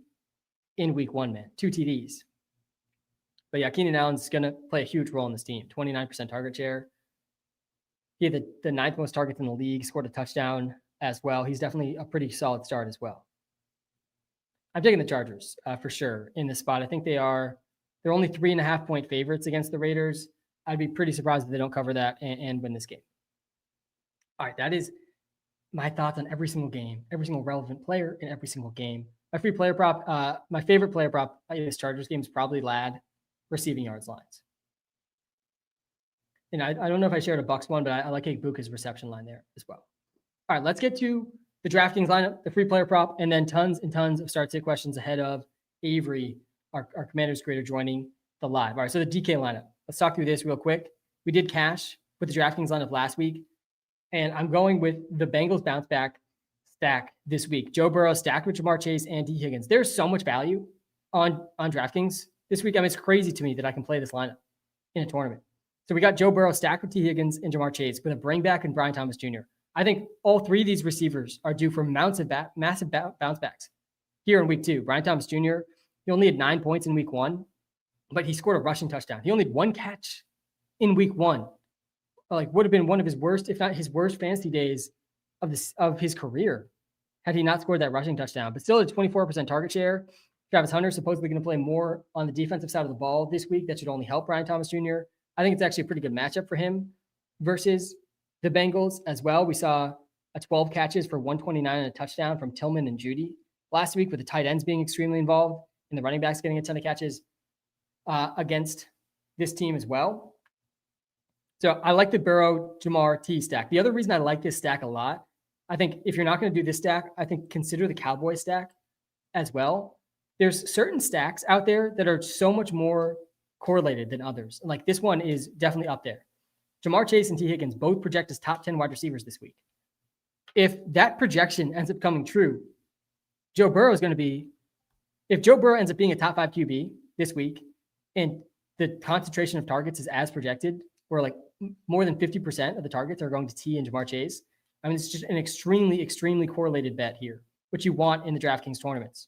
Speaker 1: in week 1, man. 2 TDs. But yeah, Keenan Allen's going to play a huge role in this team. 29% target share. He had the 9th most targets in the league, scored a touchdown as well. He's definitely a pretty solid start as well. I'm taking the Chargers for sure in this spot. I think they're only 3.5 point favorites against the Raiders. I'd be pretty surprised if they don't cover that and win this game. All right, that is my thoughts on every single game, every single relevant player in every single game. My free player prop, my favorite player prop in this Chargers game is probably Ladd receiving yards lines. And I don't know if I shared a Bucks one, but I like Ibuka's reception line there as well. All right, let's get to the DraftKings lineup, the free player prop, and then tons and tons of start sit questions ahead of Avery, our Commanders creator, joining the live. All right, so the DK lineup. Let's talk through this real quick. We did cash with the DraftKings lineup last week, and I'm going with the Bengals bounce back stack this week. Joe Burrow stacked with Jamar Chase and D. Higgins. There's so much value on DraftKings this week. I mean, it's crazy to me that I can play this lineup in a tournament. So we got Joe Burrow stacked with T. Higgins and Jamar Chase with a bring back and Brian Thomas Jr. I think all 3 of these receivers are due for massive bounce backs here in week 2. Brian Thomas Jr., he only had 9 points in week 1, but he scored a rushing touchdown. He only had 1 catch in week 1. Like would have been one of his worst, if not his worst fantasy days of his career had he not scored that rushing touchdown. But still a 24% target share. Travis Hunter supposedly going to play more on the defensive side of the ball this week. That should only help Brian Thomas Jr. I think it's actually a pretty good matchup for him versus the Bengals as well. We saw a 12 catches for 129 and a touchdown from Tillman and Judy last week, with the tight ends being extremely involved and the running backs getting a ton of catches against this team as well. So I like the Burrow Jamar T stack. The other reason I like this stack a lot, I think if you're not going to do this stack, I think consider the Cowboys stack as well. There's certain stacks out there that are so much more correlated than others. Like this one is definitely up there. Jamar Chase and T. Higgins both project as top 10 wide receivers this week. If that projection ends up coming true, Joe Burrow is going to be, if Joe Burrow ends up being a top 5 QB this week and the concentration of targets is as projected, where like more than 50% of the targets are going to T and Jamar Chase, I mean, it's just an extremely, extremely correlated bet here, which you want in the DraftKings tournaments.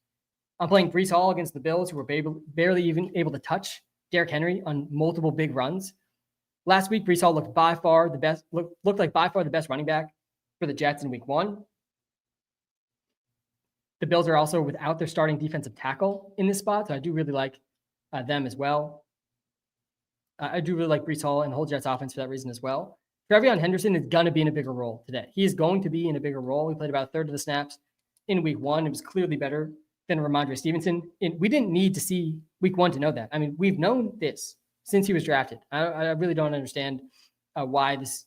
Speaker 1: I'm playing Breece Hall against the Bills, who were barely even able to touch Derrick Henry on multiple big runs. Last week, Breece Hall looked like by far the best running back for the Jets in week 1. The Bills are also without their starting defensive tackle in this spot, so I do really like them as well. I do really like Breece Hall and the whole Jets offense for that reason as well. TreVeyon Henderson is going to be in a bigger role today. He is going to be in a bigger role. He played about a third of the snaps in week 1. It was clearly better than Ramondre Stevenson. And we didn't need to see week 1 to know that. I mean, we've known this since he was drafted. I really don't understand why this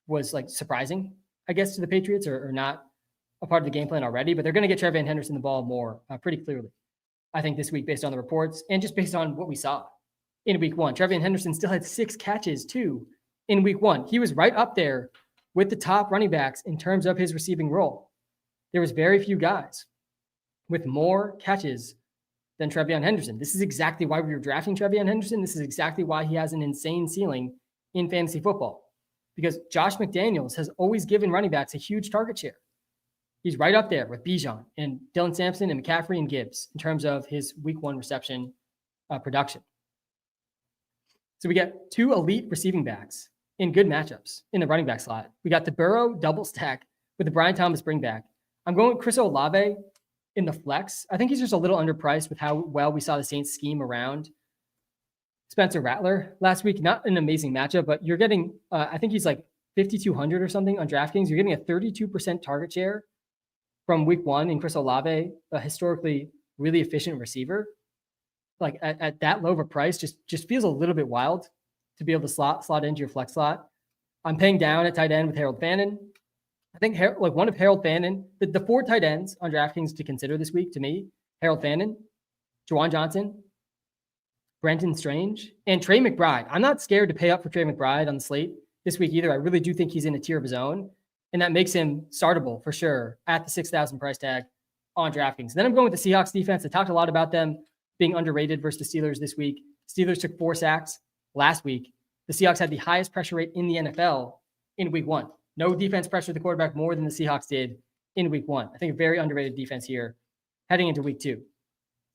Speaker 1: was like surprising, I guess, to the Patriots or not a part of the game plan already, but they're going to get TreVeyon Henderson the ball more pretty clearly, I think, this week based on the reports and just based on what we saw in week 1. TreVeyon Henderson still had 6 catches too in week 1. He was right up there with the top running backs in terms of his receiving role. There was very few guys with more catches than TreVeyon Henderson. This is exactly why we were drafting TreVeyon Henderson. This is exactly why he has an insane ceiling in fantasy football, because Josh McDaniels has always given running backs a huge target share. He's right up there with Bijan and Dylan Sampson and McCaffrey and Gibbs in terms of his week 1 reception production. So we get 2 elite receiving backs in good matchups in the running back slot. We got the Burrow double stack with the Brian Thomas bring back. I'm going with Chris Olave in the flex. I think he's just a little underpriced with how well we saw the Saints scheme around Spencer Rattler last week. Not an amazing matchup, but you're getting, I think he's like 5,200 or something on DraftKings. You're getting a 32% target share from week 1 in Chris Olave, a historically really efficient receiver. Like at that low of a price, just feels a little bit wild to be able to slot into your flex slot. I'm paying down at tight end with Harold Fannin. I think like one of Harold Fannin, the 4 tight ends on DraftKings to consider this week to me, Harold Fannin, Juwan Johnson, Brenton Strange, and Trey McBride. I'm not scared to pay up for Trey McBride on the slate this week either. I really do think he's in a tier of his own, and that makes him startable for sure at the 6,000 price tag on DraftKings. Then I'm going with the Seahawks defense. I talked a lot about them being underrated versus the Steelers this week. Steelers took 4 sacks last week. The Seahawks had the highest pressure rate in the NFL in week 1. No defense pressured the quarterback more than the Seahawks did in week 1. I think a very underrated defense here heading into week 2.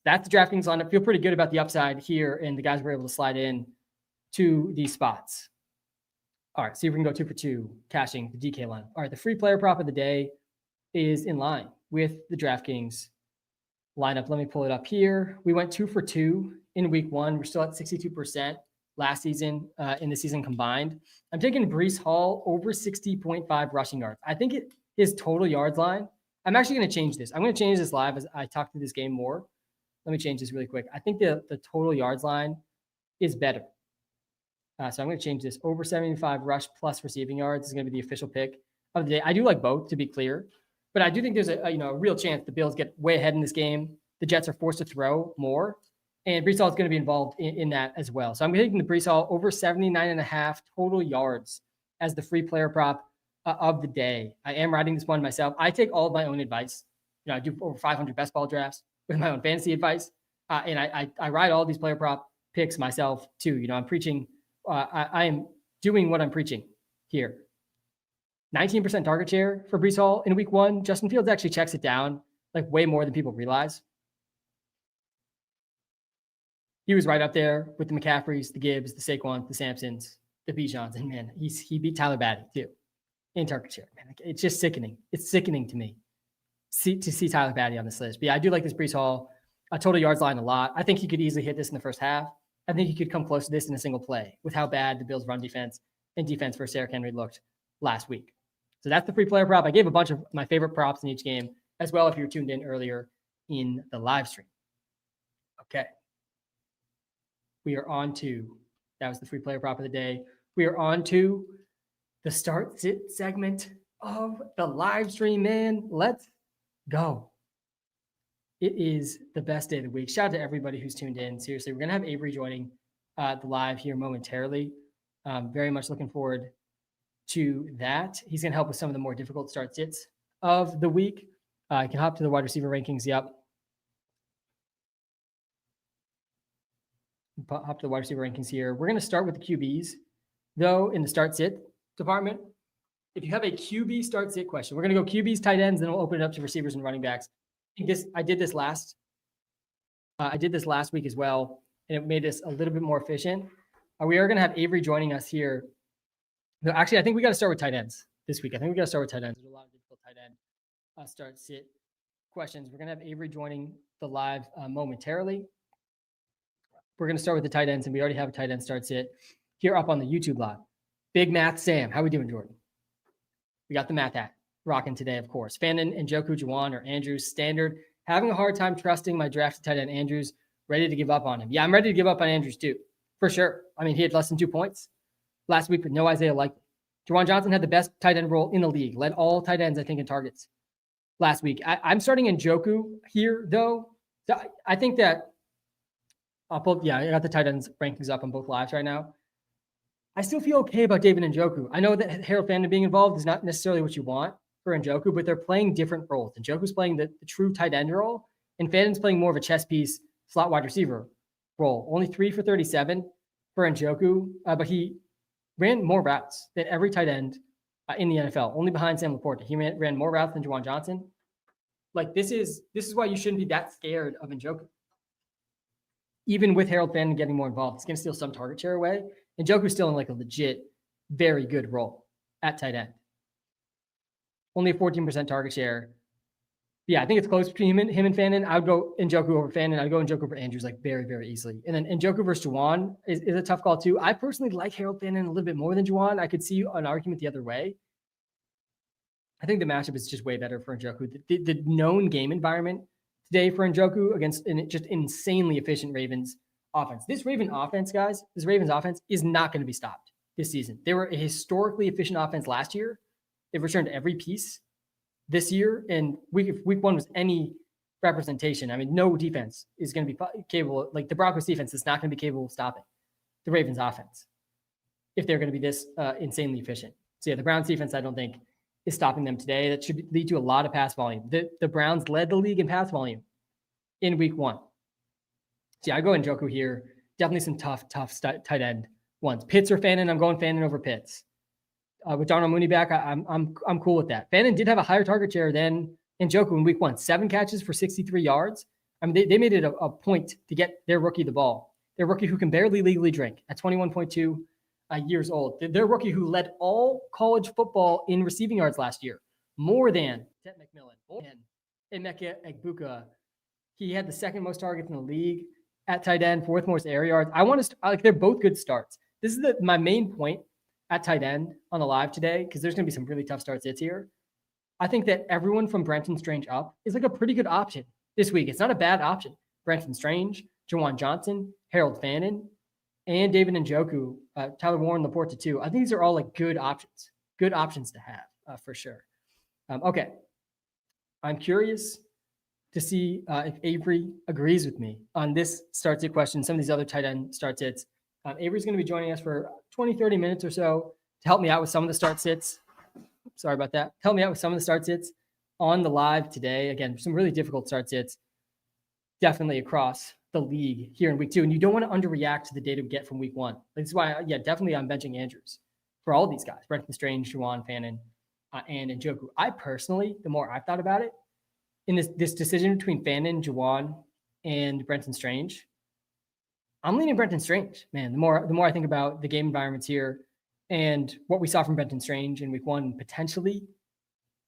Speaker 1: That's the DraftKings lineup. Feel pretty good about the upside here, and the guys were able to slide in to these spots. All right, see if we can go 2 for 2 cashing the DK lineup. All right, the free player prop of the day is in line with the DraftKings lineup. Let me pull it up here. We went 2 for 2 in week 1. We're still at 62% last season in the season combined. I'm taking Breece Hall over 60.5 rushing yards. I think his total yards line, I'm actually going to change this. I'm going to change this live as I talk through this game more. Let me change this really quick. I think the total yards line is better. So I'm going to change this. Over 75 rush plus receiving yards is going to be the official pick of the day. I do like both, to be clear, but I do think there's a real chance the Bills get way ahead in this game. The Jets are forced to throw more, and Breece Hall is going to be involved in that as well. So I'm taking the Breece Hall over 79.5 total yards as the free player prop of the day. I am writing this one myself. I take all of my own advice. I do over 500 best ball drafts with my own fantasy advice, and I write all these player prop picks myself too. I'm preaching. I am doing what I'm preaching here. 19% target share for Breece Hall in week 1. Justin Fields actually checks it down like way more than people realize. He was right up there with the McCaffreys, the Gibbs, the Saquons, the Sampsons, the Bijans, and man, he beat Tyler Batty too in target share. Man, it's just sickening. It's sickening to me to see Tyler Batty on this list. But yeah, I do like this Breece Hall total yards line a lot. I think he could easily hit this in the first half. I think he could come close to this in a single play with how bad the Bills' run defense and defense versus Derrick Henry looked last week. So that's the free player prop. I gave a bunch of my favorite props in each game as well if you were tuned in earlier in the live stream. Okay. We are on to, that was the free player prop of the day. We are on to the start sit segment of the live stream, man. Let's go. It is the best day of the week. Shout out to everybody who's tuned in. Seriously, we're going to have Avery joining the live here momentarily. Very much looking forward to that. He's going to help with some of the more difficult start sits of the week. I can hop to the wide receiver rankings. Yep. Hop to the wide receiver rankings here. We're going to start with the QBs, though, in the start sit department. If you have a QB start sit question, we're going to go QBs, tight ends, then we'll open it up to receivers and running backs. I did this last week as well, and it made us a little bit more efficient. We are going to have Avery joining us here. No, actually, I think we got to start with tight ends this week. I think we got to start with tight ends. There's a lot of difficult tight end start sit questions. We're going to have Avery joining the live momentarily. We're going to start with the tight ends, and we already have a tight end start sit here up on the YouTube live. Big Math Sam, how we doing, Jordan? We got the math hat rocking today, of course. Fannin and Njoku, Juwan, or Andrews standard. Having a hard time trusting my drafted tight end Andrews. Ready to give up on him. Yeah, I'm ready to give up on Andrews too, for sure. I mean, he had less than 2 points last week with no Isaiah Likely. Juwan Johnson had the best tight end role in the league. Led all tight ends, I think, in targets last week. I'm starting Njoku here, though. So I think that I got the tight ends rankings up on both lives right now. I still feel okay about David Njoku. I know that Harold Fannin being involved is not necessarily what you want for Njoku, but they're playing different roles. Njoku's playing the true tight end role, and Fannin's playing more of a chess piece slot wide receiver role. Only 3 for 37 for Njoku, but he ran more routes than every tight end in the NFL, only behind Sam Laporta. He ran more routes than Juwan Johnson. Like, this is why you shouldn't be that scared of Njoku. Even with Harold Fannin getting more involved, it's going to steal some target share away. Njoku's still in like a legit, very good role at tight end. Only a 14% target share. Yeah, I think it's close between him and Fannin. I would go Njoku over Fannin. I'd go Njoku over Andrews like very, very easily. And then Njoku versus Juwan is a tough call too. I personally like Harold Fannin a little bit more than Juwan. I could see an argument the other way. I think the matchup is just way better for Njoku. The known game environment today for Njoku against just insanely efficient Ravens offense. This Ravens offense is not going to be stopped this season. They were a historically efficient offense last year. They've returned every piece this year. And if week one was any representation, I mean, no defense is going to be capable. Like the Broncos defense is not going to be capable of stopping the Ravens offense if they're going to be this insanely efficient. So yeah, the Browns defense, I don't think, is stopping them today. That should lead to a lot of pass volume. The Browns led the league in pass volume in week one. So yeah, I go Njoku here. Definitely some tough tight end ones. Pitts or Fannin, I'm going Fannin over Pitts. With Darnell Mooney back, I'm cool with that. Fannin did have a higher target share than Njoku in week one. 7 catches for 63 yards. I mean, they made it a point to get their rookie the ball. Their rookie who can barely legally drink at 21.2 years old. Their rookie who led all college football in receiving yards last year, more than Ted McMillan and Emeka Egbuka. He had the second most targets in the league at tight end, 4th most air yards. They're both good starts. This is my main point at tight end on the live today, because there's going to be some really tough starts here. I think that everyone from Brenton Strange up is like a pretty good option this week. It's not a bad option. Brenton Strange, Juwan Johnson, Harold Fannin, and David Njoku, Tyler Warren, Laporta too. I think these are all like good options to have for sure. Okay. I'm curious to see if Avery agrees with me on this start sit question, some of these other tight end start sits. Avery's going to be joining us for 20, 30 minutes or so to help me out with some of the start sits. Sorry about that. Help me out with some of the start sits on the live today. Again, some really difficult start sits, definitely across the league here in week 2. And you don't want to underreact to the data we get from week 1. This is why, definitely I'm benching Andrews for all of these guys, Brenton Strange, Juwan, Fannin, and Njoku. I personally, the more I've thought about it, in this decision between Fannin, Juwan, and Brenton Strange, I'm leaning Brenton Strange, man. The more I think about the game environments here and what we saw from Brenton Strange in week 1, potentially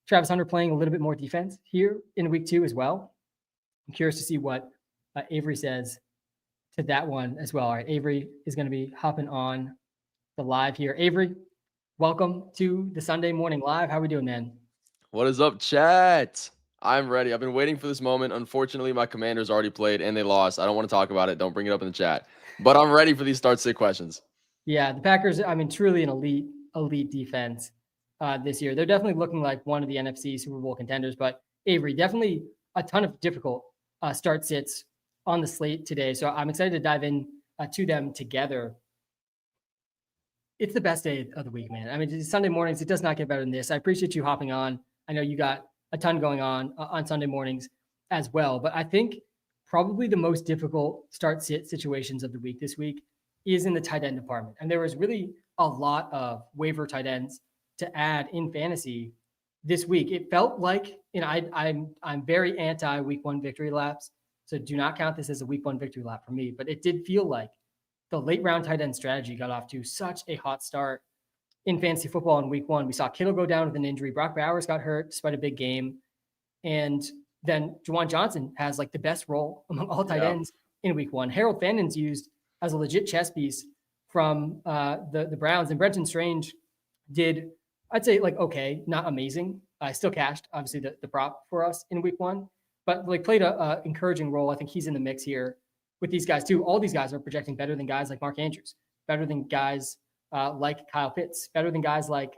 Speaker 1: Travis Hunter playing a little bit more defense here in week 2 as well. I'm curious to see what Avery says to that one as well. All right, Avery is going to be hopping on the live here. Avery, welcome to the Sunday morning live. How are we doing, man?
Speaker 2: What is up, chat? I'm ready. I've been waiting for this moment. Unfortunately, my Commanders already played and they lost. I don't want to talk about it. Don't bring it up in the chat. But I'm ready for these start sit questions.
Speaker 1: Yeah, the Packers, I mean, truly an elite defense this year. They're definitely looking like one of the NFC Super Bowl contenders, but Avery, definitely a ton of difficult start sits on the slate today. So I'm excited to dive in to them together. It's the best day of the week, man. I mean, Sunday mornings, it does not get better than this. I appreciate you hopping on. I know you got a ton going on Sunday mornings as well, but I think probably the most difficult start sit situations of the week this week is in the tight end department. And there was really a lot of waiver tight ends to add in fantasy this week. It felt like, I'm very anti week one victory laps. So do not count this as a week one victory lap for me, but it did feel like the late round tight end strategy got off to such a hot start in fantasy football in week one. We saw Kittle go down with an injury. Brock Bowers got hurt despite a big game. And then Juwan Johnson has like the best role among all tight ends in week one. Harold Fannon's used as a legit chess piece from the Browns. And Brenton Strange did, I'd say, like, okay, not amazing. I still cashed, obviously, the prop for us in week one, but like played a encouraging role. I think he's in the mix here with these guys too. All these guys are projecting better than guys like Mark Andrews, better than guys like Kyle Pitts, better than guys like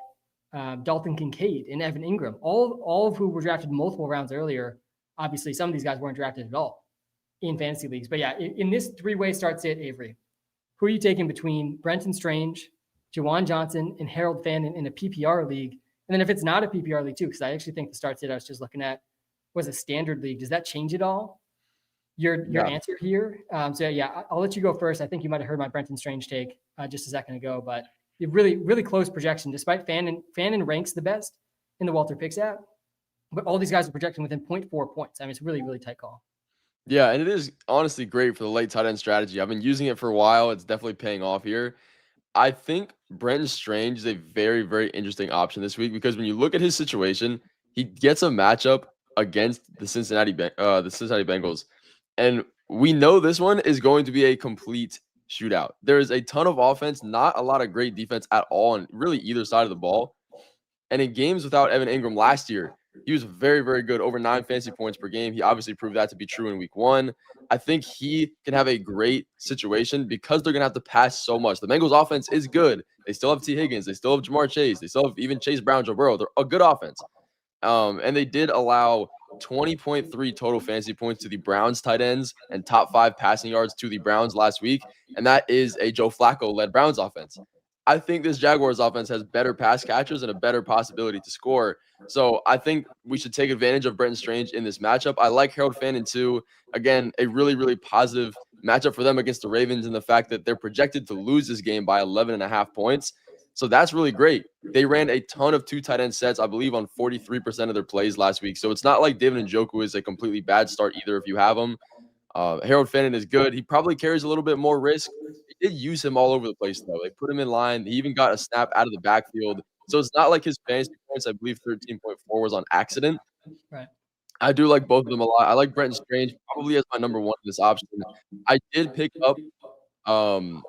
Speaker 1: Dalton Kincaid and Evan Ingram, all of who were drafted multiple rounds earlier. Obviously, some of these guys weren't drafted at all in fantasy leagues. But yeah, in this three-way start sit, Avery, who are you taking between Brenton Strange, Juwan Johnson, and Harold Fannin in a PPR league? And then if it's not a PPR league too, because I actually think the start sit I was just looking at was a standard league. Does that change at all? Your answer here? So yeah, I'll let you go first. I think you might have heard my Brenton Strange take just a second ago, but really close projection. Despite Fannin ranks the best in the Walter Picks app, but all these guys are projecting within 0.4 points. I mean, it's a really tight call.
Speaker 2: Yeah, and it is honestly great for the late tight end strategy. I've been using it for a while. It's definitely paying off here. I think Brenton Strange is a very interesting option this week because when you look at his situation, he gets a matchup against the Cincinnati Bengals, and we know this one is going to be a complete shootout. There is a ton of offense, not a lot of great defense at all on really either side of the ball. And in games without Evan Ingram last year, he was very good, over 9 fantasy points per game. He obviously proved that to be true in week one. I think he can have a great situation because they're going to have to pass so much. The Bengals offense is good. They still have T. Higgins. They still have Jamar Chase. They still have even Chase Brown, Joe Burrow. They're a good offense. And they did allow 20.3 total fantasy points to the Browns tight ends and top 5 passing yards to the Browns last week. And that is a Joe Flacco-led Browns offense. I think this Jaguars offense has better pass catchers and a better possibility to score. So I think we should take advantage of Brenton Strange in this matchup. I like Harold Fannin too. Again, a really positive matchup for them against the Ravens in the fact that they're projected to lose this game by 11.5 points. So that's really great. They ran a ton of 2 tight end sets, I believe, on 43% of their plays last week. So it's not like David Njoku is a completely bad start either if you have him. Harold Fannin is good. He probably carries a little bit more risk. They did use him all over the place, though. They put him in line. He even got a snap out of the backfield. So it's not like his fantasy points, I believe 13.4 was on accident.
Speaker 1: Right.
Speaker 2: I do like both of them a lot. I like Brenton Strange probably as my number one in this option. I did pick up Juwan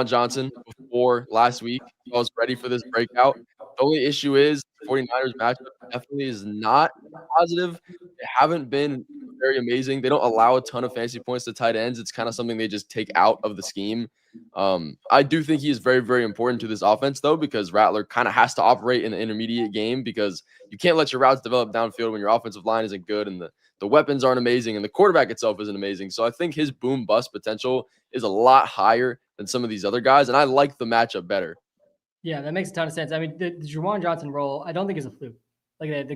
Speaker 2: Johnson before last week. I was ready for this breakout. The only issue is the 49ers matchup definitely is not positive. They haven't been very amazing. They don't allow a ton of fantasy points to tight ends. It's kind of something they just take out of the scheme. I do think he is very important to this offense, though, because Rattler kind of has to operate in the intermediate game because you can't let your routes develop downfield when your offensive line isn't good and the weapons aren't amazing and the quarterback itself isn't amazing. So I think his boom bust potential is a lot higher than some of these other guys, and I like the matchup better.
Speaker 1: Yeah, that makes a ton of sense. I mean, the Juwan Johnson role, I don't think is a fluke. Like the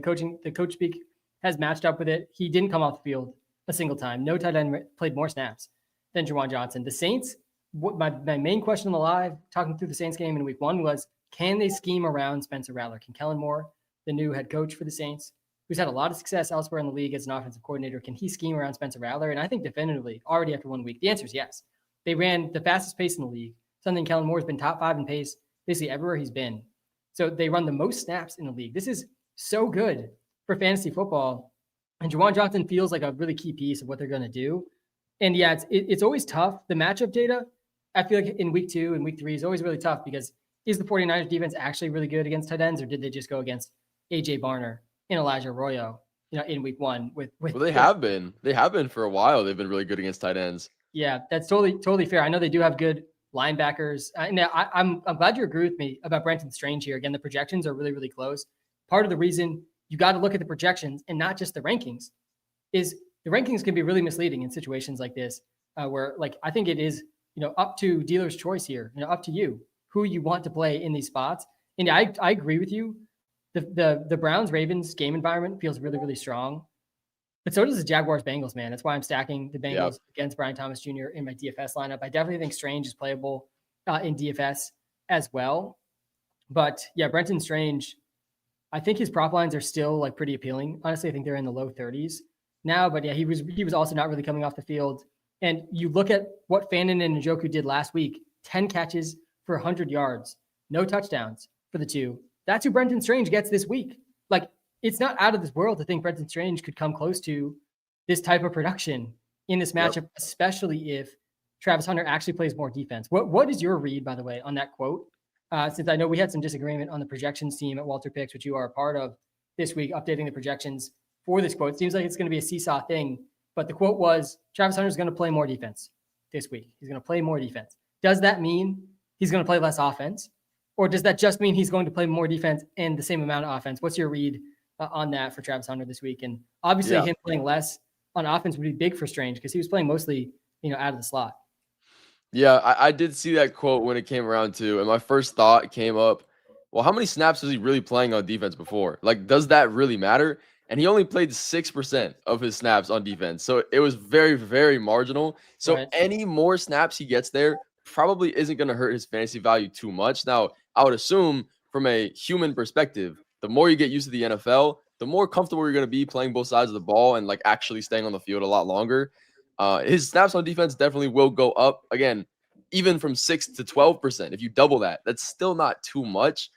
Speaker 1: coach speak has matched up with it. He didn't come off the field a single time. No tight end played more snaps than Juwan Johnson. The Saints, my main question on the live, talking through the Saints game in week one was, can they scheme around Spencer Rattler? Can Kellen Moore, the new head coach for the Saints, who's had a lot of success elsewhere in the league as an offensive coordinator, can he scheme around Spencer Rattler? And I think definitively, already after 1 week, the answer is yes. They ran the fastest pace in the league, something Kellen Moore's been top 5 in pace basically everywhere he's been. So they run the most snaps in the league. This is so good for fantasy football. And Juwan Johnson feels like a really key piece of what they're going to do. And yeah, it's always tough. The matchup data, I feel like in week 2 and week 3 is always really tough because is the 49ers defense actually really good against tight ends, or did they just go against AJ Barner and Elijah Arroyo, in week 1 with
Speaker 2: Well, they have been. They have been for a while. They've been really good against tight ends.
Speaker 1: Yeah, that's totally fair. I know they do have good linebackers. And I'm glad you agree with me about Brenton Strange here. Again, the projections are really, really close. Part of the reason you got to look at the projections and not just the rankings is the rankings can be really misleading in situations like this, where like I think it is up to dealer's choice here, up to you who you want to play in these spots. And I agree with you. The Browns Ravens game environment feels really, really strong. But so does the Jaguars Bengals, man. That's why I'm stacking the Bengals against Brian Thomas Jr. in my DFS lineup. I definitely think Strange is playable in DFS as well. But yeah, Brenton Strange, I think his prop lines are still like pretty appealing. Honestly, I think they're in the low 30s now. But yeah, he was also not really coming off the field. And you look at what Fannin and Njoku did last week, 10 catches for 100 yards, no touchdowns for the two. That's who Brenton Strange gets this week. Like, it's not out of this world to think Brenton Strange could come close to this type of production in this matchup, especially if Travis Hunter actually plays more defense. What is your read, by the way, on that quote? Since I know we had some disagreement on the projections team at Walter Picks, which you are a part of this week, updating the projections for this quote. It seems like it's going to be a seesaw thing, but the quote was Travis Hunter is going to play more defense this week. He's going to play more defense. Does that mean he's going to play less offense? Or does that just mean he's going to play more defense and the same amount of offense? What's your read on that for Travis Hunter this week? And obviously him playing less on offense would be big for Strange because he was playing mostly, out of the slot.
Speaker 2: Yeah, I did see that quote when it came around too. And my first thought came up, well, how many snaps was he really playing on defense before? Like, does that really matter? And he only played 6% of his snaps on defense. So it was very, very marginal. So any more snaps he gets there probably isn't going to hurt his fantasy value too much. Now, I would assume from a human perspective, the more you get used to the NFL, the more comfortable you're going to be playing both sides of the ball and like actually staying on the field a lot longer. His snaps on defense definitely will go up again, even from 6 to 12%. If you double that, that's still not too much.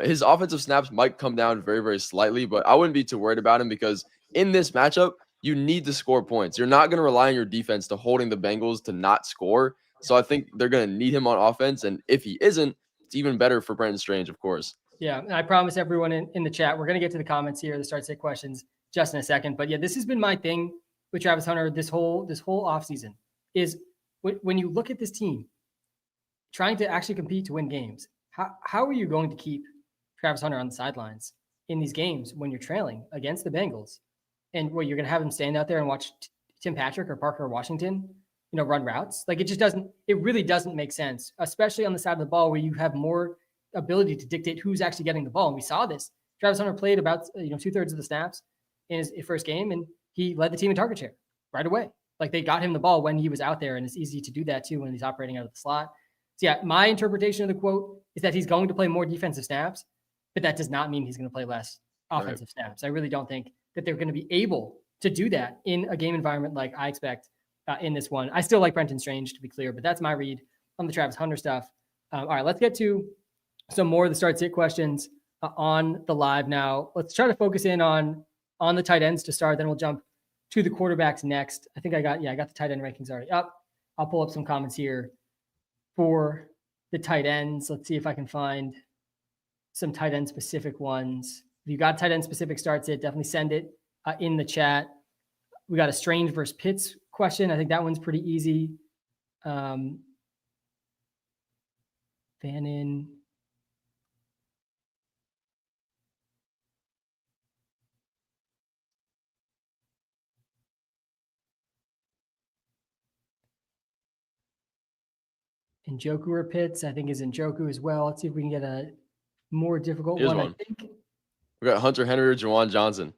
Speaker 2: His offensive snaps might come down very, very slightly, but I wouldn't be too worried about him because in this matchup, you need to score points. You're not going to rely on your defense to holding the Bengals to not score. So I think they're going to need him on offense. And if he isn't, it's even better for Brenton Strange, of course.
Speaker 1: Yeah, and I promise everyone in the chat, we're going to get to the comments here, the start sit questions just in a second. But yeah, this has been my thing with Travis Hunter this whole offseason is when you look at this team trying to actually compete to win games, how are you going to keep Travis Hunter on the sidelines in these games when you're trailing against the Bengals? And you're going to have him stand out there and watch Tim Patrick or Parker Washington, run routes? Like it really doesn't make sense, especially on the side of the ball where you have more ability to dictate who's actually getting the ball. And we saw this. Travis Hunter played about 2/3 of the snaps in his first game, and he led the team in target share right away. Like they got him the ball when he was out there, and it's easy to do that too when he's operating out of the slot. So yeah, my interpretation of the quote is that he's going to play more defensive snaps, but that does not mean he's going to play less offensive snaps. I really don't think that they're going to be able to do that in a game environment like I expect in this one. I still like Brenton Strange, to be clear, but that's my read on the Travis Hunter stuff. All right, let's get to some more of the start sit questions on the live now. Let's try to focus in on the tight ends to start. Then we'll jump to the quarterbacks next. I think I got the tight end rankings already up. I'll pull up some comments here for the tight ends. Let's see if I can find some tight end specific ones. If you got tight end specific start sit, definitely send it in the chat. We got a Strange versus Pitts question. I think that one's pretty easy. Fannin. Njoku or Pitts, I think is Njoku as well. Let's see if we can get a more difficult one. I think
Speaker 2: we got Hunter Henry or Juwan Johnson.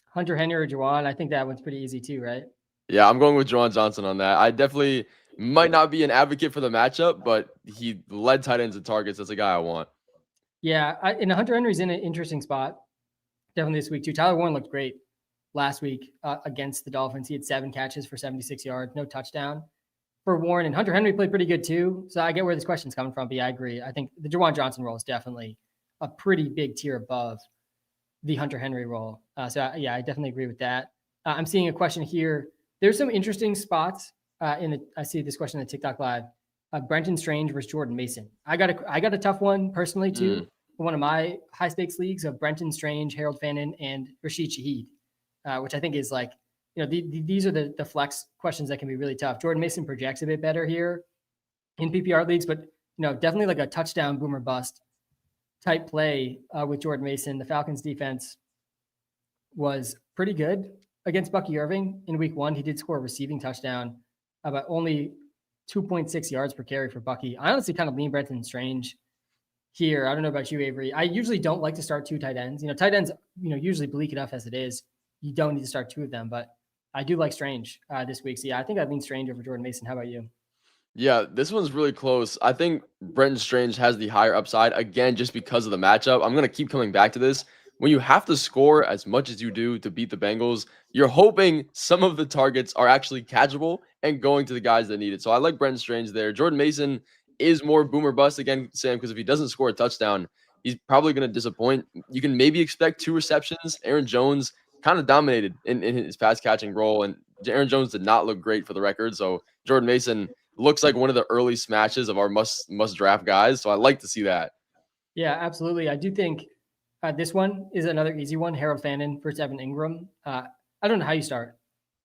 Speaker 1: Hunter Henry or Juwan. I think that one's pretty easy too, right?
Speaker 2: Yeah, I'm going with Juwan Johnson on that. I definitely might not be an advocate for the matchup, but he led tight ends and targets. That's a guy I want.
Speaker 1: Yeah, and Hunter Henry's in an interesting spot. Definitely this week too. Tyler Warren looked great last week against the Dolphins. He had 7 catches for 76 yards, no touchdown for Warren, and Hunter Henry played pretty good too. So I get where this question's coming from, but yeah, I agree. I think the Juwan Johnson role is definitely a pretty big tier above the Hunter Henry role. So yeah, I definitely agree with that. I'm seeing a question here. There's some interesting spots I see this question in the TikTok live. Brenton Strange versus Jordan Mason. I got a tough one personally too. One of my high stakes leagues of Brenton Strange, Harold Fannin, and Rashid Shaheed, which I think is like, these are the flex questions that can be really tough. Jordan Mason projects a bit better here. in PPR leagues, but definitely like a touchdown boomer bust type play with Jordan Mason. The Falcons defense was pretty good against Bucky Irving in week 1. He did score a receiving touchdown, but only 2.6 yards per carry for Bucky. I honestly kind of lean Brenton Strange here. I don't know about you, Avery. I usually don't like to start 2 tight ends. Tight ends, usually bleak enough as it is. You don't need to start 2 of them, but I do like Strange this week. So yeah, I think I'd lean Strange over Jordan Mason. How about you?
Speaker 2: Yeah, this one's really close. I think Brenton Strange has the higher upside, again, just because of the matchup. I'm going to keep coming back to this. When you have to score as much as you do to beat the Bengals, you're hoping some of the targets are actually catchable and going to the guys that need it. So I like Brenton Strange there. Jordan Mason is more boomer bust again, Sam, because if he doesn't score a touchdown, he's probably going to disappoint. You can maybe expect 2 receptions. Aaron Jones kind of dominated in his pass catching role, and Aaron Jones did not look great for the record. So Jordan Mason looks like one of the early smashes of our must draft guys. So I like to see that.
Speaker 1: Yeah, absolutely. I do think this one is another easy one. Harold Fannin versus Evan Ingram. I don't know how you start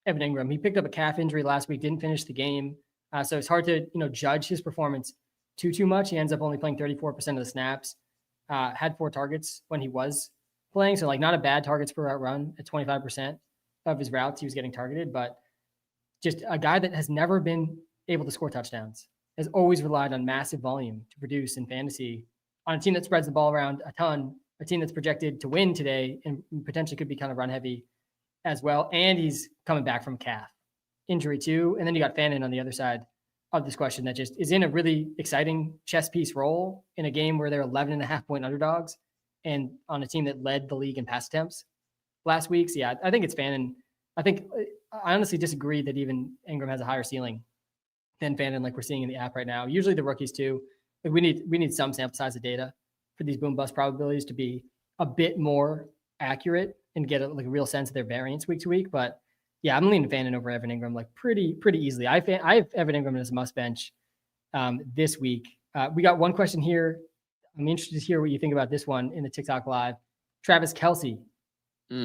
Speaker 1: Evan Ingram. He picked up a calf injury last week, didn't finish the game. So it's hard to, judge his performance too much. He ends up only playing 34% of the snaps, had 4 targets when he was playing. So like not a bad targets per route run at 25% of his routes he was getting targeted, but just a guy that has never been able to score touchdowns, has always relied on massive volume to produce in fantasy on a team that spreads the ball around a ton, a team that's projected to win today and potentially could be kind of run heavy as well. And he's coming back from calf injury too. And then you got Fannin on the other side of this question that just is in a really exciting chess piece role in a game where they're 11.5-point underdogs and on a team that led the league in pass attempts last week. So yeah, I think it's Fannin. I honestly disagree that even Ingram has a higher ceiling than Fannin, like we're seeing in the app right now. Usually the rookies too. Like we need some sample size of data for these boom bust probabilities to be a bit more accurate and get a real sense of their variance week to week. But yeah, I'm leaning Fannin over Evan Ingram like pretty easily. I have Evan Ingram as a must bench this week. We got one question here. I'm interested to hear what you think about this one in the TikTok live. Travis Kelce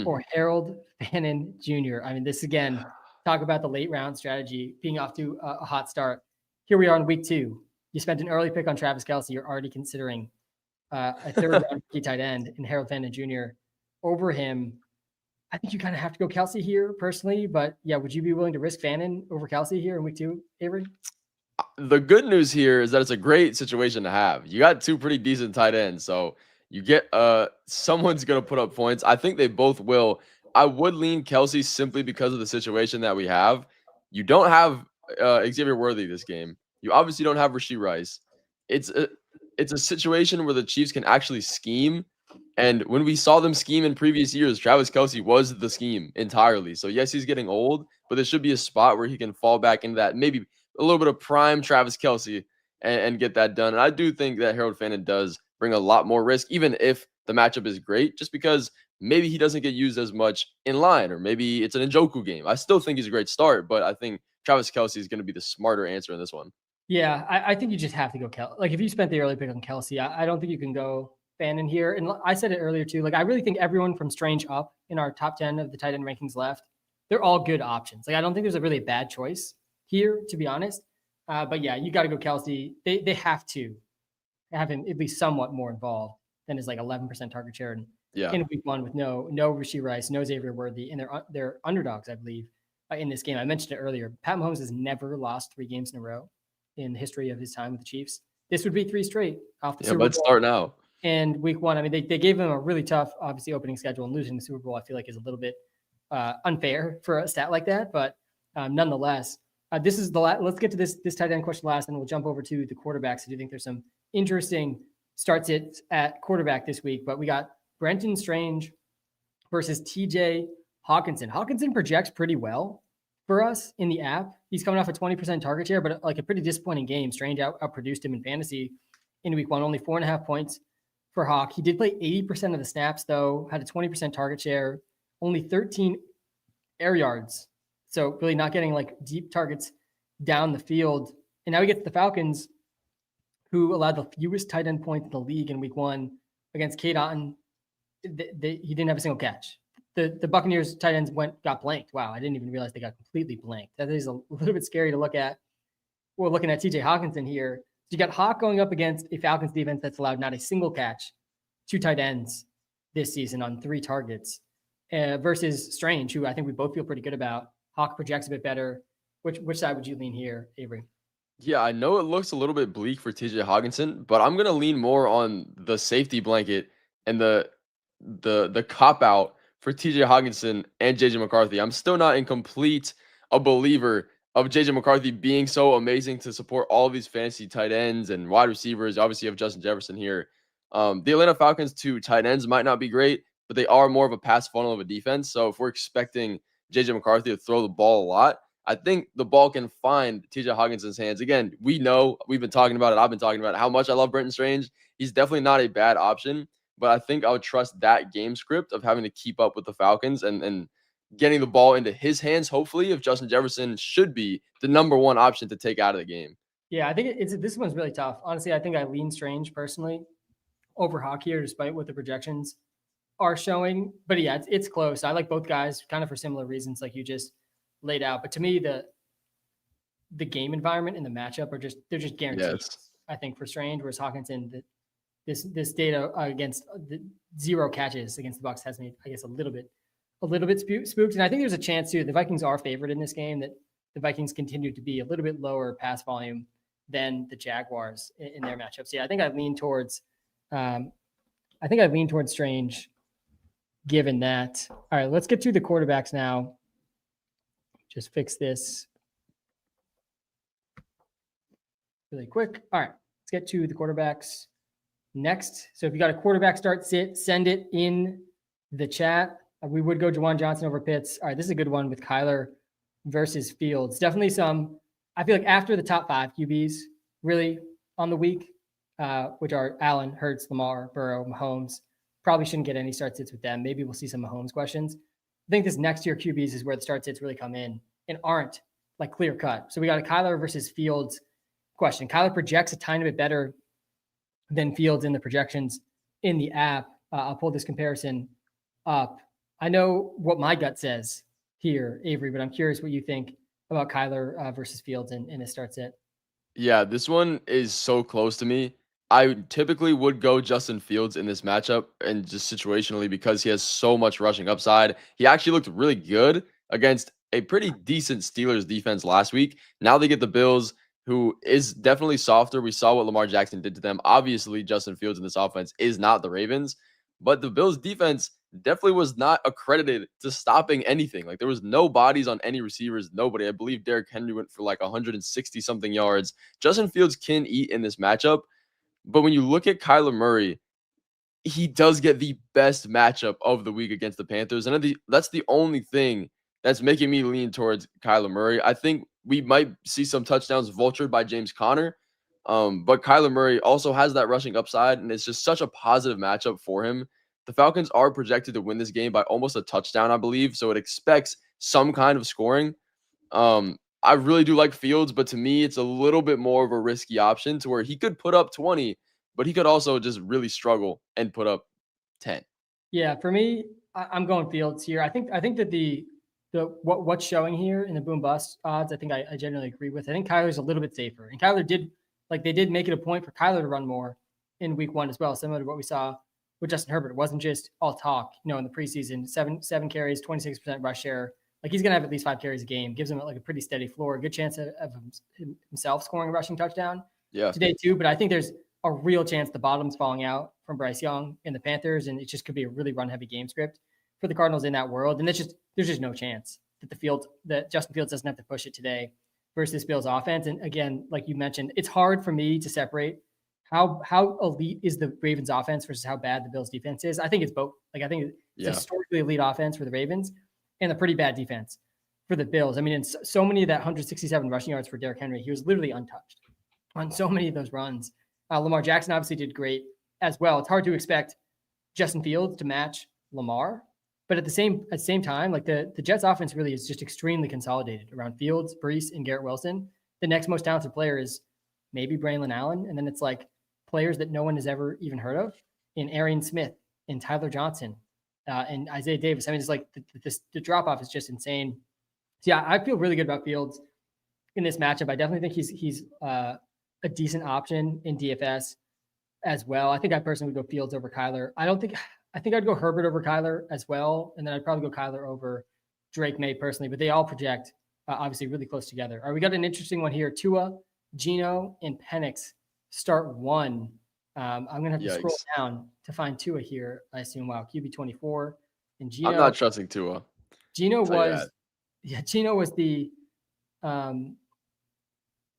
Speaker 1: or Harold Fannin Jr. I mean, this again, talk about the late round strategy being off to a hot start. Here we are in week 2. You spent an early pick on Travis Kelce. You're already considering a third round rookie tight end in Harold Fannin Jr. over him. I think you kind of have to go Kelce here personally, but yeah, would you be willing to risk Fannin over Kelce here in week 2, Avery?
Speaker 2: The good news here is that it's a great situation to have. You got 2 pretty decent tight ends, so you get someone's going to put up points. I think they both will. I would lean Kelce simply because of the situation that we have. You don't have Xavier Worthy this game. You obviously don't have Rashee Rice. It's a situation where the Chiefs can actually scheme. And when we saw them scheme in previous years, Travis Kelce was the scheme entirely. So yes, he's getting old, but there should be a spot where he can fall back into that, maybe a little bit of prime Travis Kelce and get that done. And I do think that Harold Fannin does bring a lot more risk, even if the matchup is great, just because maybe he doesn't get used as much in line, or maybe it's an Njoku game. I still think he's a great start, but I think Travis Kelce is going to be the smarter answer in this one.
Speaker 1: Yeah, I think you just have to go Kelce. Like if you spent the early pick on Kelce, I don't think you can go Fannin here. And I said it earlier too. Like I really think everyone from Strange up in our top 10 of the tight end rankings left, they're all good options. Like I don't think there's a really bad choice here, to be honest. But yeah, you got to go Kelce. They have to have him at least somewhat more involved than his like 11% target share in week 1 with no Rashee Rice, no Xavier Worthy, and they're underdogs, I believe, in this game. I mentioned it earlier. Pat Mahomes has never lost 3 games in a row in the history of his time with the Chiefs. This would be 3 straight off the Super Bowl.
Speaker 2: Let's start now.
Speaker 1: And week 1, I mean, they gave him a really tough, obviously, opening schedule, and losing the Super Bowl, I feel like, is a little bit unfair for a stat like that. But nonetheless, this is let's get to this tight end question last, and we'll jump over to the quarterbacks. I do think there's some interesting starts at quarterback this week. But we got Brenton Strange versus TJ Hawkinson. Hawkinson projects pretty well for us in the app. He's coming off a 20% target share, but like a pretty disappointing game. Strange outproduced him in fantasy in week 1, only 4.5 points for Hawk. He did play 80% of the snaps, though, had a 20% target share, only 13 air yards. So really not getting like deep targets down the field. And now we get to the Falcons, who allowed the fewest tight end points in the league in week 1 against Cade Otton. He didn't have a single catch. The Buccaneers tight ends got blanked. Wow, I didn't even realize they got completely blanked. That is a little bit scary to look at. we're looking at TJ Hawkinson here. So you got Hawk going up against a Falcons defense that's allowed not a single catch, 2 tight ends this season on 3 targets, versus Strange, who I think we both feel pretty good about. Hawk projects a bit better. Which side would you lean here, Avery?
Speaker 2: Yeah, I know it looks a little bit bleak for TJ Hawkinson, but I'm gonna lean more on the safety blanket and the cop out for TJ Hawkinson and JJ McCarthy. I'm still not in complete a believer of JJ McCarthy being so amazing to support all of these fantasy tight ends and wide receivers. Obviously, you have Justin Jefferson here. The Atlanta Falcons' 2 tight ends might not be great, but they are more of a pass funnel of a defense. So if we're expecting JJ McCarthy to throw the ball a lot, I think the ball can find TJ Hawkinson's hands. Again, we know we've been talking about it. I've been talking about it, how much I love Brenton Strange. He's definitely not a bad option, but I think I would trust that game script of having to keep up with the Falcons and getting the ball into his hands, hopefully, if Justin Jefferson should be the number 1 option to take out of the game.
Speaker 1: Yeah, I think this one's really tough. Honestly, I think I lean Strange personally over Hawk here, despite what the projections are showing. But yeah, it's close. I like both guys kind of for similar reasons, like you just laid out. But to me, the game environment and the matchup are they're just guaranteed.
Speaker 2: Yes.
Speaker 1: I think for Strange, whereas Hawkinson, this data against the 0 catches against the Bucs has me, I guess, a little bit spooked. And I think there's a chance too. The Vikings are favored in this game, that the Vikings continue to be a little bit lower pass volume than the Jaguars in their matchups. Yeah, I think I lean towards Strange given that. All right, let's get to the quarterbacks now. Just fix this really quick. All right, let's get to the quarterbacks next. So if you got a quarterback start sit, send it in the chat. We would go Juwan Johnson over Pitts. All right, this is a good one with Kyler versus Fields. Definitely I feel like after the top 5 QBs really on the week, which are Allen, Hurts, Lamar, Burrow, Mahomes, probably shouldn't get any start sits with them. Maybe we'll see some Mahomes questions. I think this next year QBs is where the start sits really come in and aren't like clear cut. So we got a Kyler versus Fields question. Kyler projects a tiny bit better than Fields in the projections in the app. I'll pull this comparison up. I know what my gut says here, Avery, but I'm curious what you think about Kyler versus Fields in a start sit.
Speaker 2: Yeah, this one is so close to me. I typically would go Justin Fields in this matchup and just situationally because he has so much rushing upside. He actually looked really good against a pretty decent Steelers defense last week. Now they get the Bills, who is definitely softer. We saw what Lamar Jackson did to them. Obviously, Justin Fields in this offense is not the Ravens, but the Bills defense definitely was not accredited to stopping anything. Like there was no bodies on any receivers, nobody. I believe Derrick Henry went for like 160 something yards. Justin Fields can eat in this matchup, but when you look at Kyler Murray, he does get the best matchup of the week against the Panthers, and that's the only thing that's making me lean towards Kyler Murray. I think we might see some touchdowns vultured by James Conner, but Kyler Murray also has that rushing upside, and it's just such a positive matchup for him. The Falcons are projected to win this game by almost a touchdown, I believe, so it expects some kind of scoring. I really do like Fields, but to me, it's a little bit more of a risky option to where he could put up 20, but he could also just really struggle and put up 10.
Speaker 1: Yeah, for me, I'm going Fields here. I think that what's showing here in the boom bust odds, I think I generally agree with. I think Kyler's a little bit safer, and Kyler they did make it a point for Kyler to run more in week 1 as well, similar to what we saw with Justin Herbert. It wasn't just all talk, in the preseason. Seven carries, 26% rush share. Like he's gonna have at least 5 carries a game. Gives him like a pretty steady floor. A good chance of himself scoring a rushing touchdown today too. But I think there's a real chance the bottom's falling out from Bryce Young and the Panthers, and it just could be a really run-heavy game script for the Cardinals in that world. And there's just no chance that Justin Fields doesn't have to push it today versus Bills offense. And again, like you mentioned, it's hard for me to separate how elite is the Ravens offense versus how bad the Bills defense is. I think it's both. Like I think it's a historically elite offense for the Ravens and a pretty bad defense for the Bills. I mean, in so many of that 167 rushing yards for Derrick Henry, he was literally untouched on so many of those runs. Lamar Jackson obviously did great as well. It's hard to expect Justin Fields to match Lamar, but at the same time, like the Jets offense really is just extremely consolidated around Fields, Brees, and Garrett Wilson. The next most talented player is maybe Braylon Allen, and then it's like players that no one has ever even heard of in Arian Smith and Tyler Johnson and Isaiah Davis. I mean, it's like the drop off is just insane. So yeah, I feel really good about Fields in this matchup. I definitely think he's a decent option in DFS as well. I think I personally would go Fields over Kyler. I think I'd go Herbert over Kyler as well, and then I'd probably go Kyler over Drake May personally. But they all project obviously really close together. All right, we got an interesting one here. Tua, Geno, and Penix start one. I'm gonna have to scroll
Speaker 2: Yikes.
Speaker 1: down to find Tua here. I assume. Wow, QB 24 and
Speaker 2: I'm not trusting Tua.
Speaker 1: Geno
Speaker 2: Tell you
Speaker 1: was
Speaker 2: that.
Speaker 1: Geno was the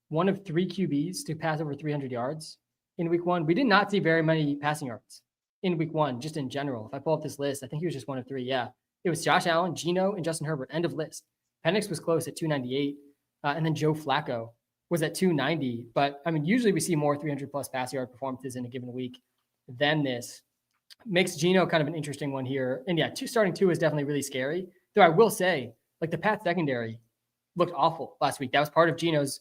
Speaker 1: one of 3 QBs to pass over 300 yards in week 1. We did not see very many passing yards in week 1, just in general. If I pull up this list, I think he was just one of 3. Yeah. It was Josh Allen, Geno, and Justin Herbert. End of list. Penix was close at 298. And then Joe Flacco was at 290. But I mean, usually we see more 300 plus pass yard performances in a given week than this. Makes Geno kind of an interesting one here. And yeah, starting 2 is definitely really scary. Though I will say, like the Pats secondary looked awful last week. That was part of Geno's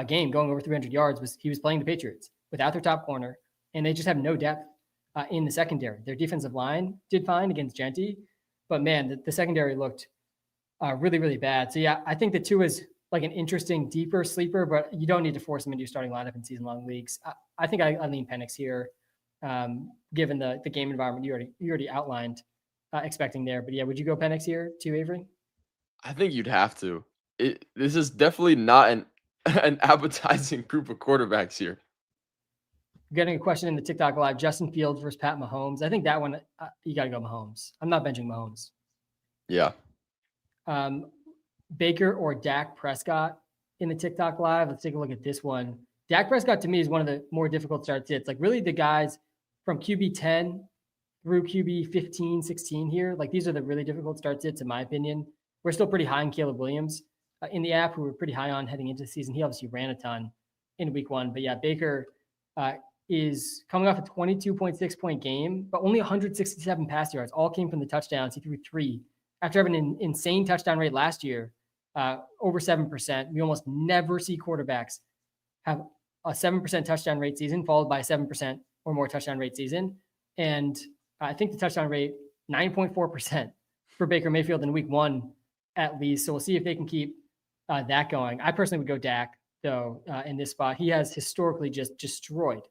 Speaker 1: game going over 300 yards. Was he was playing the Patriots without their top corner, and they just have no depth in the secondary. Their defensive line did fine against Genty, but man, the secondary looked really, really bad. So yeah, I think the 2 is like an interesting, deeper sleeper, but you don't need to force him into your starting lineup in season-long leagues. I think I lean Penix here, given the game environment you already outlined, expecting there. But yeah, would you go Penix here too, Avery?
Speaker 2: I think you'd have to. This is definitely not an appetizing group of quarterbacks here.
Speaker 1: Getting a question in the TikTok live: Justin Fields versus Pat Mahomes. I think that one you got to go Mahomes. I'm not benching Mahomes.
Speaker 2: Yeah.
Speaker 1: Baker or Dak Prescott in the TikTok live. Let's take a look at this one. Dak Prescott to me is one of the more difficult start sits. Like really the guys from QB 10 through QB 15, 16 here. Like these are the really difficult start sits in my opinion. We're still pretty high on Caleb Williams in the app, who we're pretty high on heading into the season. He obviously ran a ton in week 1, but yeah, Baker is coming off a 22.6 point game, but only 167 pass yards. All came from the touchdowns. He threw 3 after having an insane touchdown rate last year, over 7%. We almost never see quarterbacks have a 7% touchdown rate season followed by a 7% or more touchdown rate season. And I think the touchdown rate, 9.4% for Baker Mayfield in week 1 at least. So we'll see if they can keep that going. I personally would go Dak, though, in this spot. He has historically just destroyed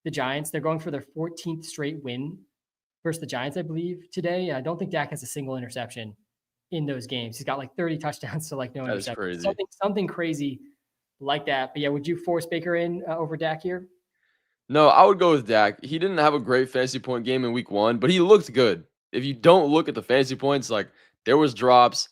Speaker 1: the Giants. They're going for their 14th straight win versus the Giants, I believe, today. I don't think Dak has a single interception in those games. He's got like 30 touchdowns to like no interception.
Speaker 2: Crazy.
Speaker 1: Something crazy like that. But yeah, would you force Baker in over Dak here?
Speaker 2: No, I would go with Dak. He didn't have a great fantasy point game in week 1, but he looked good. If you don't look at the fantasy points, like there was drops,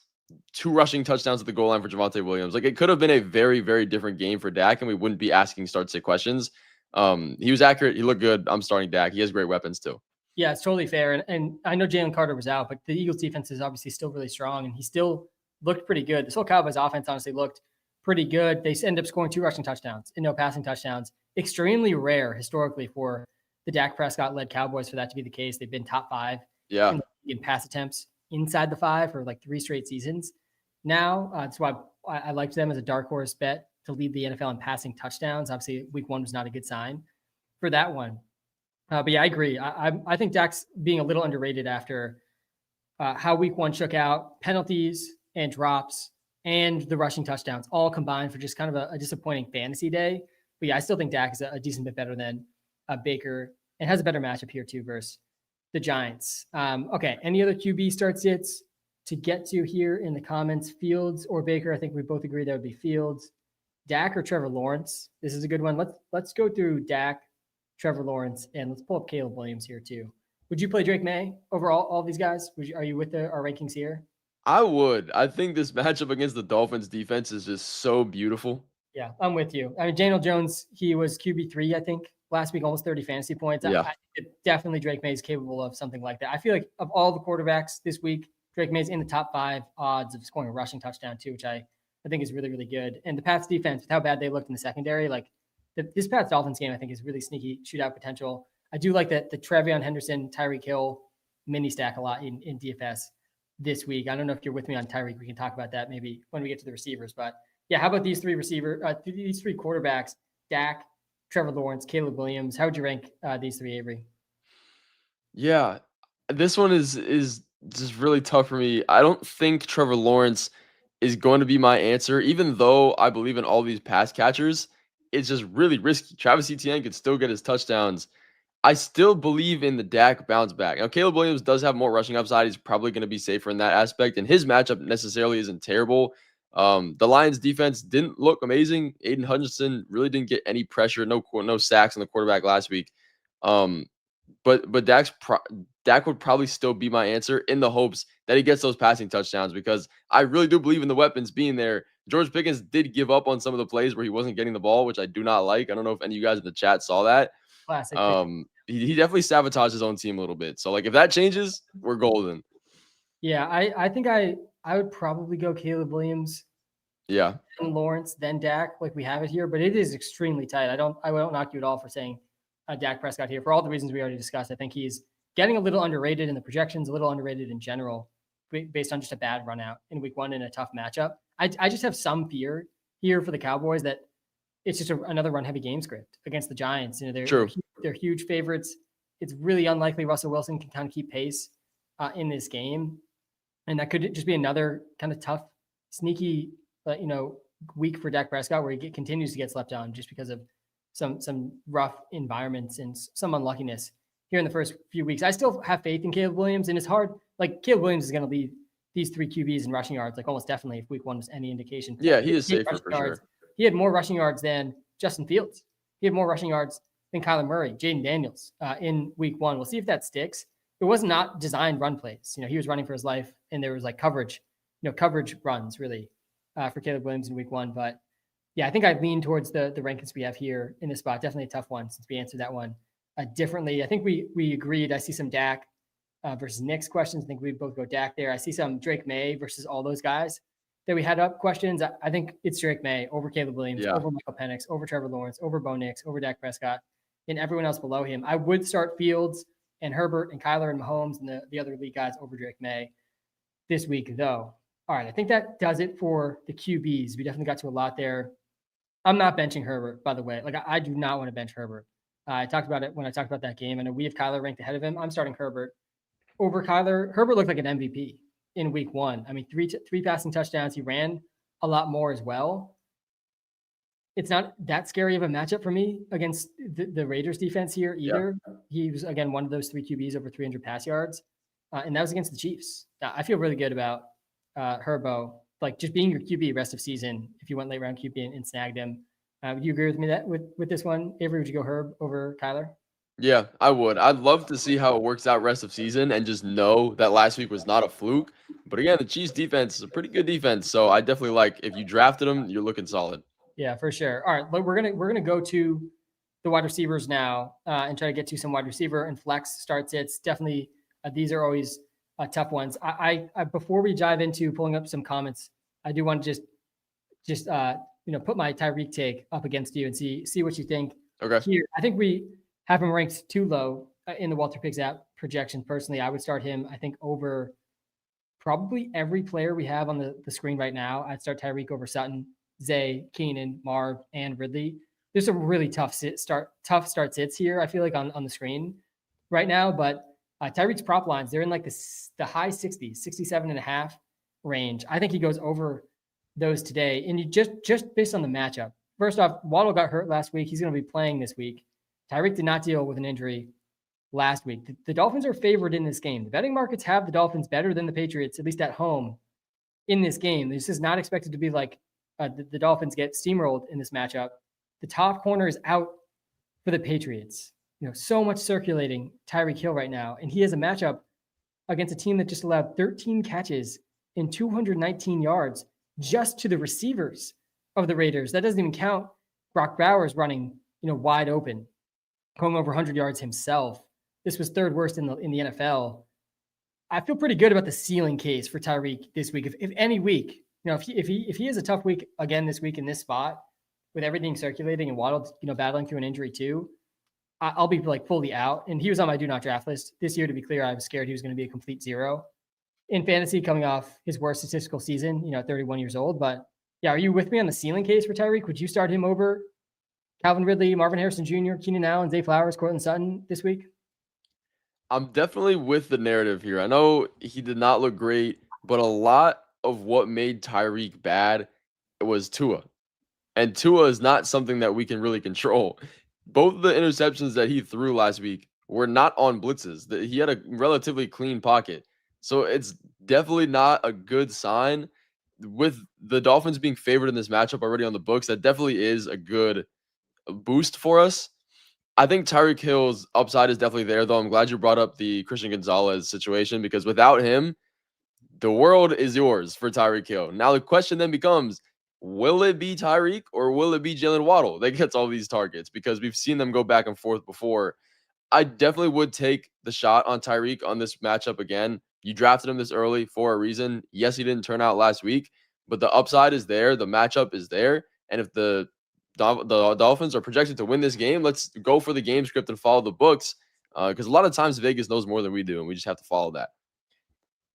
Speaker 2: 2 rushing touchdowns at the goal line for Javonte Williams. Like it could have been a very, very different game for Dak, and we wouldn't be asking start-sit questions. He was accurate. He looked good. I'm starting Dak. He has great weapons too.
Speaker 1: Yeah, it's totally fair. And I know Jalen Carter was out, but the Eagles defense is obviously still really strong, and he still looked pretty good. This whole Cowboys offense honestly looked pretty good. They end up scoring 2 rushing touchdowns and no passing touchdowns. Extremely rare historically for the Dak Prescott-led Cowboys for that to be the case. They've been top 5 in pass attempts inside the 5 for like 3 straight seasons. Now, that's why I liked them as a dark horse bet to lead the NFL in passing touchdowns. Obviously, week 1 was not a good sign for that one. But yeah, I agree. I think Dak's being a little underrated after how week 1 shook out. Penalties and drops and the rushing touchdowns all combined for just kind of a disappointing fantasy day. But yeah, I still think Dak is a decent bit better than Baker and has a better matchup here too versus the Giants. Okay, any other QB start sits to get to here in the comments? Fields or Baker? I think we both agree that would be Fields. Dak or Trevor Lawrence? This is a good one. Let's go through Dak, Trevor Lawrence, and let's pull up Caleb Williams here too. Would you play Drake May over all these guys? Are you with our rankings here?
Speaker 2: I would. I think this matchup against the Dolphins defense is just so beautiful.
Speaker 1: Yeah, I'm with you. I mean, Daniel Jones, he was QB3, I think, last week, almost 30 fantasy points.
Speaker 2: Yeah.
Speaker 1: I think definitely Drake May is capable of something like that. I feel like of all the quarterbacks this week, Drake May's in the top 5 odds of scoring a rushing touchdown too, which I think is really, really good. And the Pats defense, with how bad they looked in the secondary, like this Pats Dolphins game, I think is really sneaky shootout potential. I do like that the Trevion Henderson, Tyreek Hill mini stack a lot in DFS this week. I don't know if you're with me on Tyreek. We can talk about that maybe when we get to the receivers. But yeah, how about these 3 these 3 quarterbacks, Dak, Trevor Lawrence, Caleb Williams? How would you rank these 3, Avery?
Speaker 2: Yeah, this one is just really tough for me. I don't think Trevor Lawrence is going to be my answer, even though I believe in all these pass catchers. It's just really risky. Travis Etienne could still get his touchdowns. I still believe in the Dak bounce back. Now, Caleb Williams does have more rushing upside. He's probably going to be safer in that aspect, and his matchup necessarily isn't terrible. The Lions defense didn't look amazing. Aiden Hutchinson really didn't get any pressure, no sacks on the quarterback last week. But Dak would probably still be my answer in the hopes that he gets those passing touchdowns, because I really do believe in the weapons being there. George Pickens did give up on some of the plays where he wasn't getting the ball, which I do not like. I don't know if any of you guys in the chat saw that.
Speaker 1: Classic.
Speaker 2: He definitely sabotaged his own team a little bit. So like if that changes, we're golden.
Speaker 1: Yeah, I think I would probably go Caleb Williams.
Speaker 2: Yeah.
Speaker 1: And Lawrence, then Dak, like we have it here, but it is extremely tight. I won't knock you at all for saying Dak Prescott here for all the reasons we already discussed. I think he's getting a little underrated in the projections, a little underrated in general, based on just a bad run out in week one in a tough matchup. I just have some fear here for the Cowboys that it's just another run heavy game script against the Giants. You know, they're huge favorites. It's really unlikely Russell Wilson can kind of keep pace in this game. And that could just be another kind of tough, sneaky, week for Dak Prescott where he continues to get slept on just because of some rough environments and some unluckiness here in the first few weeks. I still have faith in Caleb Williams, and it's hard. Like Caleb Williams is going to lead these three QBs in rushing yards, like almost definitely if week one was any indication.
Speaker 2: Yeah, he is safer for sure.
Speaker 1: He had more rushing yards than Justin Fields. He had more rushing yards than Kyler Murray, Jaden Daniels in week one. We'll see if that sticks. It was not designed run plays. He was running for his life, and there was like coverage runs really for Caleb Williams in week one. But yeah, I think I lean towards the rankings we have here in this spot. Definitely a tough one since we answered that one differently. I think we agreed. I see some Dak versus Nick's questions. I think we both go Dak there. I see some Drake May versus all those guys that we had up questions. I think it's Drake May over Caleb Williams, over Michael Penix, over Trevor Lawrence, over Bo Nix, over Dak Prescott, and everyone else below him. I would start Fields and Herbert and Kyler and Mahomes and the other elite guys over Drake May this week, though. All right, I think that does it for the QBs. We definitely got to a lot there. I'm not benching Herbert, by the way. Like, I do not want to bench Herbert. I talked about it when I talked about that game. I know we have Kyler ranked ahead of him. I'm starting Herbert over Kyler. Herbert looked like an MVP in week one. I mean, three passing touchdowns. He ran a lot more as well. It's not that scary of a matchup for me against the Raiders defense here either. Yeah. He was, again, one of those three QBs over 300 pass yards. And that was against the Chiefs. I feel really good about Herbo, like just being your QB rest of season. If you went late round QB and snagged him, would you agree with me that with this one, Avery? Would you go Herb over Kyler?
Speaker 2: Yeah, I would. I'd love to see how it works out rest of season and just know that last week was not a fluke. But again, the Chiefs defense is a pretty good defense, so I definitely like if you drafted them, you're looking solid.
Speaker 1: Yeah, for sure. All right, but we're gonna go to the wide receivers now and try to get to some wide receiver and flex start sits. Definitely, these are always tough ones. I before we dive into pulling up some comments, I do want to just put my Tyreek take up against you and see what you think.
Speaker 2: Okay.
Speaker 1: Here, I think we have him ranked too low in the Walter Picks app projection. Personally, I would start him, I think, over probably every player we have on the screen right now. I'd start Tyreek over Sutton, Zay, Keenan, Marv, and Ridley. There's some really tough start sits here, I feel like, on the screen right now. But Tyreek's prop lines, they're in like the high 60s, 67.5 range. I think he goes over those today. And you just based on the matchup. First off, Waddle got hurt last week. He's going to be playing this week. Tyreek did not deal with an injury last week. The Dolphins are favored in this game. The betting markets have the Dolphins better than the Patriots, at least at home, in this game. This is not expected to be like the Dolphins get steamrolled in this matchup. The top corner is out for the Patriots. So much circulating Tyreek Hill right now, and he has a matchup against a team that just allowed 13 catches and 219 yards just to the receivers of the Raiders. That doesn't even count Brock Bowers running, wide open, going over 100 yards himself. This was third worst in the NFL. I feel pretty good about the ceiling case for Tyreek this week. If any week, if he has a tough week again this week in this spot with everything circulating and Waddle, battling through an injury too, I'll be like fully out. And he was on my do not draft list this year. To be clear, I was scared he was going to be a complete zero in fantasy coming off his worst statistical season, at 31 years old. But yeah, are you with me on the ceiling case for Tyreek? Would you start him over Calvin Ridley, Marvin Harrison Jr., Keenan Allen, Zay Flowers, Cortland Sutton this week?
Speaker 2: I'm definitely with the narrative here. I know he did not look great, but a lot of what made Tyreek bad was Tua. And Tua is not something that we can really control. Both of the interceptions that he threw last week were not on blitzes. He had a relatively clean pocket. So it's definitely not a good sign. With the Dolphins being favored in this matchup already on the books, that definitely is a good boost for us. I think Tyreek Hill's upside is definitely there, though. I'm glad you brought up the Christian Gonzalez situation because without him, the world is yours for Tyreek Hill. Now the question then becomes, will it be Tyreek or will it be Jalen Waddle that gets all these targets? Because we've seen them go back and forth before. I definitely would take the shot on Tyreek on this matchup again. You drafted him this early for a reason. Yes, he didn't turn out last week, but the upside is there. The matchup is there. And if the Dolphins are projected to win this game, let's go for the game script and follow the books. Because a lot of times Vegas knows more than we do, and we just have to follow that.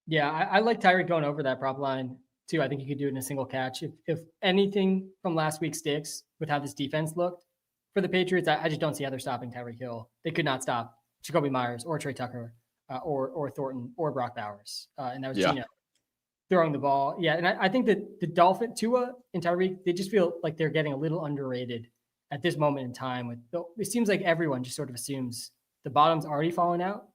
Speaker 1: Yeah, I like Tyreek going over that prop line too. I think he could do it in a single catch. If anything from last week sticks with how this defense looked for the Patriots, I just don't see how they're stopping Tyreek Hill. They could not stop Jacoby Myers or Trey Tucker or Thornton or Brock Bowers. And that was Gino throwing the ball. Yeah, and I think that the Dolphin, Tua and Tyreek, they just feel like they're getting a little underrated at this moment in time. It seems like everyone just sort of assumes the bottom's already fallen out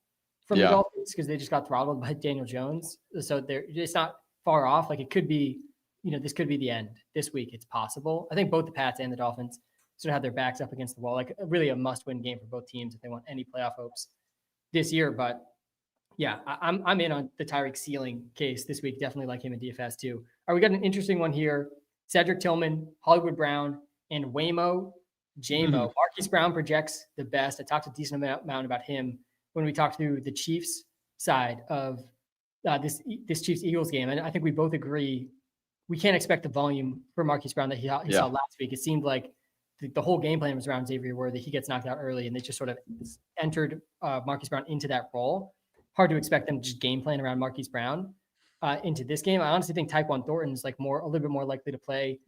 Speaker 1: from the Dolphins because they just got throttled by Daniel Jones. So it's not far off. Like it could be, this could be the end this week. It's possible. I think both the Pats and the Dolphins sort of have their backs up against the wall. Like really a must-win game for both teams if they want any playoff hopes this year. But yeah, I'm in on the Tyreek ceiling case this week. Definitely like him in DFS too. All right, we got an interesting one here. Cedric Tillman, Hollywood Brown, and Waymo Jamo. Marquise Brown projects the best. I talked a decent amount about him when we talked through the Chiefs side of this Chiefs-Eagles game. And I think we both agree we can't expect the volume for Marquise Brown that he saw last week. It seemed like the whole game plan was around Xavier Worthy. He gets knocked out early, and they just sort of entered Marquise Brown into that role. Hard to expect them to just game plan around Marquise Brown into this game. I honestly think Tyquan Thornton's like a little bit more likely to play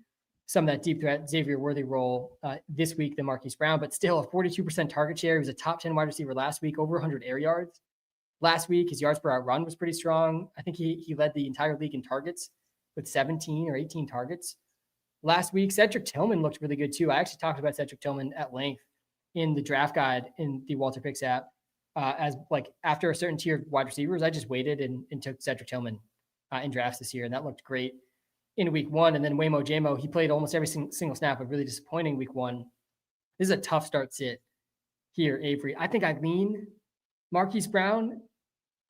Speaker 1: some of that deep threat Xavier Worthy role this week than Marquise Brown, but still a 42% target share. He was a top 10 wide receiver last week, over 100 air yards. Last week, his yards per out run was pretty strong. I think he led the entire league in targets with 17 or 18 targets. Last week, Cedric Tillman looked really good too. I actually talked about Cedric Tillman at length in the draft guide in the Walter Picks app. As like after a certain tier of wide receivers, I just waited and took Cedric Tillman in drafts this year, and that looked great in week one. And then Waymo Jamo, he played almost every single snap, but really disappointing week one. This is a tough start sit here, Avery. I think I lean Marquise Brown,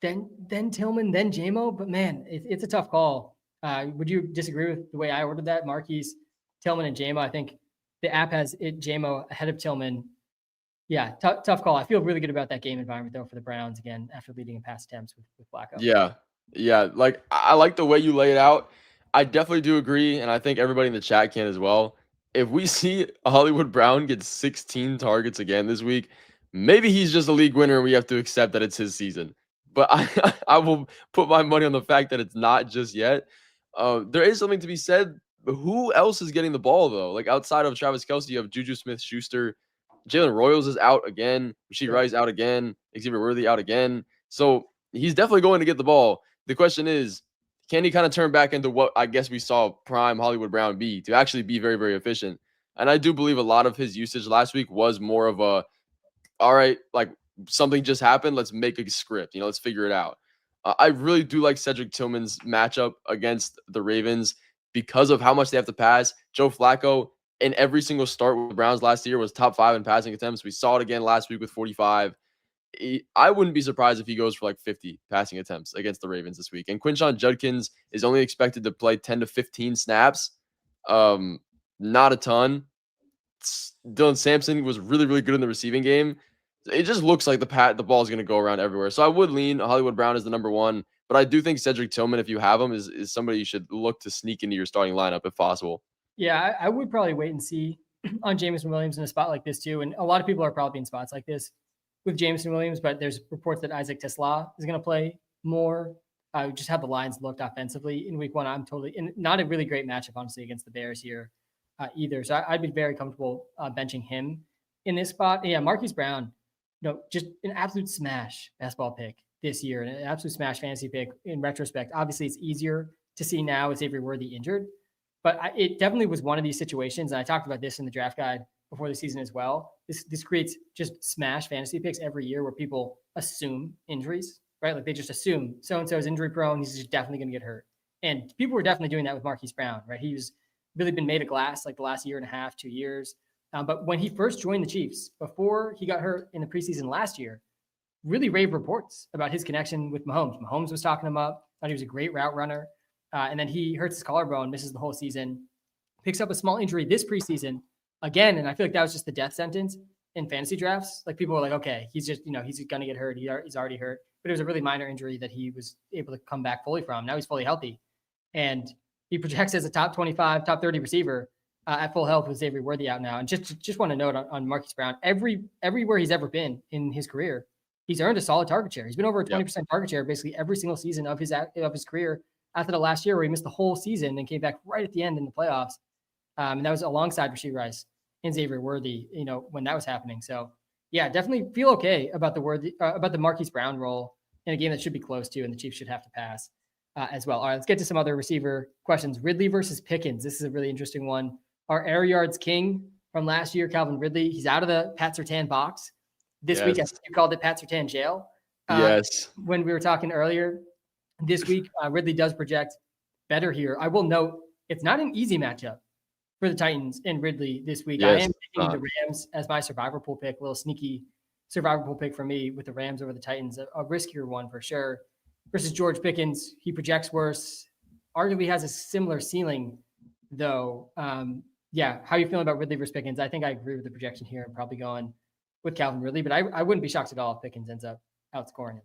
Speaker 1: then Tillman, then Jamo, but man, it's a tough call. Would you disagree with the way I ordered that? Marquise, Tillman, and Jamo. I think the app has Jamo ahead of Tillman. Yeah, tough call. I feel really good about that game environment though for the Browns again after leading in pass attempts with Flacco.
Speaker 2: Yeah. Like I like the way you lay it out. I definitely do agree, and I think everybody in the chat can as well. If we see Hollywood Brown get 16 targets again this week, maybe he's just a league winner and we have to accept that it's his season. But I will put my money on the fact that it's not just yet. There is something to be said. Who else is getting the ball, though? Like outside of Travis Kelce, you have Juju Smith-Schuster. Jalen Royals is out again. Rashid Rice out again. Xavier Worthy out again. So he's definitely going to get the ball. The question is, can he kind of turn back into what I guess we saw prime Hollywood Brown be to actually be very, very efficient? And I do believe a lot of his usage last week was more of a, all right, like something just happened. Let's make a script. Let's figure it out. I really do like Cedric Tillman's matchup against the Ravens because of how much they have to pass. Joe Flacco in every single start with the Browns last year was top 5 in passing attempts. We saw it again last week with 45. I wouldn't be surprised if he goes for like 50 passing attempts against the Ravens this week. And Quinshon Judkins is only expected to play 10 to 15 snaps. Not a ton. Dylan Sampson was really, really good in the receiving game. It just looks like the ball is going to go around everywhere. So I would lean Hollywood Brown as the number one, but I do think Cedric Tillman, if you have him, is somebody you should look to sneak into your starting lineup if possible.
Speaker 1: Yeah, I would probably wait and see on Jameson Williams in a spot like this too. And a lot of people are probably in spots like this with Jameson Williams, but there's reports that Isaac Tesla is going to play more. Just how the lines looked offensively in week one. I'm totally not a really great matchup, honestly, against the Bears here either. So I'd be very comfortable benching him in this spot. And yeah, Marquise Brown, just an absolute smash basketball pick this year, and an absolute smash fantasy pick in retrospect. Obviously, it's easier to see now is Avery Worthy injured. But it definitely was one of these situations, and I talked about this in the draft guide before the season as well. This creates just smash fantasy picks every year where people assume injuries, right? Like they just assume so-and-so is injury prone. He's just definitely going to get hurt. And people were definitely doing that with Marquise Brown, right? He's really been made of glass like the last year and a half, 2 years. But when he first joined the Chiefs, before he got hurt in the preseason last year, really rave reports about his connection with Mahomes. Mahomes was talking him up, thought he was a great route runner. And then he hurts his collarbone, misses the whole season, picks up a small injury this preseason again. And I feel like that was just the death sentence in fantasy drafts. Like people were like, okay, he's just, he's going to get hurt. He's already hurt. But it was a really minor injury that he was able to come back fully from. Now he's fully healthy. And he projects as a top 25, top 30 receiver at full health with Xavier Worthy out now. And just want to note on Marquise Brown, everywhere he's ever been in his career, he's earned a solid target share. He's been over a 20% target share basically every single season of his career, after the last year where he missed the whole season and came back right at the end in the playoffs. And that was alongside Rashee Rice and Xavier Worthy, when that was happening. So yeah, definitely feel okay about the Marquise Brown role in a game that should be close to, and the Chiefs should have to pass as well. All right, let's get to some other receiver questions. Ridley versus Pickens. This is a really interesting one. Our air yards king from last year, Calvin Ridley, he's out of the Pat Surtain box this week. I think you called it Pat Surtain jail.
Speaker 2: Yes.
Speaker 1: When we were talking earlier this week, Ridley does project better here. I will note it's not an easy matchup for the Titans and Ridley this week.
Speaker 2: Yes,
Speaker 1: I am picking the Rams as my survivor pool pick, a little sneaky survivor pool pick for me with the Rams over the Titans, a riskier one for sure. Versus George Pickens, he projects worse, arguably has a similar ceiling though. Yeah, how are you feeling about Ridley versus Pickens? I think I agree with the projection here. I'm probably going with Calvin Ridley, but I wouldn't be shocked at all if Pickens ends up outscoring him.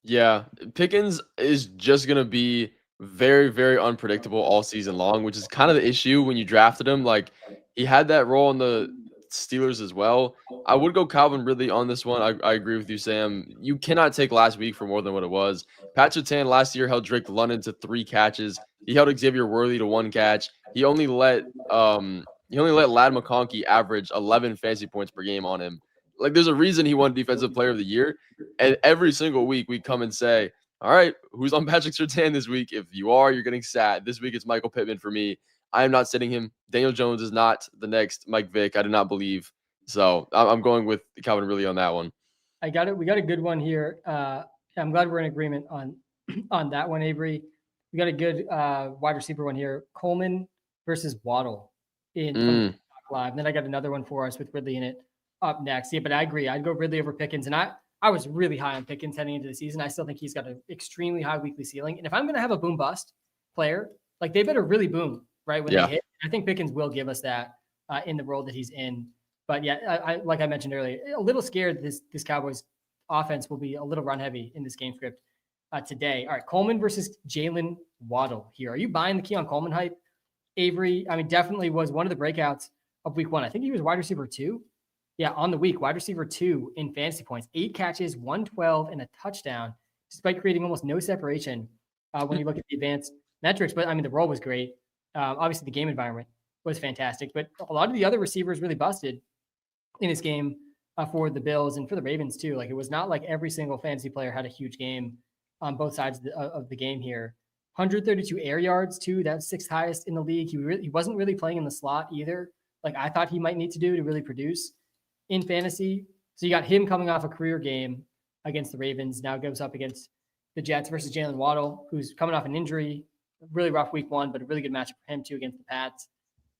Speaker 2: Yeah, Pickens is just going to be very, very unpredictable all season long, which is kind of the issue when you drafted him. Like, he had that role in the Steelers as well. I would go Calvin Ridley on this one. I agree with you, Sam. You cannot take last week for more than what it was. Pat Surtain last year held Drake London to 3 catches. He held Xavier Worthy to 1 catch. He only let Ladd McConkey average 11 fantasy points per game on him. Like, there's a reason he won Defensive Player of the Year. And every single week we come and say, all right, who's on Patrick Surtain this week? If you are, you're getting sat. This week it's Michael Pittman for me. I am not sitting him. Daniel Jones is not the next Mike Vick. I do not believe. So I'm going with Calvin Ridley on that one.
Speaker 1: I got it. We got a good one here. I'm glad we're in agreement on that one, Avery. We got a good wide receiver one here. Coleman versus Waddle in Live. And then I got another one for us with Ridley in it up next. Yeah, but I agree. I'd go Ridley over Pickens. And I was really high on Pickens heading into the season. I still think he's got an extremely high weekly ceiling. And if I'm going to have a boom bust player, like they better really boom, right? When they hit. I think Pickens will give us that in the role that he's in. But yeah, I like I mentioned earlier, a little scared this Cowboys offense will be a little run heavy in this game script today. All right, Coleman versus Jalen Waddle here. Are you buying the Keon Coleman hype, Avery? I mean, definitely was one of the breakouts of week 1. I think he was wide receiver 2. Yeah, on the week, wide receiver 2 in fantasy points, 8 catches, 112, and a touchdown, despite creating almost no separation when you look at the advanced metrics. But I mean, the role was great. Obviously, the game environment was fantastic, but a lot of the other receivers really busted in this game for the Bills and for the Ravens too. Like, it was not like every single fantasy player had a huge game on both sides of the game here. 132 air yards too. That's 6th highest in the league. He wasn't really playing in the slot either. Like I thought he might need to do to really produce in fantasy. So you got him coming off a career game against the Ravens. Now goes up against the Jets versus Jalen Waddle, who's coming off an injury. Really rough week 1, but a really good matchup for him too against the Pats.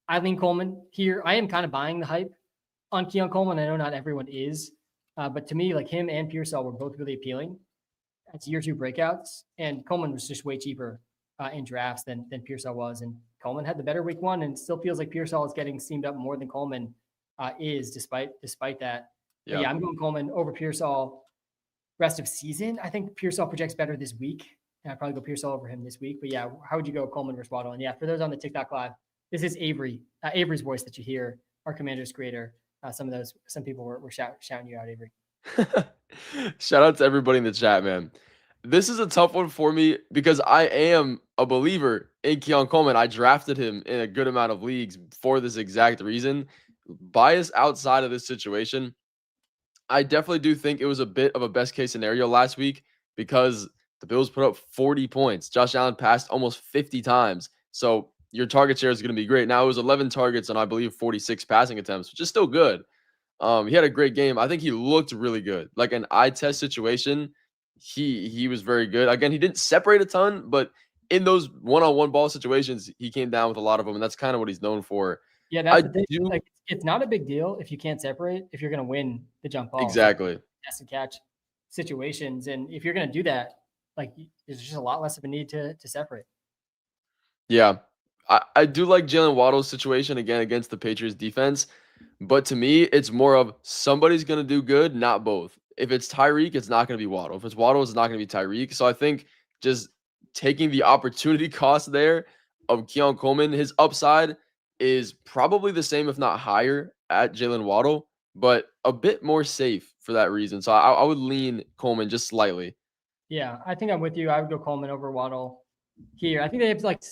Speaker 1: I lean Coleman here. I am kind of buying the hype on Keon Coleman. I know not everyone is, but to me, like him and Pearsall were both really appealing. That's year 2 breakouts, and Coleman was just way cheaper in drafts than Pearsall was. And Coleman had the better week 1, and it still feels like Pearsall is getting steamed up more than Coleman is, despite that. Yeah, I'm going Coleman over Pearsall rest of season. I think Pearsall projects better this week, and I'd probably go Pearsall over him this week. But yeah, how would you go Coleman versus Waddle? And yeah, for those on the TikTok live, this is Avery's voice that you hear, our Commanders creator. Some people were shouting you out, Avery.
Speaker 2: Shout out to everybody in the chat, man. This is a tough one for me because I am a believer in Keon Coleman. I drafted him in a good amount of leagues for this exact reason. Bias outside of this situation, I definitely do think it was a bit of a best case scenario last week because The Bills put up 40 points. Josh Allen passed almost 50 times. So your target share is going to be great. Now it was 11 targets and I believe 46 passing attempts, which is still good. He had a great game. I think he looked really good. Like an eye test situation, he was very good. Again, he didn't separate a ton, but in those one-on-one ball situations, he came down with a lot of them, and that's kind of what he's known for.
Speaker 1: Yeah,
Speaker 2: I
Speaker 1: that's the thing.
Speaker 2: do
Speaker 1: Like, it's not a big deal if you can't separate, if you're going to win the jump balls,
Speaker 2: exactly.
Speaker 1: pass and catch situations. And if you're going to do that, like, there's just a lot less of a need to separate.
Speaker 2: Yeah. I do like Jalen Waddle's situation again against the Patriots defense, but to me, it's more of somebody's going to do good, not both. If it's Tyreek, it's not going to be Waddle. If it's Waddle, it's not going to be Tyreek. So I think just taking the opportunity cost there of Keon Coleman, his upside is probably the same, if not higher, at Jalen Waddle, but a bit more safe for that reason. So I would lean Coleman just slightly.
Speaker 1: Yeah, I think I'm with you. I would go Coleman over Waddle here. I think they have like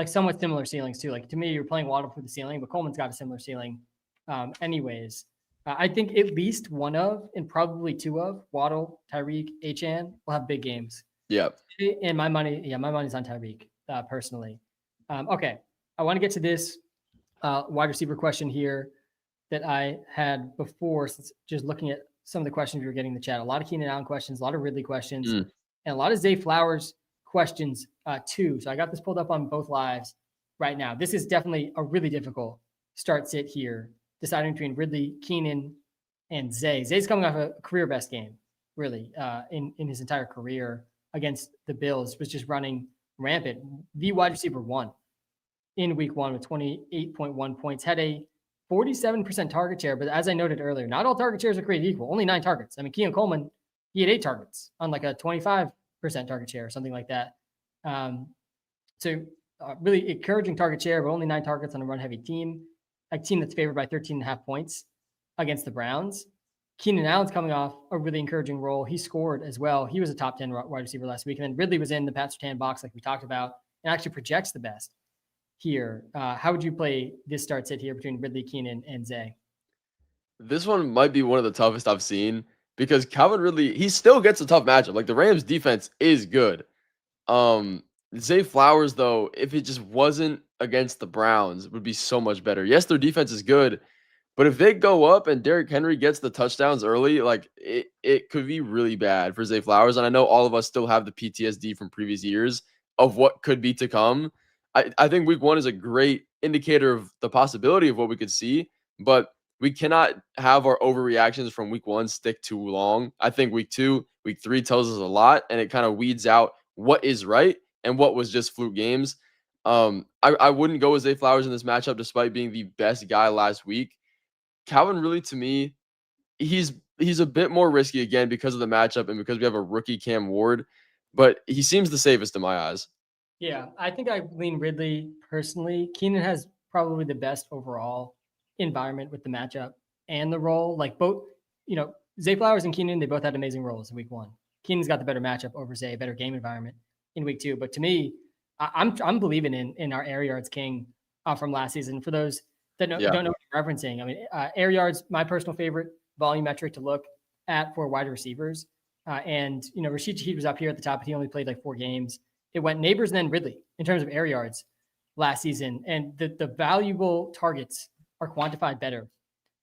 Speaker 1: somewhat similar ceilings too. Like to me, you're playing Waddle for the ceiling, but Coleman's got a similar ceiling. Anyways, I think at least one of and probably two of Waddle, Tyreek, Achane will have big games.
Speaker 2: Yeah.
Speaker 1: And my money's on Tyreek personally. Okay, I want to get to this wide receiver question here that I had before. Since just looking at some of the questions we were getting in the chat, a lot of Keenan Allen questions, a lot of Ridley questions, and a lot of Zay Flowers questions too. So I got this pulled up on both lives right now. This is definitely a really difficult start sit here, deciding between Ridley, Keenan, and Zay. Zay's coming off a career best game, really, in his entire career against the Bills, was just running rampant. The wide receiver one in week one with 28.1 points, had a 47% target share. But as I noted earlier, not all target shares are created equal. Only 9 targets. I mean, Keon Coleman, he had 8 targets on like a 25% target share or something like that. Really encouraging target share, but only 9 targets on a run-heavy team, a team that's favored by 13.5 points against the Browns. Keenan Allen's coming off a really encouraging role. He scored as well. He was a top 10 wide receiver last week. And then Ridley was in the Pat Surtain box, like we talked about, and actually projects the best here. How would you play this start sit here between Ridley, Keenan, and Zay?
Speaker 2: This one might be one of the toughest I've seen because Calvin Ridley, he still gets a tough matchup. Like the Rams defense is good. Zay Flowers, though, if it just wasn't against the Browns, would be so much better. Yes, their defense is good, but if they go up and Derrick Henry gets the touchdowns early, like it could be really bad for Zay Flowers. And I know all of us still have the PTSD from previous years of what could be to come. I think week one is a great indicator of the possibility of what we could see, but we cannot have our overreactions from week one stick too long. I think week two, week three tells us a lot, and it kind of weeds out what is right and what was just fluke games. I wouldn't go with Zay Flowers in this matchup despite being the best guy last week. Calvin really, to me, he's a bit more risky again because of the matchup and because we have a rookie Cam Ward, but he seems the safest in my eyes.
Speaker 1: Yeah, I think I lean Ridley personally. Keenan has probably the best overall environment with the matchup and the role. Like both, Zay Flowers and Keenan, they both had amazing roles in week one. Keenan's got the better matchup over Zay, better game environment in week two. But to me, I'm believing in our air yards king from last season. For those that don't know what you're referencing, I mean, air yards, my personal favorite volume metric to look at for wide receivers. Rashid Shaheed was up here at the top, but he only played like 4 games. It went Neighbors and then Ridley in terms of air yards last season. And the valuable targets are quantified better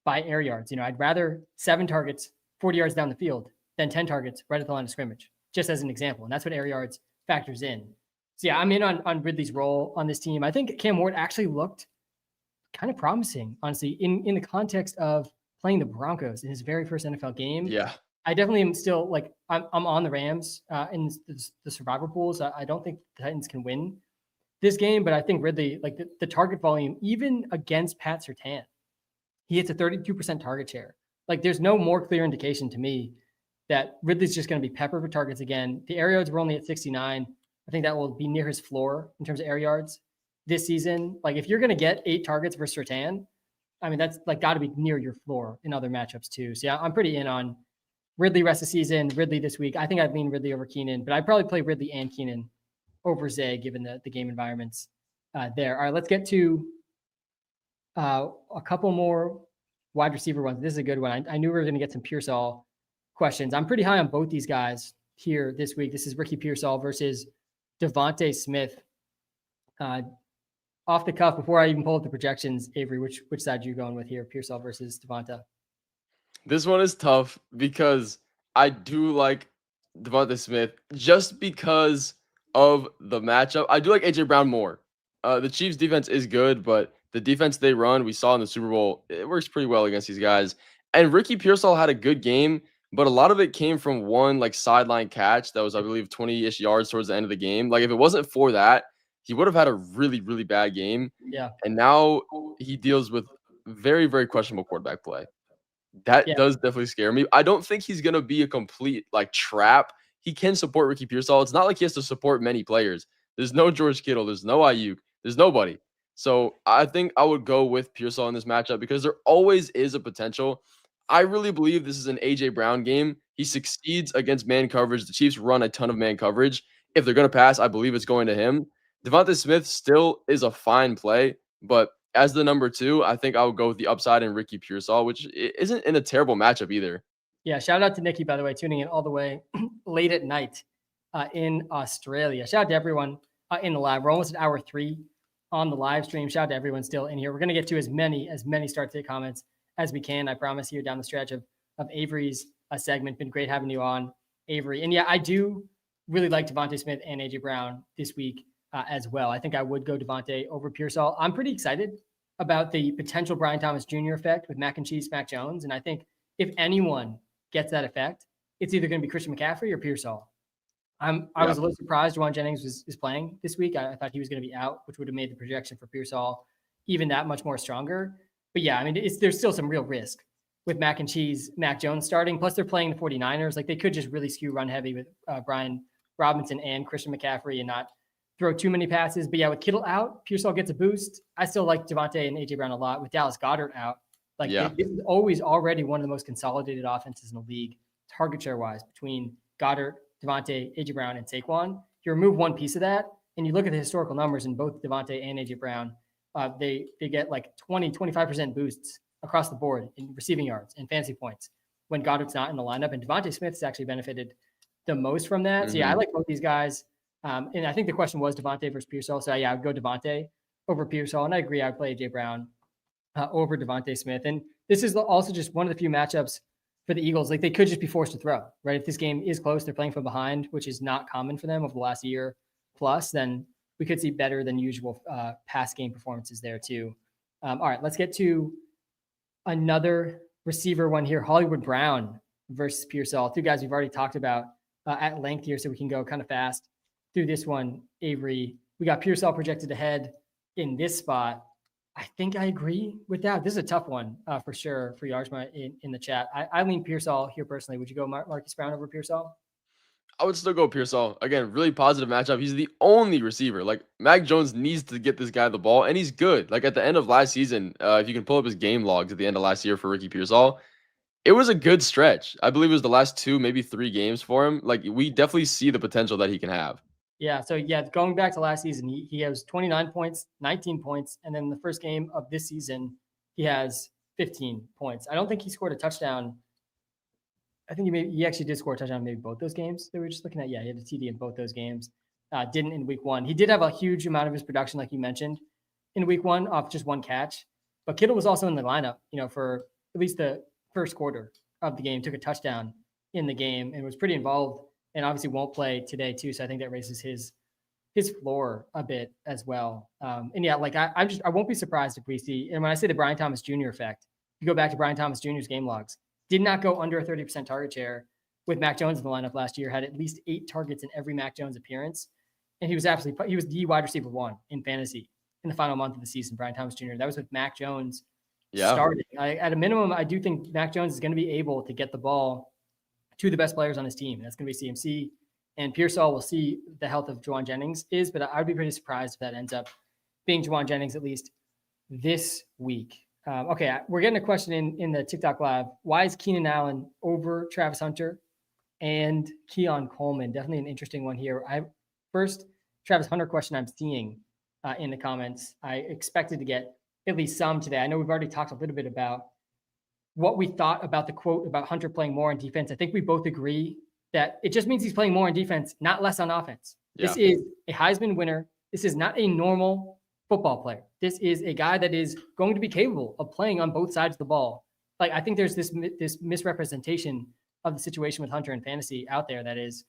Speaker 1: by air yards. I'd rather 7 targets 40 yards down the field than 10 targets right at the line of scrimmage, just as an example. And that's what air yards factors in. So yeah, I'm in on Ridley's role on this team. I think Cam Ward actually looked kind of promising, honestly, in the context of playing the Broncos in his very first NFL game.
Speaker 2: Yeah.
Speaker 1: I definitely am still like I'm on the Rams in the survivor pools. I don't think the Titans can win this game, but I think Ridley, like the target volume, even against Pat Surtain, he hits a 32% target share. Like there's no more clear indication to me that Ridley's just going to be peppered with targets again. The air yards were only at 69. I think that will be near his floor in terms of air yards this season. Like if you're going to get 8 targets versus Surtain, I mean, that's like got to be near your floor in other matchups too. So yeah, I'm pretty in on Ridley rest of the season, Ridley this week. I think I'd lean Ridley over Keenan, but I'd probably play Ridley and Keenan over Zay given the game environments there. All right, let's get to a couple more wide receiver ones. This is a good one. I knew we were going to get some Pearsall questions. I'm pretty high on both these guys here this week. This is Ricky Pearsall versus Devontae Smith. Off the cuff, before I even pull up the projections, Avery, which side are you going with here? Pearsall versus Devonta?
Speaker 2: This one is tough because I do like Devontae Smith just because of the matchup. I do like AJ Brown more. The Chiefs defense is good, but the defense they run, we saw in the Super Bowl, it works pretty well against these guys. And Ricky Pearsall had a good game, but a lot of it came from one like sideline catch that was, I believe, 20-ish yards towards the end of the game. Like if it wasn't for that, he would have had a really, really bad game.
Speaker 1: Yeah.
Speaker 2: And now he deals with very, very questionable quarterback play. That does definitely scare me. I don't think he's gonna be a complete like trap. He can support Ricky Pearsall. It's not like he has to support many players. There's no George Kittle. There's no Ayuk. There's nobody. So I think I would go with Pearsall in this matchup because there always is a potential. I really believe this is an AJ Brown game. He succeeds against man coverage. The Chiefs run a ton of man coverage. If they're gonna pass, I believe it's going to him. Devontae Smith still is a fine play, but as the number 2, I think I would go with the upside in Ricky Pearsall, which isn't in a terrible matchup either.
Speaker 1: Yeah, shout out to Nikki, by the way, tuning in all the way late at night in Australia. Shout out to everyone in the live. We're almost at hour 3 on the live stream. Shout out to everyone still in here. We're going to get to as many start take comments as we can. I promise, here down the stretch of Avery's segment. Been great having you on, Avery. And yeah, I do really like Devontae Smith and AJ Brown this week as well. I think I would go Devontae over Pearsall. I'm pretty excited about the potential Brian Thomas Jr. effect with Mac and Cheese, Mac Jones. And I think if anyone gets that effect, it's either going to be Christian McCaffrey or Pearsall. I was a little surprised Juwan Jennings is playing this week. I thought he was going to be out, which would have made the projection for Pearsall even that much more stronger. But yeah, I mean, there's still some real risk with Mac and Cheese, Mac Jones starting. Plus, they're playing the 49ers. Like, they could just really skew run heavy with Brian Robinson and Christian McCaffrey and not throw too many passes. But yeah, with Kittle out, Pearsall gets a boost. I still like Devontae and AJ Brown a lot. With Dallas Goedert out, this is always already one of the most consolidated offenses in the league, target share wise, between Goddard, Devontae, AJ Brown, and Saquon. You remove one piece of that, and you look at the historical numbers in both Devontae and AJ Brown, they get like 20-25% boosts across the board in receiving yards and fantasy points when Goddard's not in the lineup. And Devontae Smith's actually benefited the most from that. So yeah, I like both these guys. And I think the question was Devontae versus Pearsall. So yeah, I would go Devontae over Pearsall. And I agree, I would play AJ Brown over Devontae Smith. And this is also just one of the few matchups for the Eagles. Like, they could just be forced to throw, right? If this game is close, they're playing from behind, which is not common for them over the last year plus, then we could see better than usual pass game performances there too. All right, let's get to another receiver one here. Hollywood Brown versus Pearsall. Two guys we've already talked about at length here, so we can go kind of fast through this one. Avery, we got Pearsall projected ahead in this spot. I think I agree with that. This is a tough one for sure for Yarjma in the chat. I lean Pearsall here personally. Would you go Marcus Brown over Pearsall?
Speaker 2: I would still go Pearsall. Again, really positive matchup. He's the only receiver. Like, Mac Jones needs to get this guy the ball, and he's good. Like, at the end of last season, if you can pull up his game logs at the end of last year for Ricky Pearsall, it was a good stretch. I believe it was the last 2, maybe 3 games for him. Like, we definitely see the potential that he can have.
Speaker 1: Yeah, so yeah, going back to last season, he has 29 points, 19 points, and then the first game of this season, he has 15 points. I don't think he scored a touchdown. I think he actually did score a touchdown in maybe both those games that we were just looking at. Yeah, he had a TD in both those games. Didn't in week 1. He did have a huge amount of his production, like you mentioned, in week 1 off just one catch. But Kittle was also in the lineup, for at least the first quarter of the game, took a touchdown in the game and was pretty involved, and obviously won't play today too. So I think that raises his floor a bit as well. And yeah, like I won't be surprised if we see, and when I say the Brian Thomas Jr. effect, you go back to Brian Thomas Jr.'s game logs, did not go under a 30% target share with Mac Jones in the lineup last year, had at least 8 targets in every Mac Jones appearance. And he was the wide receiver 1 in fantasy in the final month of the season, Brian Thomas Jr. That was with Mac Jones starting. At a minimum, I do think Mac Jones is going to be able to get the ball to the best players on his team. And that's going to be CMC and Pearsall. We'll see the health of Juwan Jennings is, but I'd be pretty surprised if that ends up being Juwan Jennings at least this week. Okay, we're getting a question in the TikTok live. Why is Keenan Allen over Travis Hunter and Keon Coleman? Definitely an interesting one here. First Travis Hunter question I'm seeing in the comments. I expected to get at least some today. I know we've already talked a little bit about what we thought about the quote about Hunter playing more on defense. I think we both agree that it just means he's playing more on defense, not less on offense.
Speaker 2: Yeah.
Speaker 1: This is a Heisman winner. This is not a normal football player. This is a guy that is going to be capable of playing on both sides of the ball. Like, I think there's this misrepresentation of the situation with Hunter in fantasy out there that is,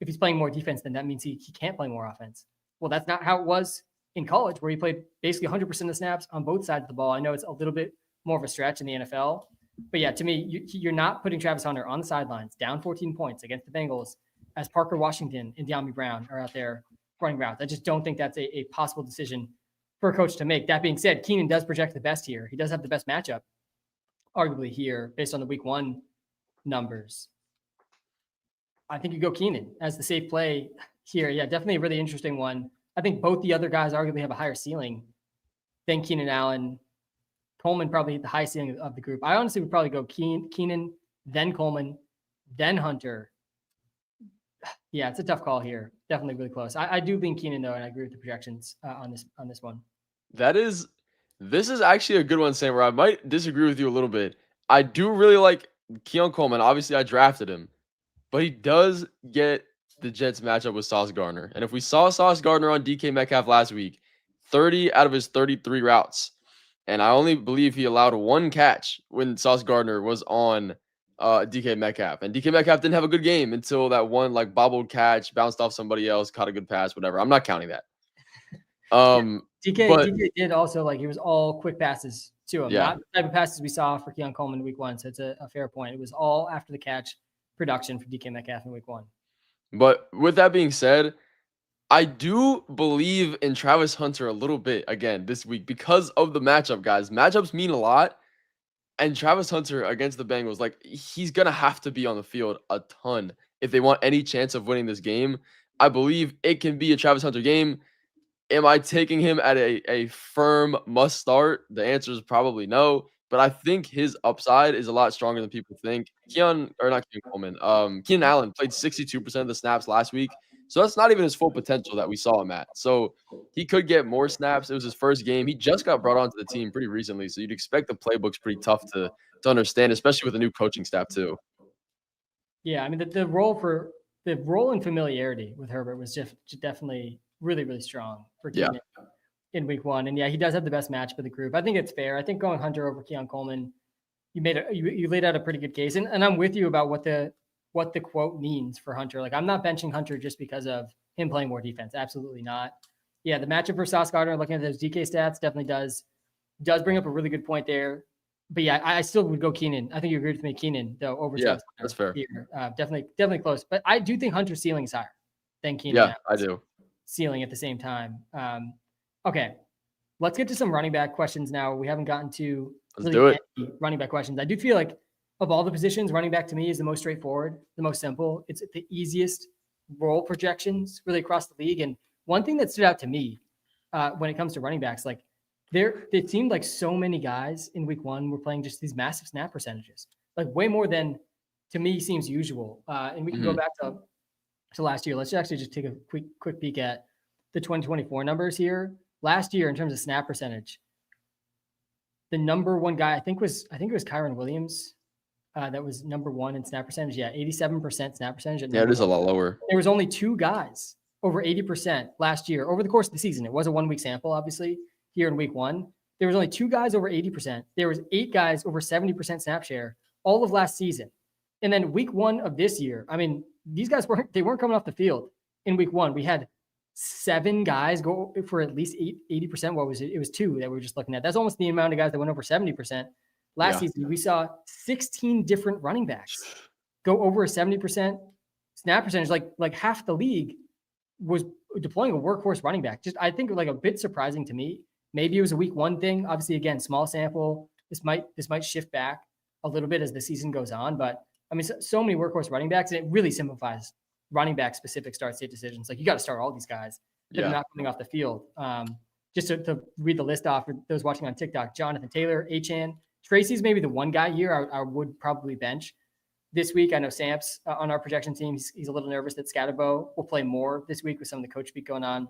Speaker 1: if he's playing more defense, then that means he can't play more offense. Well, that's not how it was in college, where he played basically 100% of the snaps on both sides of the ball. I know it's a little bit more of a stretch in the NFL, but yeah, to me, you're not putting Travis Hunter on the sidelines, down 14 points against the Bengals, as Parker Washington and De'Ami Brown are out there running routes. I just don't think that's a possible decision for a coach to make. That being said, Keenan does project the best here. He does have the best matchup, arguably, here, based on the week 1 numbers. I think you go Keenan as the safe play here. Yeah, definitely a really interesting one. I think both the other guys arguably have a higher ceiling than Keenan Allen. Coleman probably the high ceiling of the group. I honestly would probably go Keenan, then Coleman, then Hunter. Yeah, it's a tough call here. Definitely really close. I do lean Keenan though, and I agree with the projections on this one.
Speaker 2: This is actually a good one, Sam, where I might disagree with you a little bit. I do really like Keon Coleman. Obviously, I drafted him, but he does get the Jets matchup with Sauce Gardner. And if we saw Sauce Gardner on DK Metcalf last week, 30 out of his 33 routes, and I only believe he allowed 1 catch when Sauce Gardner was on DK Metcalf. And DK Metcalf didn't have a good game until that one like bobbled catch, bounced off somebody else, caught a good pass, whatever. I'm not counting that.
Speaker 1: DK did also, like, it was all quick passes to him,
Speaker 2: Yeah.
Speaker 1: not the type of passes we saw for Keon Coleman in week 1. So it's a fair point. It was all after the catch production for DK Metcalf in week 1.
Speaker 2: But with that being said, I do believe in Travis Hunter a little bit again this week because of the matchup, guys. Matchups mean a lot. And Travis Hunter against the Bengals, like, he's going to have to be on the field a ton if they want any chance of winning this game. I believe it can be a Travis Hunter game. Am I taking him at a firm must start? The answer is probably no. But I think his upside is a lot stronger than people think. Keenan Allen played 62% of the snaps last week. So that's not even his full potential that we saw him at. So he could get more snaps. It was his first game. He just got brought onto the team pretty recently. So you'd expect the playbook's pretty tough to understand, especially with a new coaching staff too.
Speaker 1: Yeah, I mean, the role and familiarity with Herbert was just definitely really, really strong for Keenan in week 1. And yeah, he does have the best match for the group. I think it's fair. I think going Hunter over Keon Coleman, you laid out a pretty good case. And I'm with you about what the quote means for Hunter. Like, I'm not benching Hunter just because of him playing more defense. Absolutely not. Yeah, the matchup for Sauce Gardner, looking at those DK stats, definitely does bring up a really good point there. But yeah, I still would go Keenan. I think you agree with me, Keenan, though, over Travis Hunter.
Speaker 2: That's fair.
Speaker 1: Here. Definitely close. But I do think Hunter's ceiling is higher than Keenan.
Speaker 2: Yeah, I do.
Speaker 1: Ceiling at the same time. Okay, let's get to some running back questions now. We haven't gotten to any running back questions. I do feel like of all the positions, running back to me is the most straightforward, the most simple. It's the easiest role projections really across the league. And one thing that stood out to me when it comes to running backs, like, it seemed like so many guys in week 1 were playing just these massive snap percentages, like way more than to me seems usual. And we can go back to last year. Let's actually just take a quick peek at the 2024 numbers here. Last year, in terms of snap percentage, the number 1 guy, I think it was Kyron Williams, that was number 1 in snap percentage. Yeah, 87% snap percentage.
Speaker 2: Yeah, it is a lot lower.
Speaker 1: There was only 2 guys over 80% last year over the course of the season. It was a 1-week sample, obviously. Here in week 1, there was only 2 guys over 80%. There was 8 guys over 70% snap share all of last season. And then week 1 of this year, I mean, these guys weren't coming off the field in week 1. We had 7 guys go for at least 80%. What was it? It was 2 that we were just looking at. That's almost the amount of guys that went over 70%. Last season, we saw 16 different running backs go over a 70% snap percentage. Like half the league was deploying a workhorse running back. Just, I think, like, a bit surprising to me. Maybe it was a week 1 thing. Obviously, again, small sample. This might shift back a little bit as the season goes on. But I mean, so many workhorse running backs, and it really simplifies running back specific start state decisions. Like, you got to start all these guys that are not coming off the field. Just to read the list off for those watching on TikTok: Jonathan Taylor, Achane, Tracy's maybe the one guy here I would probably bench this week. I know Samps on our projection team, he's a little nervous that Scatterbo will play more this week with some of the coach speak going on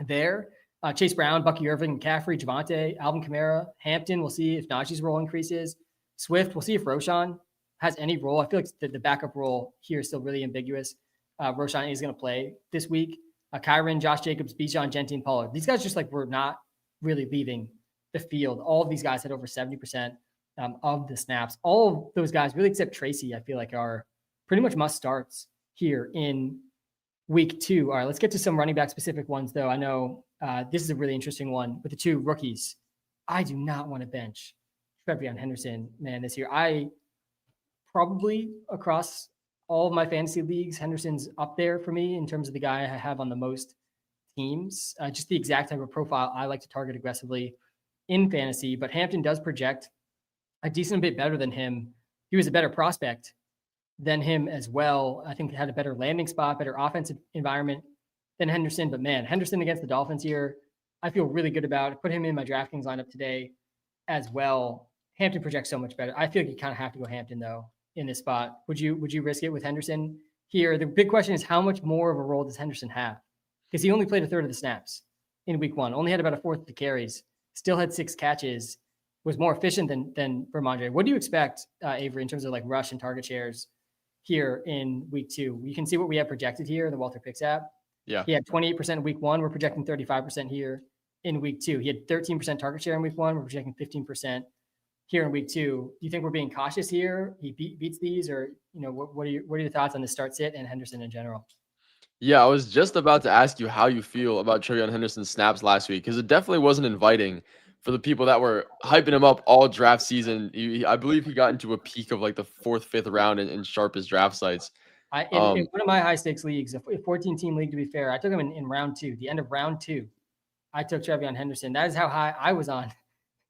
Speaker 1: there. Chase Brown, Bucky Irving, McCaffrey, Javonte, Alvin Kamara, Hampton. We'll see if Najee's role increases. Swift, we'll see if Roshan has any role. I feel like the backup role here is still really ambiguous. Roshan is going to play this week. Kyron, Josh Jacobs, Bijan, Genty, and Pollard. These guys just like were not really leaving the field. All of these guys had over 70% of the snaps. All of those guys, really except Tracy, I feel like are pretty much must starts here in week 2. All right, let's get to some running back specific ones, though. I know this is a really interesting one with the 2 rookies. I do not want to bench Trevion Henderson, man, this year. I probably across all of my fantasy leagues, Henderson's up there for me in terms of the guy I have on the most teams. Just the exact type of profile I like to target aggressively in fantasy. But Hampton does project a decent bit better than him. He was a better prospect than him as well. I think had a better landing spot, better offensive environment than Henderson. But man, Henderson against the Dolphins here, I feel really good about it. Put him in my Draftkings lineup today as well. Hampton projects so much better. I feel like you kind of have to go Hampton though in this spot. Would you risk it with Henderson here? The big question is how much more of a role does Henderson have? Because he only played a third of the snaps in week 1, only had about a fourth of the carries, still had 6 catches, was more efficient than Vermondre. What do you expect, Avery, in terms of like rush and target shares here in week 2? You can see what we have projected here in the Walter Picks app.
Speaker 2: Yeah.
Speaker 1: He had 28% in week 1. We're projecting 35% here in week 2. He had 13% target share in week 1. We're projecting 15% here in week 2. Do you think we're being cautious here? He beats these, or what are your thoughts on the start sit and Henderson in general?
Speaker 2: Yeah, I was just about to ask you how you feel about Trevion Henderson's snaps last week, because it definitely wasn't inviting for the people that were hyping him up all draft season. I believe he got into a peak of like the 4th, 5th round in sharpest draft sites.
Speaker 1: In one of my high stakes leagues, a 14-team league, to be fair, I took him in round 2, the end of round 2. I took Trevion Henderson. That is how high I was on.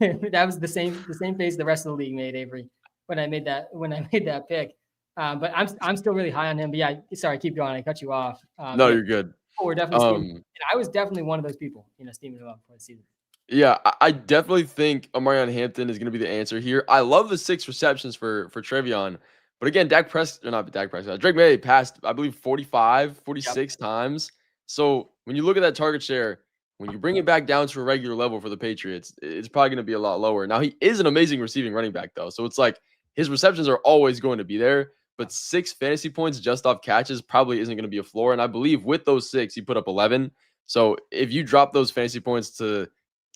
Speaker 1: That was the same face the rest of the league made, Avery, when I made that pick. But I'm still really high on him. But yeah, sorry, keep going. I cut you off.
Speaker 2: No, you're good.
Speaker 1: We're definitely steaming. And I was definitely one of those people, steaming him up for the season.
Speaker 2: Yeah, I definitely think Omarion Hampton is going to be the answer here. I love the 6 receptions for Trevion. But again, Drake May passed, I believe, 45, 46 times. So when you look at that target share, when you bring it back down to a regular level for the Patriots, it's probably going to be a lot lower. Now, he is an amazing receiving running back, though. So it's like his receptions are always going to be there. But 6 fantasy points just off catches probably isn't going to be a floor. And I believe with those 6, he put up 11. So if you drop those fantasy points to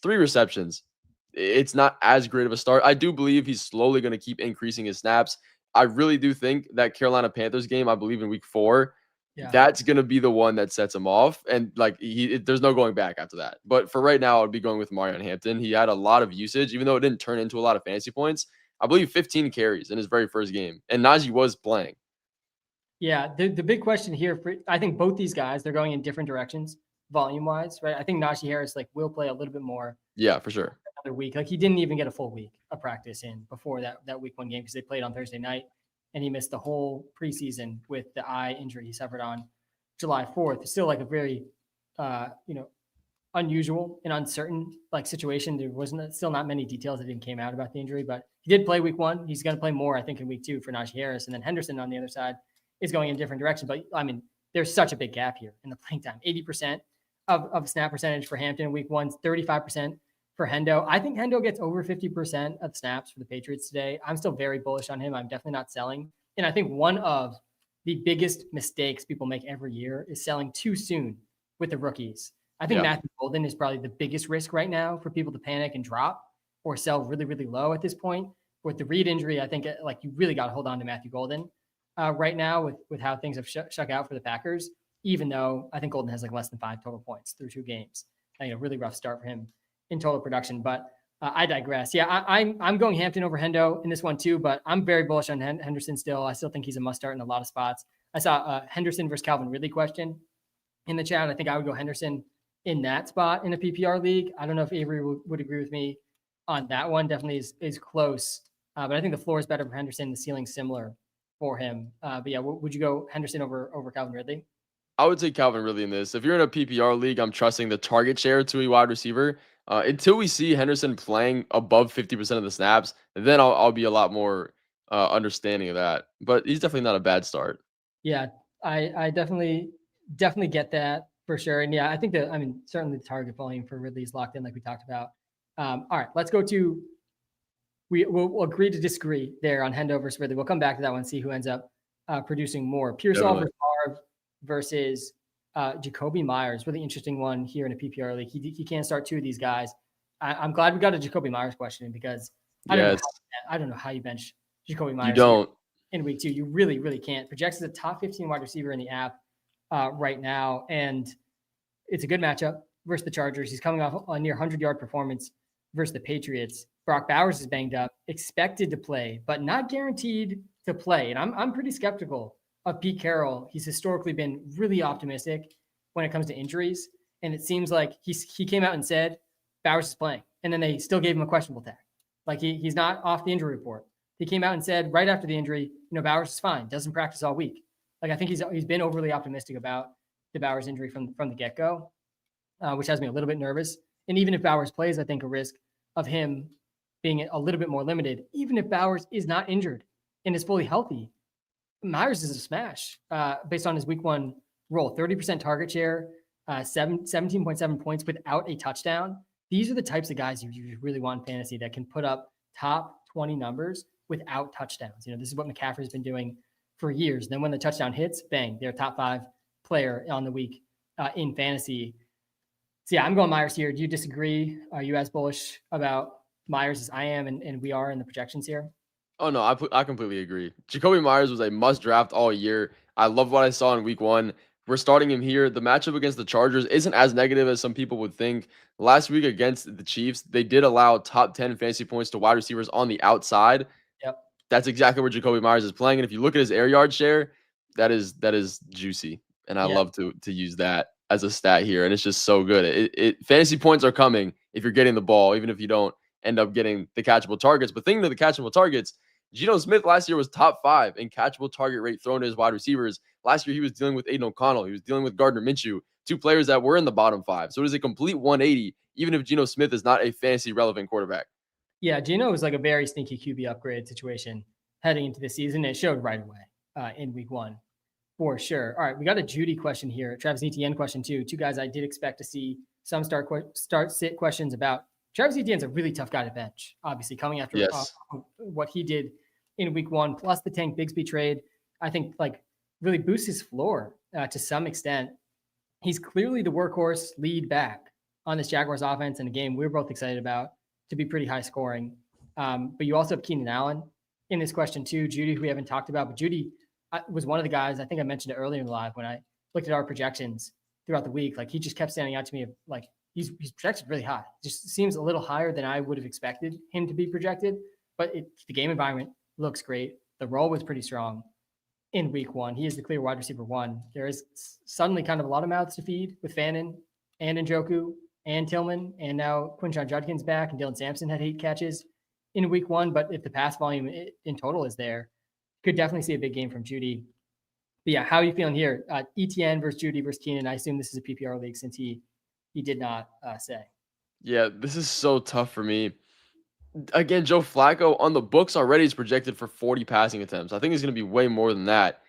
Speaker 2: 3 receptions, it's not as great of a start. I do believe he's slowly going to keep increasing his snaps. I really do think that Carolina Panthers game, I believe in week 4, that's going to be the one that sets him off. And like there's no going back after that. But for right now, I would be going with Omarion Hampton. He had a lot of usage, even though it didn't turn into a lot of fantasy points. I believe 15 carries in his very first game. And Najee was playing.
Speaker 1: Yeah, the big question here, I think both these guys, they're going in different directions volume-wise, right? I think Najee Harris will play a little bit more.
Speaker 2: Yeah, for sure.
Speaker 1: Another week. Like he didn't even get a full week of practice in before that week 1 game because they played on Thursday night. And he missed the whole preseason with the eye injury he suffered on July 4th. It's still like a very, unusual and uncertain situation. There wasn't still not many details that even came out about the injury, but he did play week 1. He's going to play more, I think, in week 2 for Najee Harris. And then Henderson on the other side is going in a different direction. But I mean, there's such a big gap here in the playing time. 80% of snap percentage for Hampton in week 1, 35% for Hendo. I think Hendo gets over 50% of snaps for the Patriots today. I'm still very bullish on him. I'm definitely not selling. And I think one of the biggest mistakes people make every year is selling too soon with the rookies. I think Matthew Golden is probably the biggest risk right now for people to panic and drop or sell really, really low at this point. With the Reed injury, I think you really got to hold on to Matthew Golden right now with how things have shook out for the Packers, even though I think Golden has less than 5 total points through 2 games. Really rough start for him in total production, but I digress. Yeah, I'm going Hampton over Hendo in this one too, but I'm very bullish on Henderson still. I still think he's a must start in a lot of spots. I saw Henderson versus Calvin Ridley question in the chat. I think I would go Henderson in that spot in a PPR league. I don't know if Avery would agree with me on that one. Definitely is close, but I think the floor is better for Henderson. The ceiling's similar for him. But yeah, would you go Henderson over Calvin Ridley?
Speaker 2: I would take Calvin Ridley in this. If you're in a PPR league, I'm trusting the target share to a wide receiver. Until we see Henderson playing above 50% of the snaps, then I'll be a lot more understanding of that. But he's definitely not a bad start.
Speaker 1: Yeah, I definitely get that for sure. And yeah, I think certainly the target volume for Ridley is locked in like we talked about. All right, let's go to we'll agree to disagree there on Hendo versus Ridley. We'll come back to that one, see who ends up producing more. Pearsall versus Favre versus Jacoby Myers. Really interesting one here in a PPR league. He can't start two of these guys. I'm glad we got a Jacoby Myers question because I don't know how you bench Jacoby Myers.
Speaker 2: You don't.
Speaker 1: In week 2. You really, really can't. Projects as a top 15 wide receiver in the app right now. And it's a good matchup versus the Chargers. He's coming off a near 100-yard performance versus the Patriots. Brock Bowers is banged up, expected to play, but not guaranteed to play. And I'm pretty skeptical of Pete Carroll. He's historically been really optimistic when it comes to injuries. And it seems like he came out and said Bowers is playing. And then they still gave him a questionable tag. Like he's not off the injury report. He came out and said right after the injury, Bowers is fine, doesn't practice all week. Like I think he's been overly optimistic about the Bowers injury from the get-go, which has me a little bit nervous. And even if Bowers plays, I think a risk of him being a little bit more limited. Even if Bowers is not injured and is fully healthy, Myers is a smash based on his week 1 role. 30% target share, 17.7 points without a touchdown. These are the types of guys you really want in fantasy that can put up top 20 numbers without touchdowns. This is what McCaffrey's been doing for years. Then when the touchdown hits, bang, they're a top 5 player on the week in fantasy. So yeah, I'm going Myers here. Do you disagree? Are you as bullish about Myers as I am and we are in the projections here?
Speaker 2: Oh, no, I completely agree. Jacoby Myers was a must draft all year. I love what I saw in week 1. We're starting him here. The matchup against the Chargers isn't as negative as some people would think. Last week against the Chiefs, they did allow top 10 fantasy points to wide receivers on the outside.
Speaker 1: Yep.
Speaker 2: That's exactly where Jacoby Myers is playing. And if you look at his air yard share, that is juicy. And I love to use that as a stat here. And it's just so good. Fantasy points are coming if you're getting the ball, even if you don't end up getting the catchable targets. But thinking of the catchable targets, Geno Smith last year was top 5 in catchable target rate thrown to his wide receivers. Last year, he was dealing with Aiden O'Connell. He was dealing with Gardner Minshew, 2 players that were in the bottom 5. So it is a complete 180, even if Geno Smith is not a fantasy relevant quarterback.
Speaker 1: Yeah, Geno was like a very sneaky QB upgrade situation heading into the season. It showed right away in week 1 for sure. All right, we got a Judy question here. Travis Etienne question too. 2 guys I did expect to see some start-sit questions about. Travis Etienne's a really tough guy to bench, obviously, coming after what he did in week 1, plus the Tank Bigsby trade, I think really boosts his floor to some extent. He's clearly the workhorse lead back on this Jaguars offense in a game we're both excited about to be pretty high scoring. But you also have Keenan Allen in this question too. Judy, who we haven't talked about, but Judy was one of the guys, I think I mentioned it earlier in the live when I looked at our projections throughout the week. Like he just kept standing out to me he's projected really high. Just seems a little higher than I would have expected him to be projected, but the game environment looks great. The role was pretty strong in week 1. He is the clear wide receiver 1. There is suddenly kind of a lot of mouths to feed with Fannin and Njoku and Tillman, and now Quinshon Judkins back, and Dylan Sampson had 8 catches in week 1. But if the pass volume in total is there, could definitely see a big game from Judy. But yeah, how are you feeling here? ETN versus Judy versus Keenan. I assume this is a PPR league since he did not say.
Speaker 2: Yeah, this is so tough for me. Again, Joe Flacco on the books already is projected for 40 passing attempts. I think it's going to be way more than that.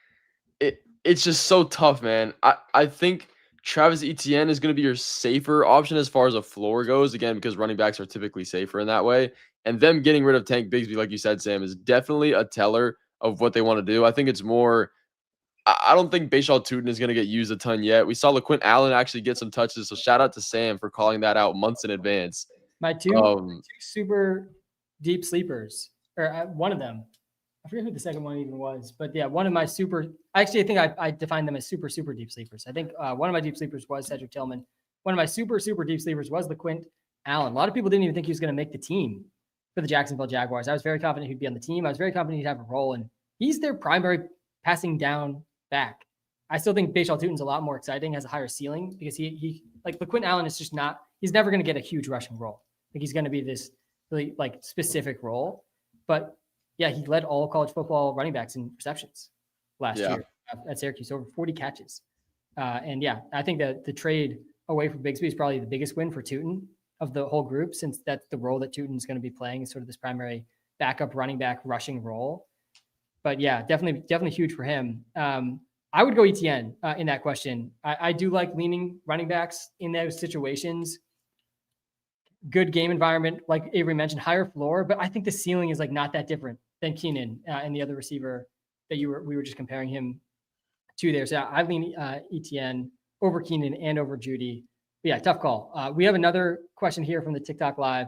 Speaker 2: It's just so tough, man. I think Travis Etienne is going to be your safer option as far as a floor goes, again, because running backs are typically safer in that way. And them getting rid of Tank Bigsby, like you said, Sam, is definitely a teller of what they want to do. I think it's more – I don't think Bashaw Tutin is going to get used a ton yet. We saw LaQuint Allen actually get some touches, so shout out to Sam for calling that out months in advance.
Speaker 1: My two super deep sleepers, or one of them, I forget who the second one even was, but yeah, one of my I think I defined them as super deep sleepers. I think one of my deep sleepers was Cedric Tillman. One of my super deep sleepers was LaQuint Allen. A lot of people didn't even think he was going to make the team for the Jacksonville Jaguars. I was very confident he'd be on the team. I was very confident he'd have a role, and he's their primary passing down back. I still think Bashaw Tutin's a lot more exciting, has a higher ceiling, because he like LaQuint Allen is just not, he's never going to get a huge rushing role. Like he's going to be this really specific role. But yeah, he led all college football running backs in receptions last year at Syracuse, over 40 catches. And yeah, I think that the trade away from Bigsby is probably the biggest win for Tutin of the whole group, since that's the role that Tutin is going to be playing, is sort of this primary backup running back rushing role. But yeah, definitely huge for him. I would go ETN in that question. I do like leaning running backs in those situations. good game environment, like Avery mentioned, higher floor, but I think the ceiling is like not that different than Keenan and the other receiver that we were just comparing him to there. So I lean ETN over Keenan and over Judy. But yeah, tough call. We have another question here from the TikTok live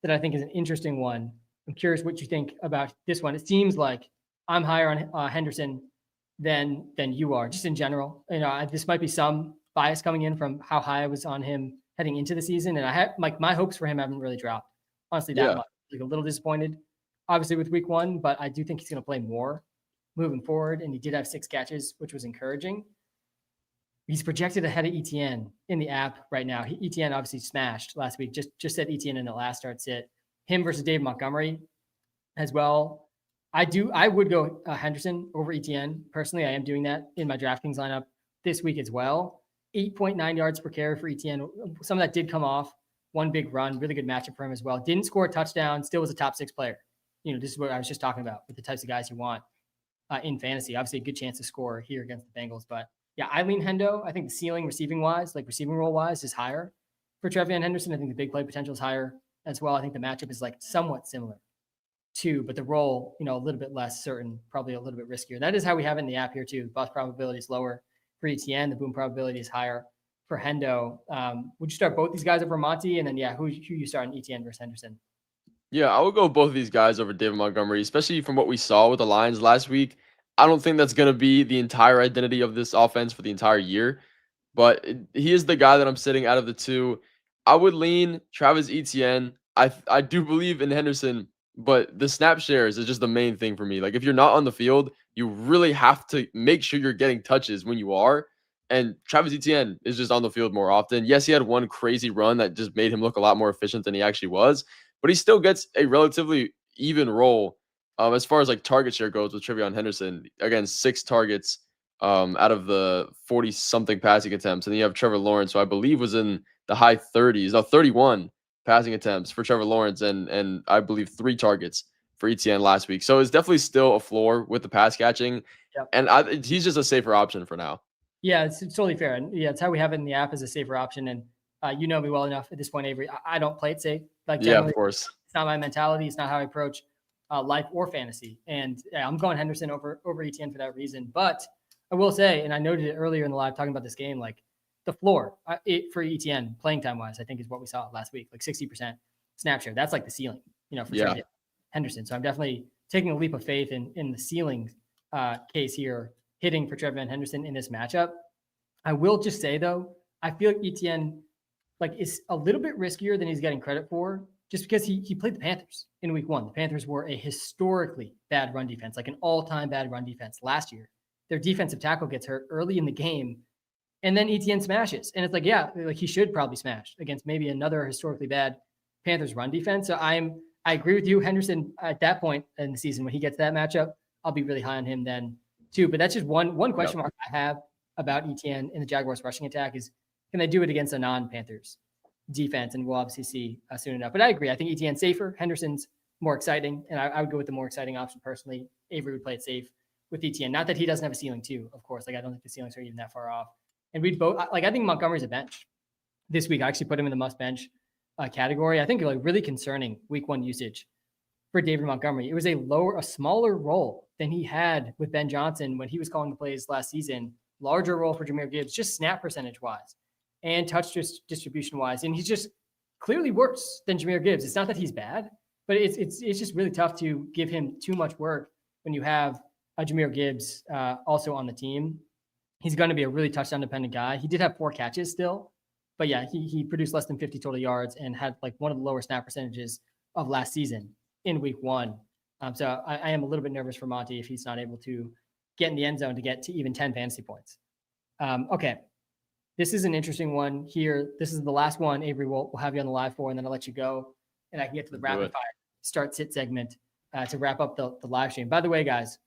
Speaker 1: that I think is an interesting one. I'm curious what you think about this one. It seems like I'm higher on Henderson than you are, just in general. This might be some bias coming in from how high I was on him heading into the season, and I had like my hopes for him haven't really dropped, honestly, that much. Like a little disappointed, obviously, with week 1, but I do think he's going to play more moving forward, and he did have 6 catches, which was encouraging. He's projected ahead of ETN in the app right now. ETN obviously smashed last week. Just said ETN in the last start sit. Him versus David Montgomery as well. I would go Henderson over ETN. Personally, I am doing that in my DraftKings lineup this week as well. 8.9 yards per carry for ETN. Some of that did come off one big run. Really good matchup for him as well. Didn't score a touchdown. Still was a top 6 player. This is what I was just talking about with the types of guys you want in fantasy. Obviously, a good chance to score here against the Bengals. But yeah, I lean Hendo. I think the ceiling receiving role wise is higher for Trevion Henderson. I think the big play potential is higher as well. I think the matchup is like somewhat similar too, but the role, a little bit less certain, probably a little bit riskier. That is how we have it in the app here too. The bust probability is lower for ETN. The boom probability is higher for Hendo. Would you start both these guys over Monty? And then, who you start on ETN versus Henderson?
Speaker 2: Yeah, I would go both of these guys over David Montgomery, especially from what we saw with the Lions last week. I don't think that's going to be the entire identity of this offense for the entire year, but he is the guy that I'm sitting out of the two. I would lean Travis Etienne. I do believe in Henderson, but the snap shares is just the main thing for me. Like, if you're not on the field, you really have to make sure you're getting touches when you are. And Travis Etienne is just on the field more often. Yes, he had one crazy run that just made him look a lot more efficient than he actually was, but he still gets a relatively even role as far as like target share goes with Trevion Henderson. Again, 6 targets out of the 40-something passing attempts. And then you have Trevor Lawrence, who I believe was in the high 30s, 31 passing attempts for Trevor Lawrence, and I believe 3 targets for ETN last week. So it's definitely still a floor with the pass catching.
Speaker 1: Yep.
Speaker 2: And he's just a safer option for now.
Speaker 1: Yeah, it's totally fair. And yeah, it's how we have it in the app as a safer option. And you know me well enough at this point, Avery. I don't play it safe. Like,
Speaker 2: yeah, of course.
Speaker 1: It's not my mentality. It's not how I approach life or fantasy. And I'm going Henderson over ETN for that reason. But I will say, and I noted it earlier in the live talking about this game, like the floor for ETN playing time wise, I think is what we saw last week, like 60% snap share. That's like the ceiling, for Henderson. So I'm definitely taking a leap of faith in the ceiling case here, hitting for Trevion Henderson in this matchup. I will just say though, I feel like ETN is a little bit riskier than he's getting credit for, just because he played the Panthers in week 1. The Panthers were a historically bad run defense, like an all-time bad run defense last year. Their defensive tackle gets hurt early in the game, and then ETN smashes. And it's like, he should probably smash against maybe another historically bad Panthers run defense. So I agree with you. Henderson at that point in the season, when he gets that matchup, I'll be really high on him then too. But that's just one question mark I have about ETN in the Jaguars rushing attack is, can they do it against a non-Panthers defense? And we'll obviously see soon enough. But I agree. I think ETN's safer. Henderson's more exciting. And I would go with the more exciting option personally. Avery would play it safe with ETN. Not that he doesn't have a ceiling too, of course. Like, I don't think the ceilings are even that far off. And we'd both, I think Montgomery's a bench this week. I actually put him in the must bench category. I think really concerning week 1 usage for David Montgomery. It was a smaller role than he had with Ben Johnson when he was calling the plays last season. Larger role for Jahmyr Gibbs, just snap percentage wise and touch distribution wise. And he's just clearly worse than Jahmyr Gibbs. It's not that he's bad, but it's just really tough to give him too much work when you have Jahmyr Gibbs also on the team. He's going to be a really touchdown dependent guy. He did have 4 catches still, but yeah, he produced less than 50 total yards and had like one of the lower snap percentages of last season in week 1. So I am a little bit nervous for Monty if he's not able to get in the end zone to get to even 10 fantasy points. Okay. This is an interesting one here. This is the last one, Avery, we'll have you on the live for, and then I'll let you go and I can get to the rapid fire start sit segment to wrap up the live stream. By the way, guys,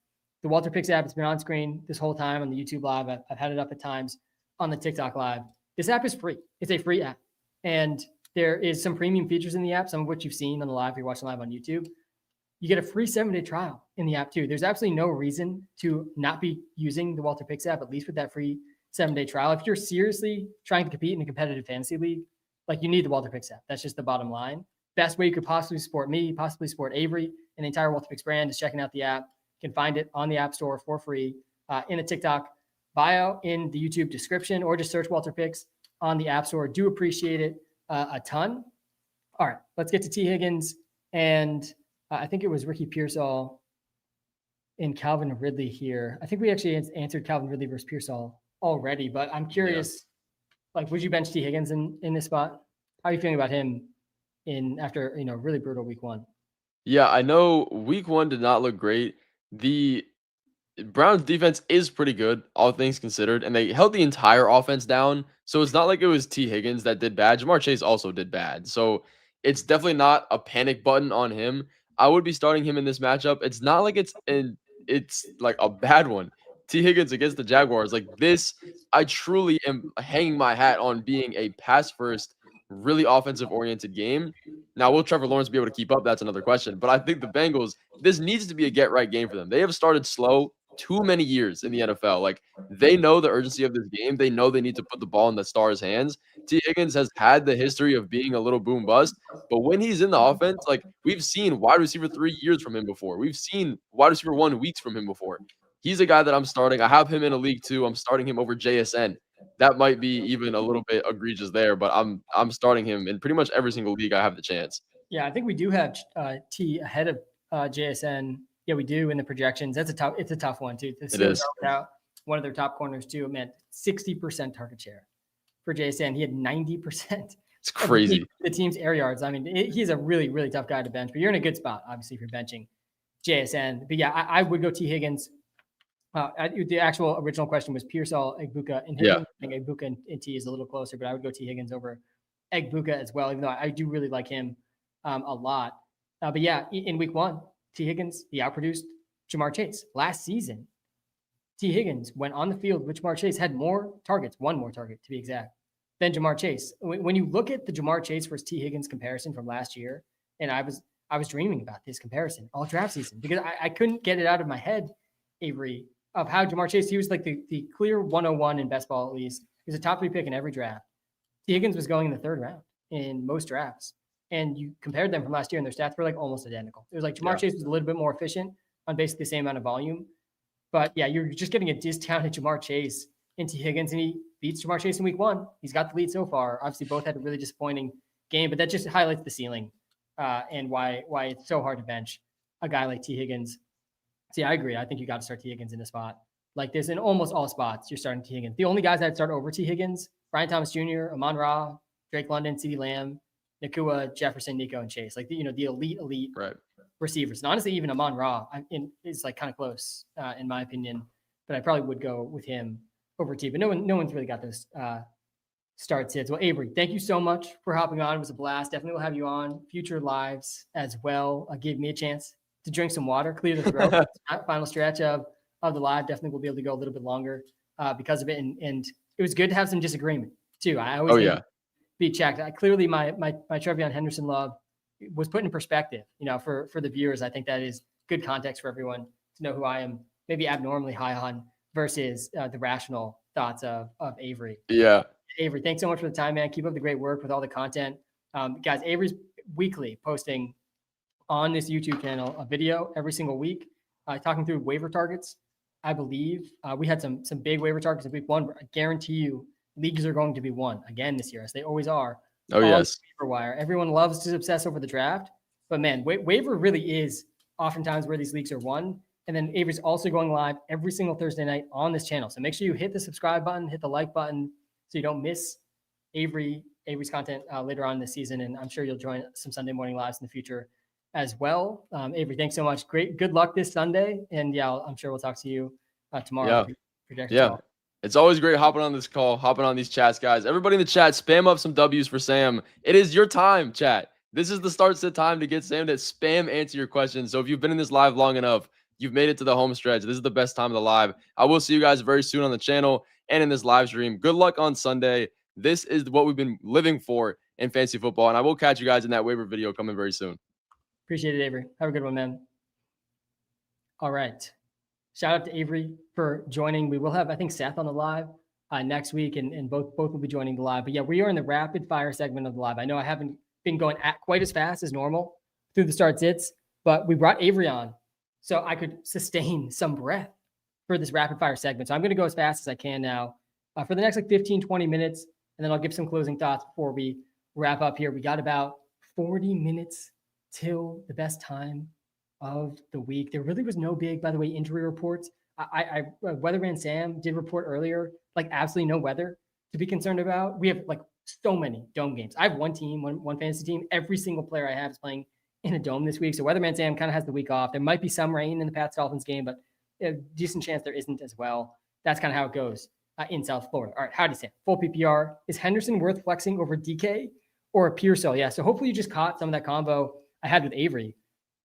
Speaker 1: the Walter Picks app has been on screen this whole time on the YouTube live. I've had it up at times on the TikTok live. This app is free. It's a free app. And there is some premium features in the app, some of which you've seen on the live if you're watching live on YouTube. You get a free 7-day trial in the app too. There's absolutely no reason to not be using the Walter Picks app, at least with that free 7-day trial. If you're seriously trying to compete in a competitive fantasy league, Like, you need the Walter Picks app. That's just the bottom line. Best way you could possibly support me, possibly support Avery, and the entire Walter Picks brand is checking out the app. You can find it on the App Store for free, in the TikTok bio, in the YouTube description, or just search Walter Picks on the App Store. Do appreciate it a ton. All right, let's get to T. Higgins. And I think it was Ricky Pearsall and Calvin Ridley here. I think we actually answered Calvin Ridley versus Pearsall already, but I'm curious, like, would you bench T. Higgins in this spot? How are you feeling about him after, really brutal week 1?
Speaker 2: Yeah, I know week 1 did not look great. The Browns defense is pretty good, all things considered, and they held the entire offense down. So it's not like it was T. Higgins that did bad. Jamar Chase also did bad. So it's definitely not a panic button on him. I would be starting him in this matchup. It's not like it's like a bad one. T. Higgins against the Jaguars, like this, I truly am hanging my hat on being a pass first, really offensive oriented game. Now, will Trevor Lawrence be able to keep up? That's another question. But I think the Bengals, this needs to be a get right game for them. They have started slow too many years in the NFL. Like, they know the urgency of this game. They know they need to put the ball in the Stars' hands. T. Higgins has had the history of being a little boom bust, but when he's in the offense, like, we've seen wide receiver 3 years from him before. We've seen wide receiver 1 weeks from him before. He's a guy that I'm starting. I have him in a league too. I'm starting him over JSN. That might be even a little bit egregious there, but I'm starting him in pretty much every single league I have the chance.
Speaker 1: Yeah, I think we do have T ahead of JSN. Yeah, we do in the projections. It's a tough one too. The Steelers are without one of their top corners too. Man, 60% target share for JSN. He had 90%.
Speaker 2: It's crazy.
Speaker 1: The team's air yards. I mean, he's a really, really tough guy to bench, but you're in a good spot, obviously, if you're benching JSN. But yeah, I would go T. Higgins. The actual original question was Pearsall, Egbuka, and Higgins. I think Egbuka and T is a little closer, but I would go T. Higgins over Egbuka as well, even though I do really like him a lot. But yeah, in week 1, T. Higgins, he outproduced Jamar Chase. Last season, T. Higgins went on the field with Jamar Chase, had more targets, 1 more target to be exact, than Jamar Chase. When you look at the Jamar Chase versus T. Higgins comparison from last year, and I was dreaming about this comparison all draft season because I couldn't get it out of my head, Avery, of how Jamar Chase, he was like the clear 101 in best ball at least. He was a top 3 pick in every draft. T. Higgins was going in the 3rd round in most drafts. And you compared them from last year, and their stats were like almost identical. It was like Jamar Chase was a little bit more efficient on basically the same amount of volume. But yeah, you're just getting a discounted Jamar Chase into Higgins, and he beats Jamar Chase in week 1. He's got the lead so far. Obviously, both had a really disappointing game, but that just highlights the ceiling and why it's so hard to bench a guy like T. Higgins. See, I agree. I think you got to start T. Higgins in a spot like this. In almost all spots, you're starting T. Higgins. The only guys I'd start over T. Higgins, Brian Thomas Jr., Amon-Ra, Drake London, CeeDee Lamb, Nakua, Jefferson, Nico, and Chase, like the elite receivers. And honestly, even Amon-Ra is like kind of close in my opinion, but I probably would go with him over T. But no one's really got those starts hits. Well, Avery, thank you so much for hopping on. It was a blast. Definitely will have you on future lives as well. Gave me a chance to drink some water, clear the throat. Final stretch of the live. Definitely will be able to go a little bit longer because of it. And it was good to have some disagreement too. I always be checked. Clearly, my Trevion Henderson love was put in perspective. For the viewers, I think that is good context for everyone to know who I am maybe abnormally high on versus the rational thoughts of Avery.
Speaker 2: Yeah,
Speaker 1: Avery, thanks so much for the time, man. Keep up the great work with all the content, guys. Avery's weekly posting on this YouTube channel a video every single week, talking through waiver targets. I believe we had some big waiver targets in week 1. I guarantee you, leagues are going to be won again this year, as they always are.
Speaker 2: Oh, yes.
Speaker 1: Waiver wire. Everyone loves to obsess over the draft, but man, waiver really is oftentimes where these leagues are won. And then Avery's also going live every single Thursday night on this channel. So make sure you hit the subscribe button, hit the like button, so you don't miss Avery's content later on this season. And I'm sure you'll join some Sunday morning lives in the future as well. Avery, thanks so much. Good luck this Sunday. And yeah, I'm sure we'll talk to you tomorrow.
Speaker 2: Yeah. It's always great hopping on this call, hopping on these chats, guys. Everybody in the chat, spam up some W's for Sam. It is your time, chat. This is the start set time to get Sam to spam answer your questions. So if you've been in this live long enough, you've made it to the home stretch. This is the best time of the live. I will see you guys very soon on the channel and in this live stream. Good luck on Sunday. This is what we've been living for in fantasy football. And I will catch you guys in that waiver video coming very soon.
Speaker 1: Appreciate it, Avery. Have a good one, man. All right. Shout out to Avery for joining. We will have, I think, Seth on the live next week, and both will be joining the live. But yeah, we are in the rapid fire segment of the live. I know I haven't been going at quite as fast as normal through the start sits, but we brought Avery on so I could sustain some breath for this rapid fire segment. So I'm going to go as fast as I can now for the next 15, 20 minutes, and then I'll give some closing thoughts before we wrap up here. We got about 40 minutes till the best time of the week. There really was no big, by the way, injury reports. Weatherman Sam did report earlier, absolutely no weather to be concerned about. We have so many dome games. I have one team, one fantasy team. Every single player I have is playing in a dome this week. So Weatherman Sam kind of has the week off. There might be some rain in the Pats Dolphins game, but a decent chance there isn't as well. That's kind of how it goes in South Florida. All right, howdy Sam. Full PPR. Is Henderson worth flexing over DK or Pearsall? Yeah. So hopefully you just caught some of that combo I had with Avery.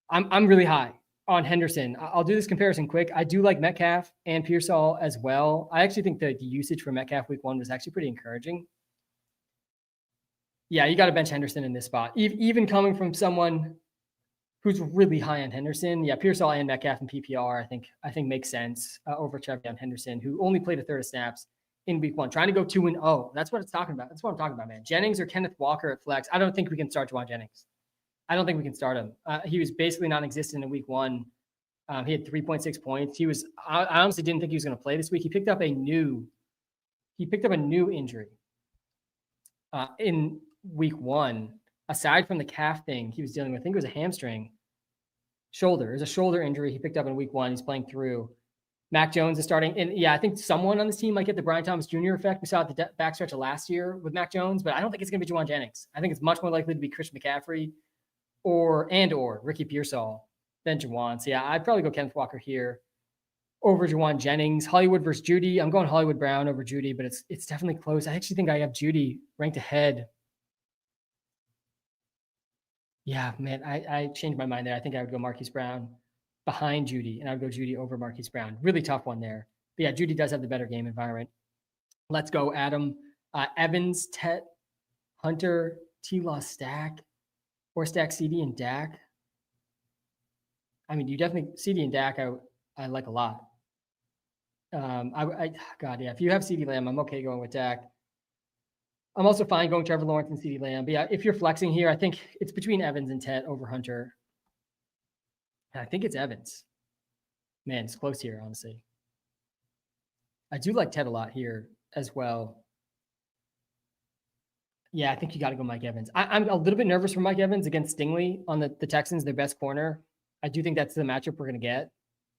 Speaker 1: I'm really high on Henderson. I'll do this comparison quick. I do like Metcalf and Pearsall as well. I actually think the usage for Metcalf week 1 was actually pretty encouraging. Yeah, you got to bench Henderson in this spot. Even coming from someone who's really high on Henderson. Yeah, Pearsall and Metcalf and PPR, I think makes sense over Trevion Henderson, who only played a third of snaps in week 1. Trying to go 2-0. That's what it's talking about. That's what I'm talking about, man. Jennings or Kenneth Walker at flex. I don't think we can start Juwan Jennings. I don't think we can start him. He was basically non-existent in week 1. He had 3.6 points. I honestly didn't think he was going to play this week. He picked up a new injury in week 1. Aside from the calf thing he was dealing with, I think it was a hamstring shoulder. It was a shoulder injury he picked up in week 1. He's playing through. Mac Jones is starting. And yeah, I think someone on this team might get the Brian Thomas Jr. effect we saw at the backstretch of last year with Mac Jones, but I don't think it's going to be Juwan Jennings. I think it's much more likely to be Christian McCaffrey or Ricky Pearsall than Juwan. So yeah, I'd probably go Kenneth Walker here over Juwan Jennings. Hollywood versus Judy. I'm going Hollywood Brown over Judy, but it's definitely close. I actually think I have Judy ranked ahead. Yeah, man, I changed my mind there. I think I would go Marquise Brown behind Judy, and I would go Judy over Marquise Brown. Really tough one there. But yeah, Judy does have the better game environment. Let's go, Adam. Evans, Tet, Hunter, T-Law, Stack, or Stack CD and Dak. I mean, you definitely CD and Dak. I like a lot. God, yeah. If you have CD Lamb, I'm okay going with Dak. I'm also fine going Trevor Lawrence and CD Lamb. But yeah, if you're flexing here, I think it's between Evans and Tet over Hunter. And I think it's Evans. Man, it's close here, honestly. I do like Tet a lot here as well. Yeah, I think you got to go Mike Evans. I'm a little bit nervous for Mike Evans against Stingley on the Texans, their best corner. I do think that's the matchup we're going to get.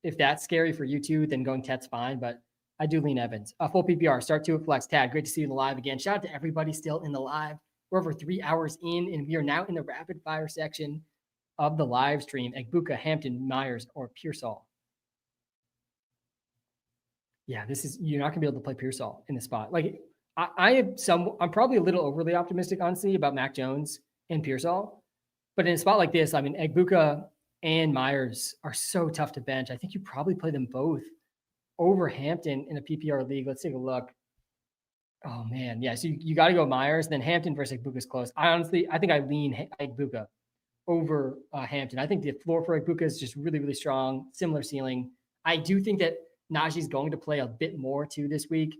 Speaker 1: If that's scary for you two, then going Tet's fine, but I do lean Evans. Full PPR, start 2 at flex. Tad, great to see you in the live again. Shout out to everybody still in the live. We're over 3 hours in, and we are now in the rapid fire section of the live stream. Egbuka, Hampton, Myers, or Pearsall. Yeah, you're not going to be able to play Pearsall in the spot. I'm probably a little overly optimistic, honestly, about Mac Jones and Pearsall. But in a spot like this, I mean, Egbuka and Myers are so tough to bench. I think you probably play them both over Hampton in a PPR league. Let's take a look. Oh, man. Yeah, so you got to go Myers. Then Hampton versus Egbuka is close. I think I lean Egbuka over Hampton. I think the floor for Egbuka is just really, really strong, similar ceiling. I do think that Najee's going to play a bit more, too, this week.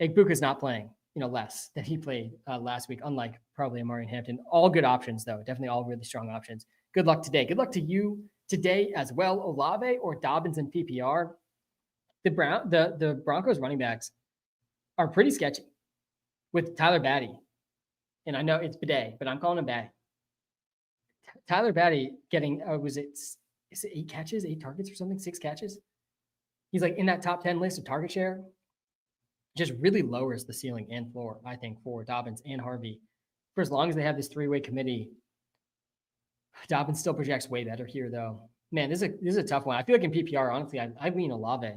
Speaker 1: Egbuka's not playing, less than he played last week, unlike probably Amari and Hampton. All good options, though. Definitely all really strong options. Good luck today. Good luck to you today as well. Olave or Dobbins in PPR. The Broncos running backs are pretty sketchy with Tyler Batty. And I know it's Bidet, but I'm calling him Batty. Tyler Batty getting, is it 8 catches, 8 targets or something, 6 catches? He's in that top 10 list of target share. Just really lowers the ceiling and floor, I think, for Dobbins and Harvey. For as long as they have this 3-way committee, Dobbins still projects way better here, though. Man, this is a tough one. I feel like in PPR, honestly, I lean Olave.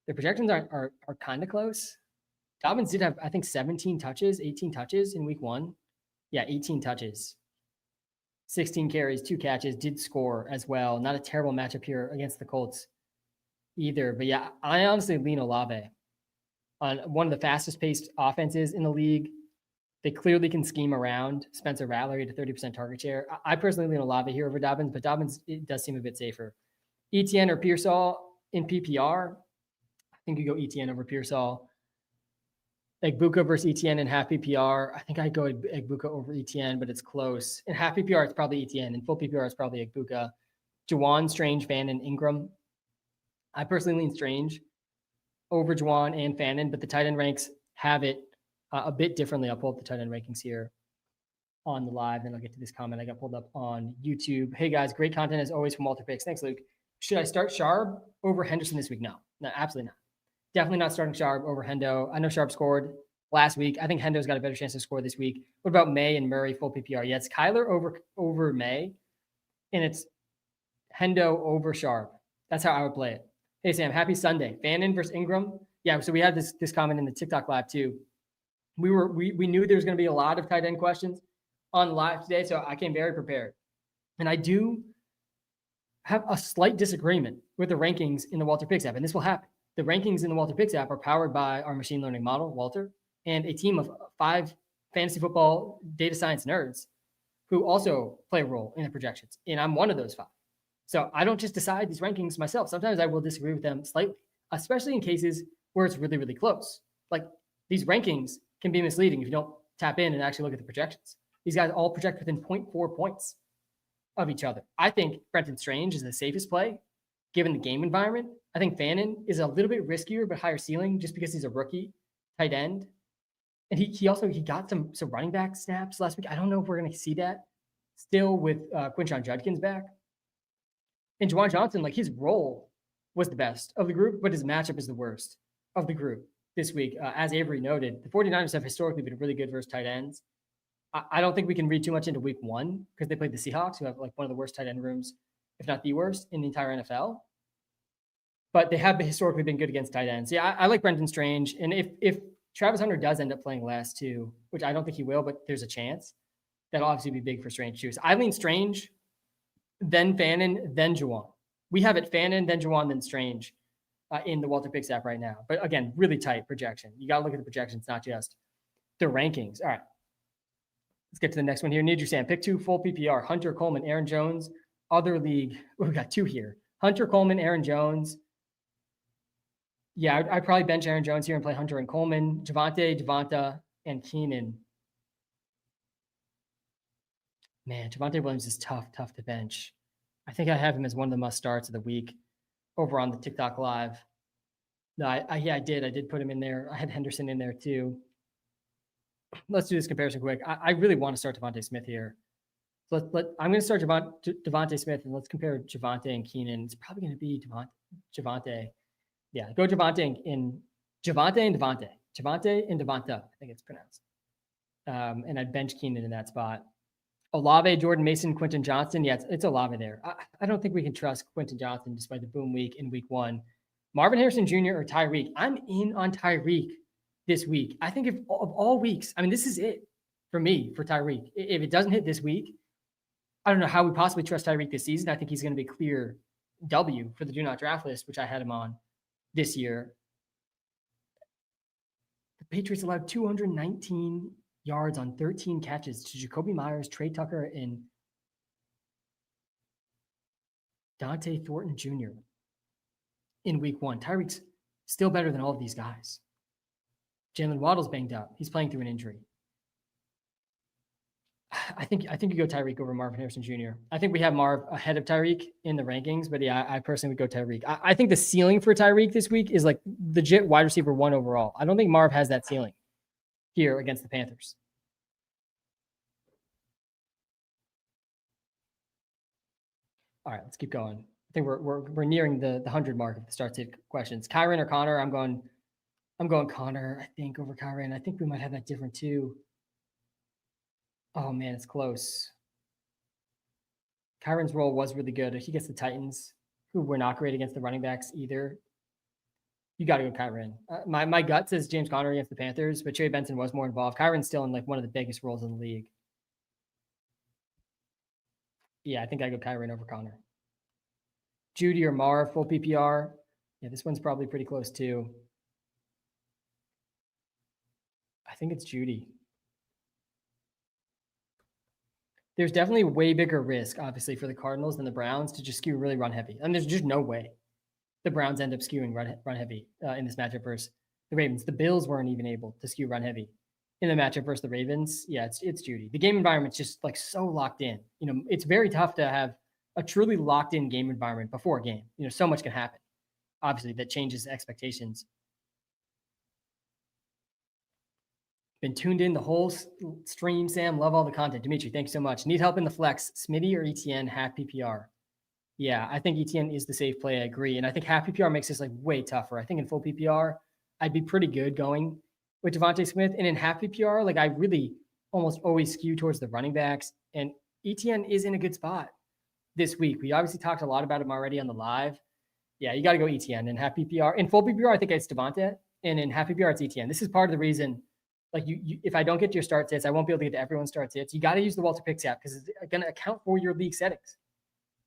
Speaker 1: The projections are kind of close. Dobbins did have, I think, 18 touches in week 1. Yeah, 18 touches. 16 carries, 2 catches, did score as well. Not a terrible matchup here against the Colts either. But yeah, I honestly lean Olave on one of the fastest paced offenses in the league. They clearly can scheme around Spencer Rattler at a 30% target share. I personally lean Olave here over Dobbins, but Dobbins, it does seem a bit safer. Etienne or Pearsall in PPR. I think you go Etienne over Pearsall. Egbuka versus ETN in half PPR. I think I'd go Egbuka over ETN, but it's close. In half PPR, it's probably ETN. In full PPR, it's probably Egbuka. Juwan, Strange, Fannin, Ingram. I personally lean Strange over Juwan and Fannin, but the tight end ranks have it a bit differently. I'll pull up the tight end rankings here on the live, then I'll get to this comment I got pulled up on YouTube. Hey guys, great content as always from Walter Picks. Thanks, Luke. Should I start Sharp over Henderson this week? No, absolutely not. Definitely not starting Sharp over Hendo. I know Sharp scored last week. I think Hendo's got a better chance to score this week. What about May and Murray full PPR? Yeah, it's Kyler over May, and it's Hendo over Sharp. That's how I would play it. Hey Sam, happy Sunday. Fannin versus Ingram. Yeah, so we had this comment in the TikTok live too. We knew there was going to be a lot of tight end questions on live today, so I came very prepared. And I do have a slight disagreement with the rankings in the Walter Picks app, and this will happen. The rankings in the Walter Picks app are powered by our machine learning model, Walter, and a team of 5 fantasy football data science nerds who also play a role in the projections. And I'm one of those 5. So I don't just decide these rankings myself. Sometimes I will disagree with them slightly, especially in cases where it's really, really close. Like these rankings can be misleading if you don't tap in and actually look at the projections. These guys all project within 0.4 points of each other. I think Brenton Strange is the safest play given the game environment. I think Fannin is a little bit riskier but higher ceiling just because he's a rookie tight end. And he also got some running back snaps last week. I don't know if we're going to see that still with Quinshon Judkins back. And Juwan Johnson, like his role was the best of the group, but his matchup is the worst of the group this week. As Avery noted, the 49ers have historically been really good versus tight ends. I don't think we can read too much into week 1 because they played the Seahawks, who have like one of the worst tight end rooms, if not the worst, in the entire NFL. But they have historically been good against tight ends. Yeah, I like Brenton Strange. And if Travis Hunter does end up playing less too, which I don't think he will, but there's a chance, that'll obviously be big for Strange too. So I lean Strange, then Fannin, then Juwan. We have it Fannin, then Juwan, then Strange in the Walter Picks app right now. But again, really tight projection. You got to look at the projections, not just the rankings. All right. Let's get to the next one here. Need you, Sam. Pick 2 full PPR. Hunter Coleman, Aaron Jones. Other league. We got 2 here. Hunter Coleman, Aaron Jones. Yeah, I'd probably bench Aaron Jones here and play Hunter and Coleman. Javonte, Devonta, and Keenan. Man, Javonte Williams is tough to bench. I think I have him as one of the must starts of the week over on the TikTok live. No, I did. I did put him in there. I had Henderson in there too. Let's do this comparison quick. I really want to start Devontae Smith here. So I'm going to start Devontae Smith, and let's compare Javonte and Keenan. It's probably going to be Javonte. Yeah, go Javonte and Devonta. Javonte and Devonta, I think it's pronounced. And I'd bench Keenan in that spot. Olave, Jordan Mason, Quentin Johnston. Yeah, it's Olave there. I don't think we can trust Quentin Johnston despite the boom week in week 1. Marvin Harrison Jr. or Tyreek. I'm in on Tyreek this week. I think of all weeks, I mean, this is it for me for Tyreek. If it doesn't hit this week, I don't know how we possibly trust Tyreek this season. I think he's going to be clear W for the do not draft list, which I had him on this year. The Patriots allowed 219 yards on 13 catches to Jacoby Myers, Trey Tucker, and Dante Thornton Jr. in week 1. Tyreek's still better than all of these guys. Jalen Waddle's banged up. He's playing through an injury. I think you go Tyreek over Marvin Harrison Jr. I think we have Marv ahead of Tyreek in the rankings, but yeah, I personally would go Tyreek. I think the ceiling for Tyreek this week is like legit wide receiver 1 overall. I don't think Marv has that ceiling here against the Panthers. All right, let's keep going. I think we're nearing the 100 mark of the start to questions. Kyron or Connor? I'm going Connor, I think, over Kyron. I think we might have that different too. Oh man, it's close. Kyron's role was really good. He gets the Titans, who were not great against the running backs either. You got to go Kyron. My gut says James Conner against the Panthers, but Trey Benson was more involved. Kyron's still in like one of the biggest roles in the league. Yeah, I think I go Kyron over Connor. Judy or Marv, full PPR. Yeah, this one's probably pretty close too. I think it's Judy. There's definitely way bigger risk, obviously, for the Cardinals than the Browns to just skew really run heavy. And there's just no way the Browns end up skewing run heavy in this matchup versus the Ravens. The Bills weren't even able to skew run heavy in the matchup versus the Ravens. Yeah, it's Judy. The game environment's just like so locked in. It's very tough to have a truly locked in game environment before a game. So much can happen. Obviously, that changes expectations. Been tuned in the whole stream, Sam. Love all the content. Dimitri, thanks so much. Need help in the flex. Smitty or ETN, half PPR? Yeah, I think ETN is the safe play. I agree. And I think half PPR makes this like way tougher. I think in full PPR, I'd be pretty good going with Devontae Smith. And in half PPR, like I really almost always skew towards the running backs. And ETN is in a good spot this week. We obviously talked a lot about him already on the live. Yeah, you got to go ETN in half PPR. In full PPR, I think it's Devontae. And in half PPR, it's ETN. This is part of the reason, like you if I don't get to your start sits, I won't be able to get to everyone's start sits. You got to use the Walter Picks app because it's going to account for your league settings.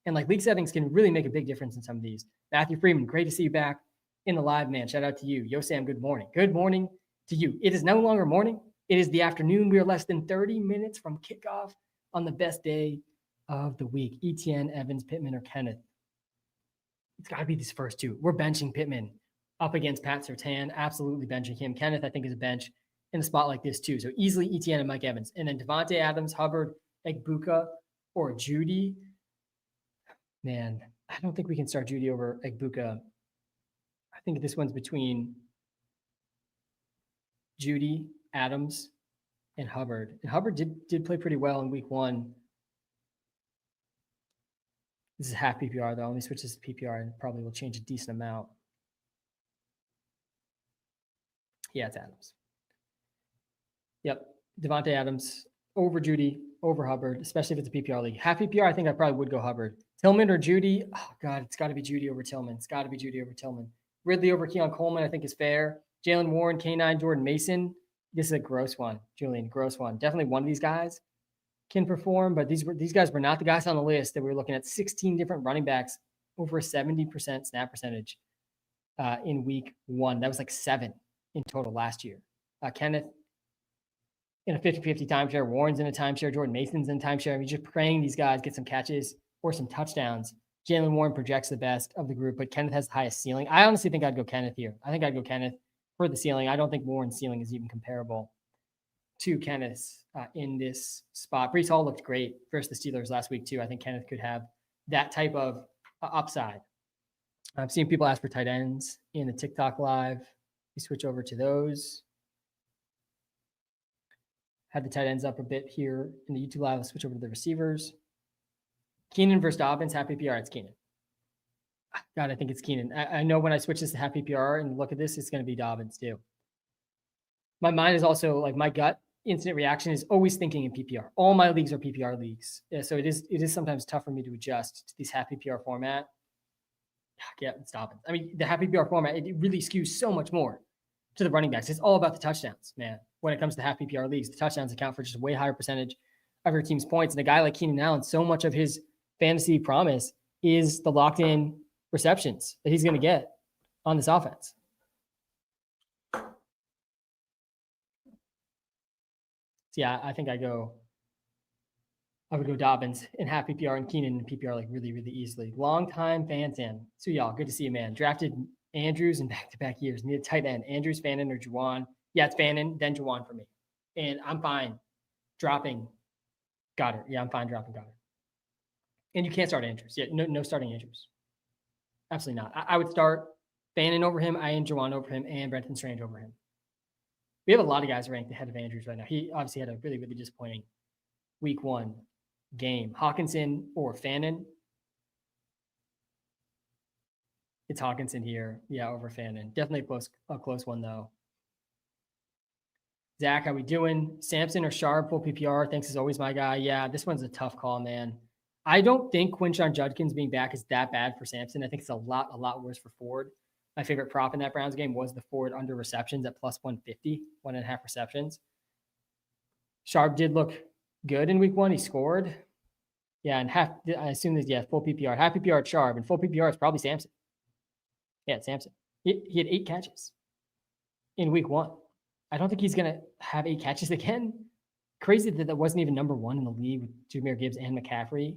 Speaker 1: And like league settings can really make a big difference in some of these. Matthew Freeman, great to see you back in the live, man. Shout out to you. Yo, Sam, good morning. Good morning to you. It is no longer morning. It is the afternoon. We are less than 30 minutes from kickoff on the best day of the week. ETN, Evans, Pittman, or Kenneth. It's got to be these first two. We're benching Pittman up against Pat Surtain. Absolutely benching him. Kenneth, I think, is a bench in a spot like this too. So easily ETN and Mike Evans. And then Devontae Adams, Hubbard, Egbuka, or Judy. Man, I don't think we can start Judy over Egbuka. I think this one's between Judy, Adams, and Hubbard. And Hubbard did play pretty well in week one. This is half PPR, though. Let me switch this to PPR and probably will change a decent amount. Yeah, it's Adams. Yep. Devontae Adams over Judy, over Hubbard, especially if it's a PPR league. Half PPR, I think I probably would go Hubbard. Tillman or Judy? Oh, God, it's got to be Judy over Tillman. It's got to be Judy over Tillman. Ridley over Keon Coleman, I think is fair. Jalen Warren, K9, Jordan Mason. This is a gross one, Julian, gross one. Definitely one of these guys can perform, but these guys were not the guys on the list that we were looking at. 16 different running backs, over a 70% snap percentage in week one. That was like 7 in total last year. Kenneth in a 50-50 timeshare. Warren's in a timeshare. Jordan Mason's in a timeshare. I mean, just praying these guys get some catches or some touchdowns. Jalen Warren projects the best of the group, but Kenneth has the highest ceiling. I honestly think I'd go Kenneth here. I think I'd go Kenneth for the ceiling. I don't think Warren's ceiling is even comparable to Kenneth's in this spot. Breece Hall looked great versus the Steelers last week too. I think Kenneth could have that type of upside. I've seen people ask for tight ends in the TikTok live. We switch over to those. Had the tight ends up a bit here in the YouTube live. Let's switch over to the receivers. Keenan versus Dobbins, half PPR, it's Keenan. God, I think it's Keenan. I know when I switch this to half PPR and look at this, it's going to be Dobbins too. My mind is also like my gut instant reaction is always thinking in PPR. All my leagues are PPR leagues. Yeah, so it is sometimes tough for me to adjust to these half PPR format. Yeah, it's Dobbins. I mean, the half PPR format, it really skews so much more to the running backs. It's all about the touchdowns, man. When it comes to half PPR leagues, the touchdowns account for just a way higher percentage of your team's points. And a guy like Keenan Allen, so much of his fantasy promise is the locked in receptions that he's going to get on this offense. So yeah, I think I would go Dobbins in half PPR and Keenan in PPR like really, really easily. Long-time fans in. So y'all, good to see you, man. Drafted Andrews in back-to-back years. Need a tight end. Andrews, Fannin, or Juwan. Yeah, it's Fannin, then Juwan for me. And I'm fine dropping Goddard. Yeah, I'm fine dropping Goddard. And you can't start Andrews. Yeah, no starting Andrews. Absolutely not. I would start Fannin over him, Ian Juwan over him, and Brenton Strange over him. We have a lot of guys ranked ahead of Andrews right now. He obviously had a really, really disappointing week one game. Hawkinson or Fannin? It's Hawkinson here. Yeah, over Fannin. Definitely a close one, though. Zach, how we doing? Sampson or Sharp, full PPR? Thanks as always, my guy. Yeah, this one's a tough call, man. I don't think Quinshon Judkins being back is that bad for Sampson. I think it's a lot worse for Ford. My favorite prop in that Browns game was the Ford under receptions at plus 150, 1.5 receptions. Sharp did look good in week one. He scored. Yeah, and I assume that, yeah, full PPR. Half PPR at Sharp, and full PPR is probably Sampson. Yeah, it's Sampson. He had 8 catches in week one. I don't think he's going to have 8 catches again. Crazy that wasn't even number 1 in the league with Jahmyr Gibbs and McCaffrey.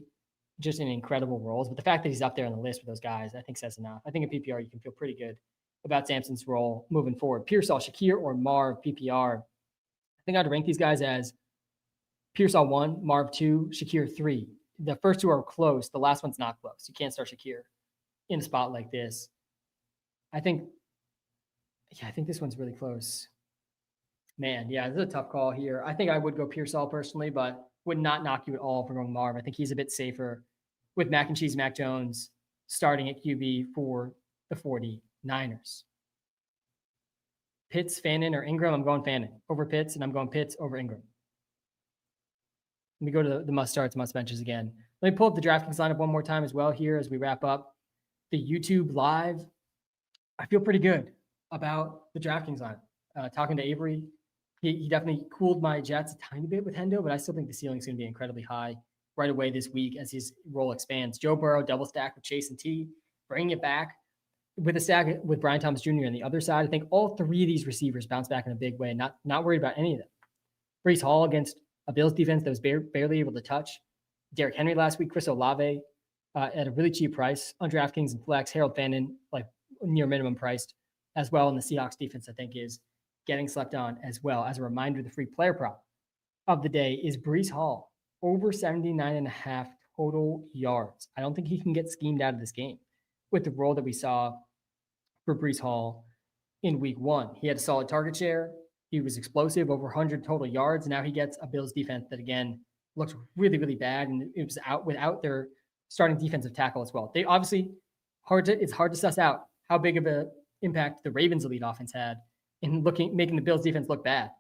Speaker 1: Just in incredible roles. But the fact that he's up there on the list with those guys, I think says enough. I think in PPR, you can feel pretty good about Sampson's role moving forward. Pearsall, Shakir, or Marv PPR. I think I'd rank these guys as Pearsall 1, Marv 2, Shakir 3. The first two are close. The last one's not close. You can't start Shakir in a spot like this. I think this one's really close. Man, yeah, this is a tough call here. I think I would go Pearsall personally, but would not knock you at all for going Marv. I think he's a bit safer with Mac and Cheese Mac Jones starting at QB for the 49ers. Pitts, Fannin, or Ingram? I'm going Fannin over Pitts, and I'm going Pitts over Ingram. Let me go to the must starts, must benches again. Let me pull up the DraftKings lineup one more time as well here as we wrap up the YouTube live. I feel pretty good about the DraftKings lineup. Talking to Avery, he definitely cooled my Jets a tiny bit with Hendo, but I still think the ceiling's going to be incredibly high right away this week as his role expands. Joe Burrow, double stack with Chase and T, bringing it back with a stack with Brian Thomas Jr. on the other side. I think all three of these receivers bounce back in a big way. Not worried about any of them. Breece Hall against a Bills defense that was barely able to touch Derrick Henry last week. Chris Olave at a really cheap price on DraftKings and Flex. Harold Fannin, like near minimum priced as well. And the Seahawks defense, I think, is getting slept on as well. As a reminder, the free player prop of the day is Breece Hall over 79.5 total yards. I don't think he can get schemed out of this game with the role that we saw for Breece Hall in week 1. He had a solid target share. He was explosive, over 100 total yards. Now he gets a Bills defense that, again, looks really, really bad. And it was out without their starting defensive tackle as well. They obviously, it's hard to suss out how big of an impact the Ravens' elite offense had in making the Bills defense look bad.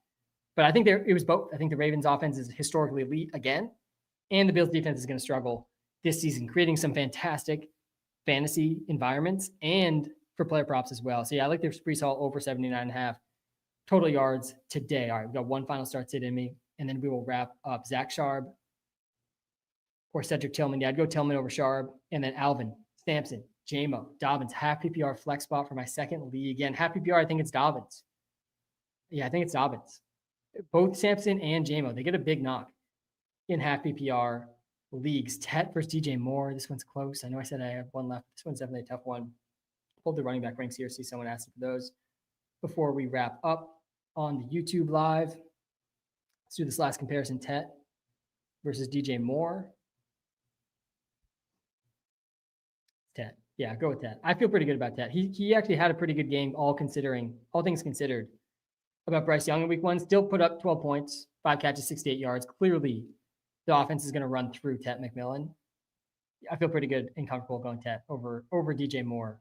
Speaker 1: But I think it was both. I think the Ravens offense is historically elite again, and the Bills defense is going to struggle this season, creating some fantastic fantasy environments and for player props as well. So yeah, I like the Breece Hall over 79.5 total yards today. All right, we've got one final start sit in me, and then we will wrap up. Zach Sharp or Cedric Tillman. Yeah, I'd go Tillman over Sharp, and then Alvin, Sampson, Jamo, Dobbins, half PPR flex spot for my second league. Again, half PPR, I think it's Dobbins. Yeah, I think it's Dobbins. Both Sampson and Jamo, they get a big knock in half PPR leagues. Tet versus DJ Moore. This one's close. I know I said I have one left. This one's definitely a tough one. Pulled the running back ranks here. See someone asking for those before we wrap up on the YouTube live. Let's do this last comparison. Tet versus DJ Moore. Tet. Yeah, go with Tet. I feel pretty good about Tet. He actually had a pretty good game, all things considered, about Bryce Young in week 1. Still put up 12 points, 5 catches, 68 yards. Clearly, the offense is going to run through Tet McMillan. I feel pretty good and comfortable going Tet over DJ Moore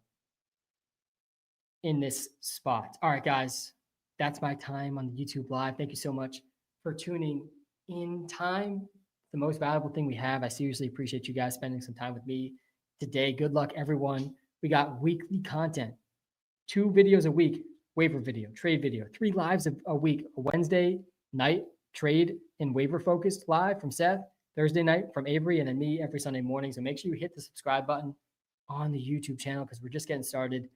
Speaker 1: in this spot. All right, guys, that's my time on the YouTube live. Thank you so much for tuning in. Time, the most valuable thing we have. I seriously appreciate you guys spending some time with me today. Good luck, everyone. We got weekly content, 2 videos a week, waiver video, trade video, 3 lives a week, a Wednesday night trade and waiver focused live from Seth, Thursday night from Avery, and then me every Sunday morning. So make sure you hit the subscribe button on the YouTube channel because we're just getting started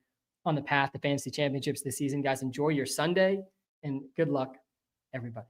Speaker 1: on the path to fantasy championships this season. Guys, enjoy your Sunday and good luck, everybody.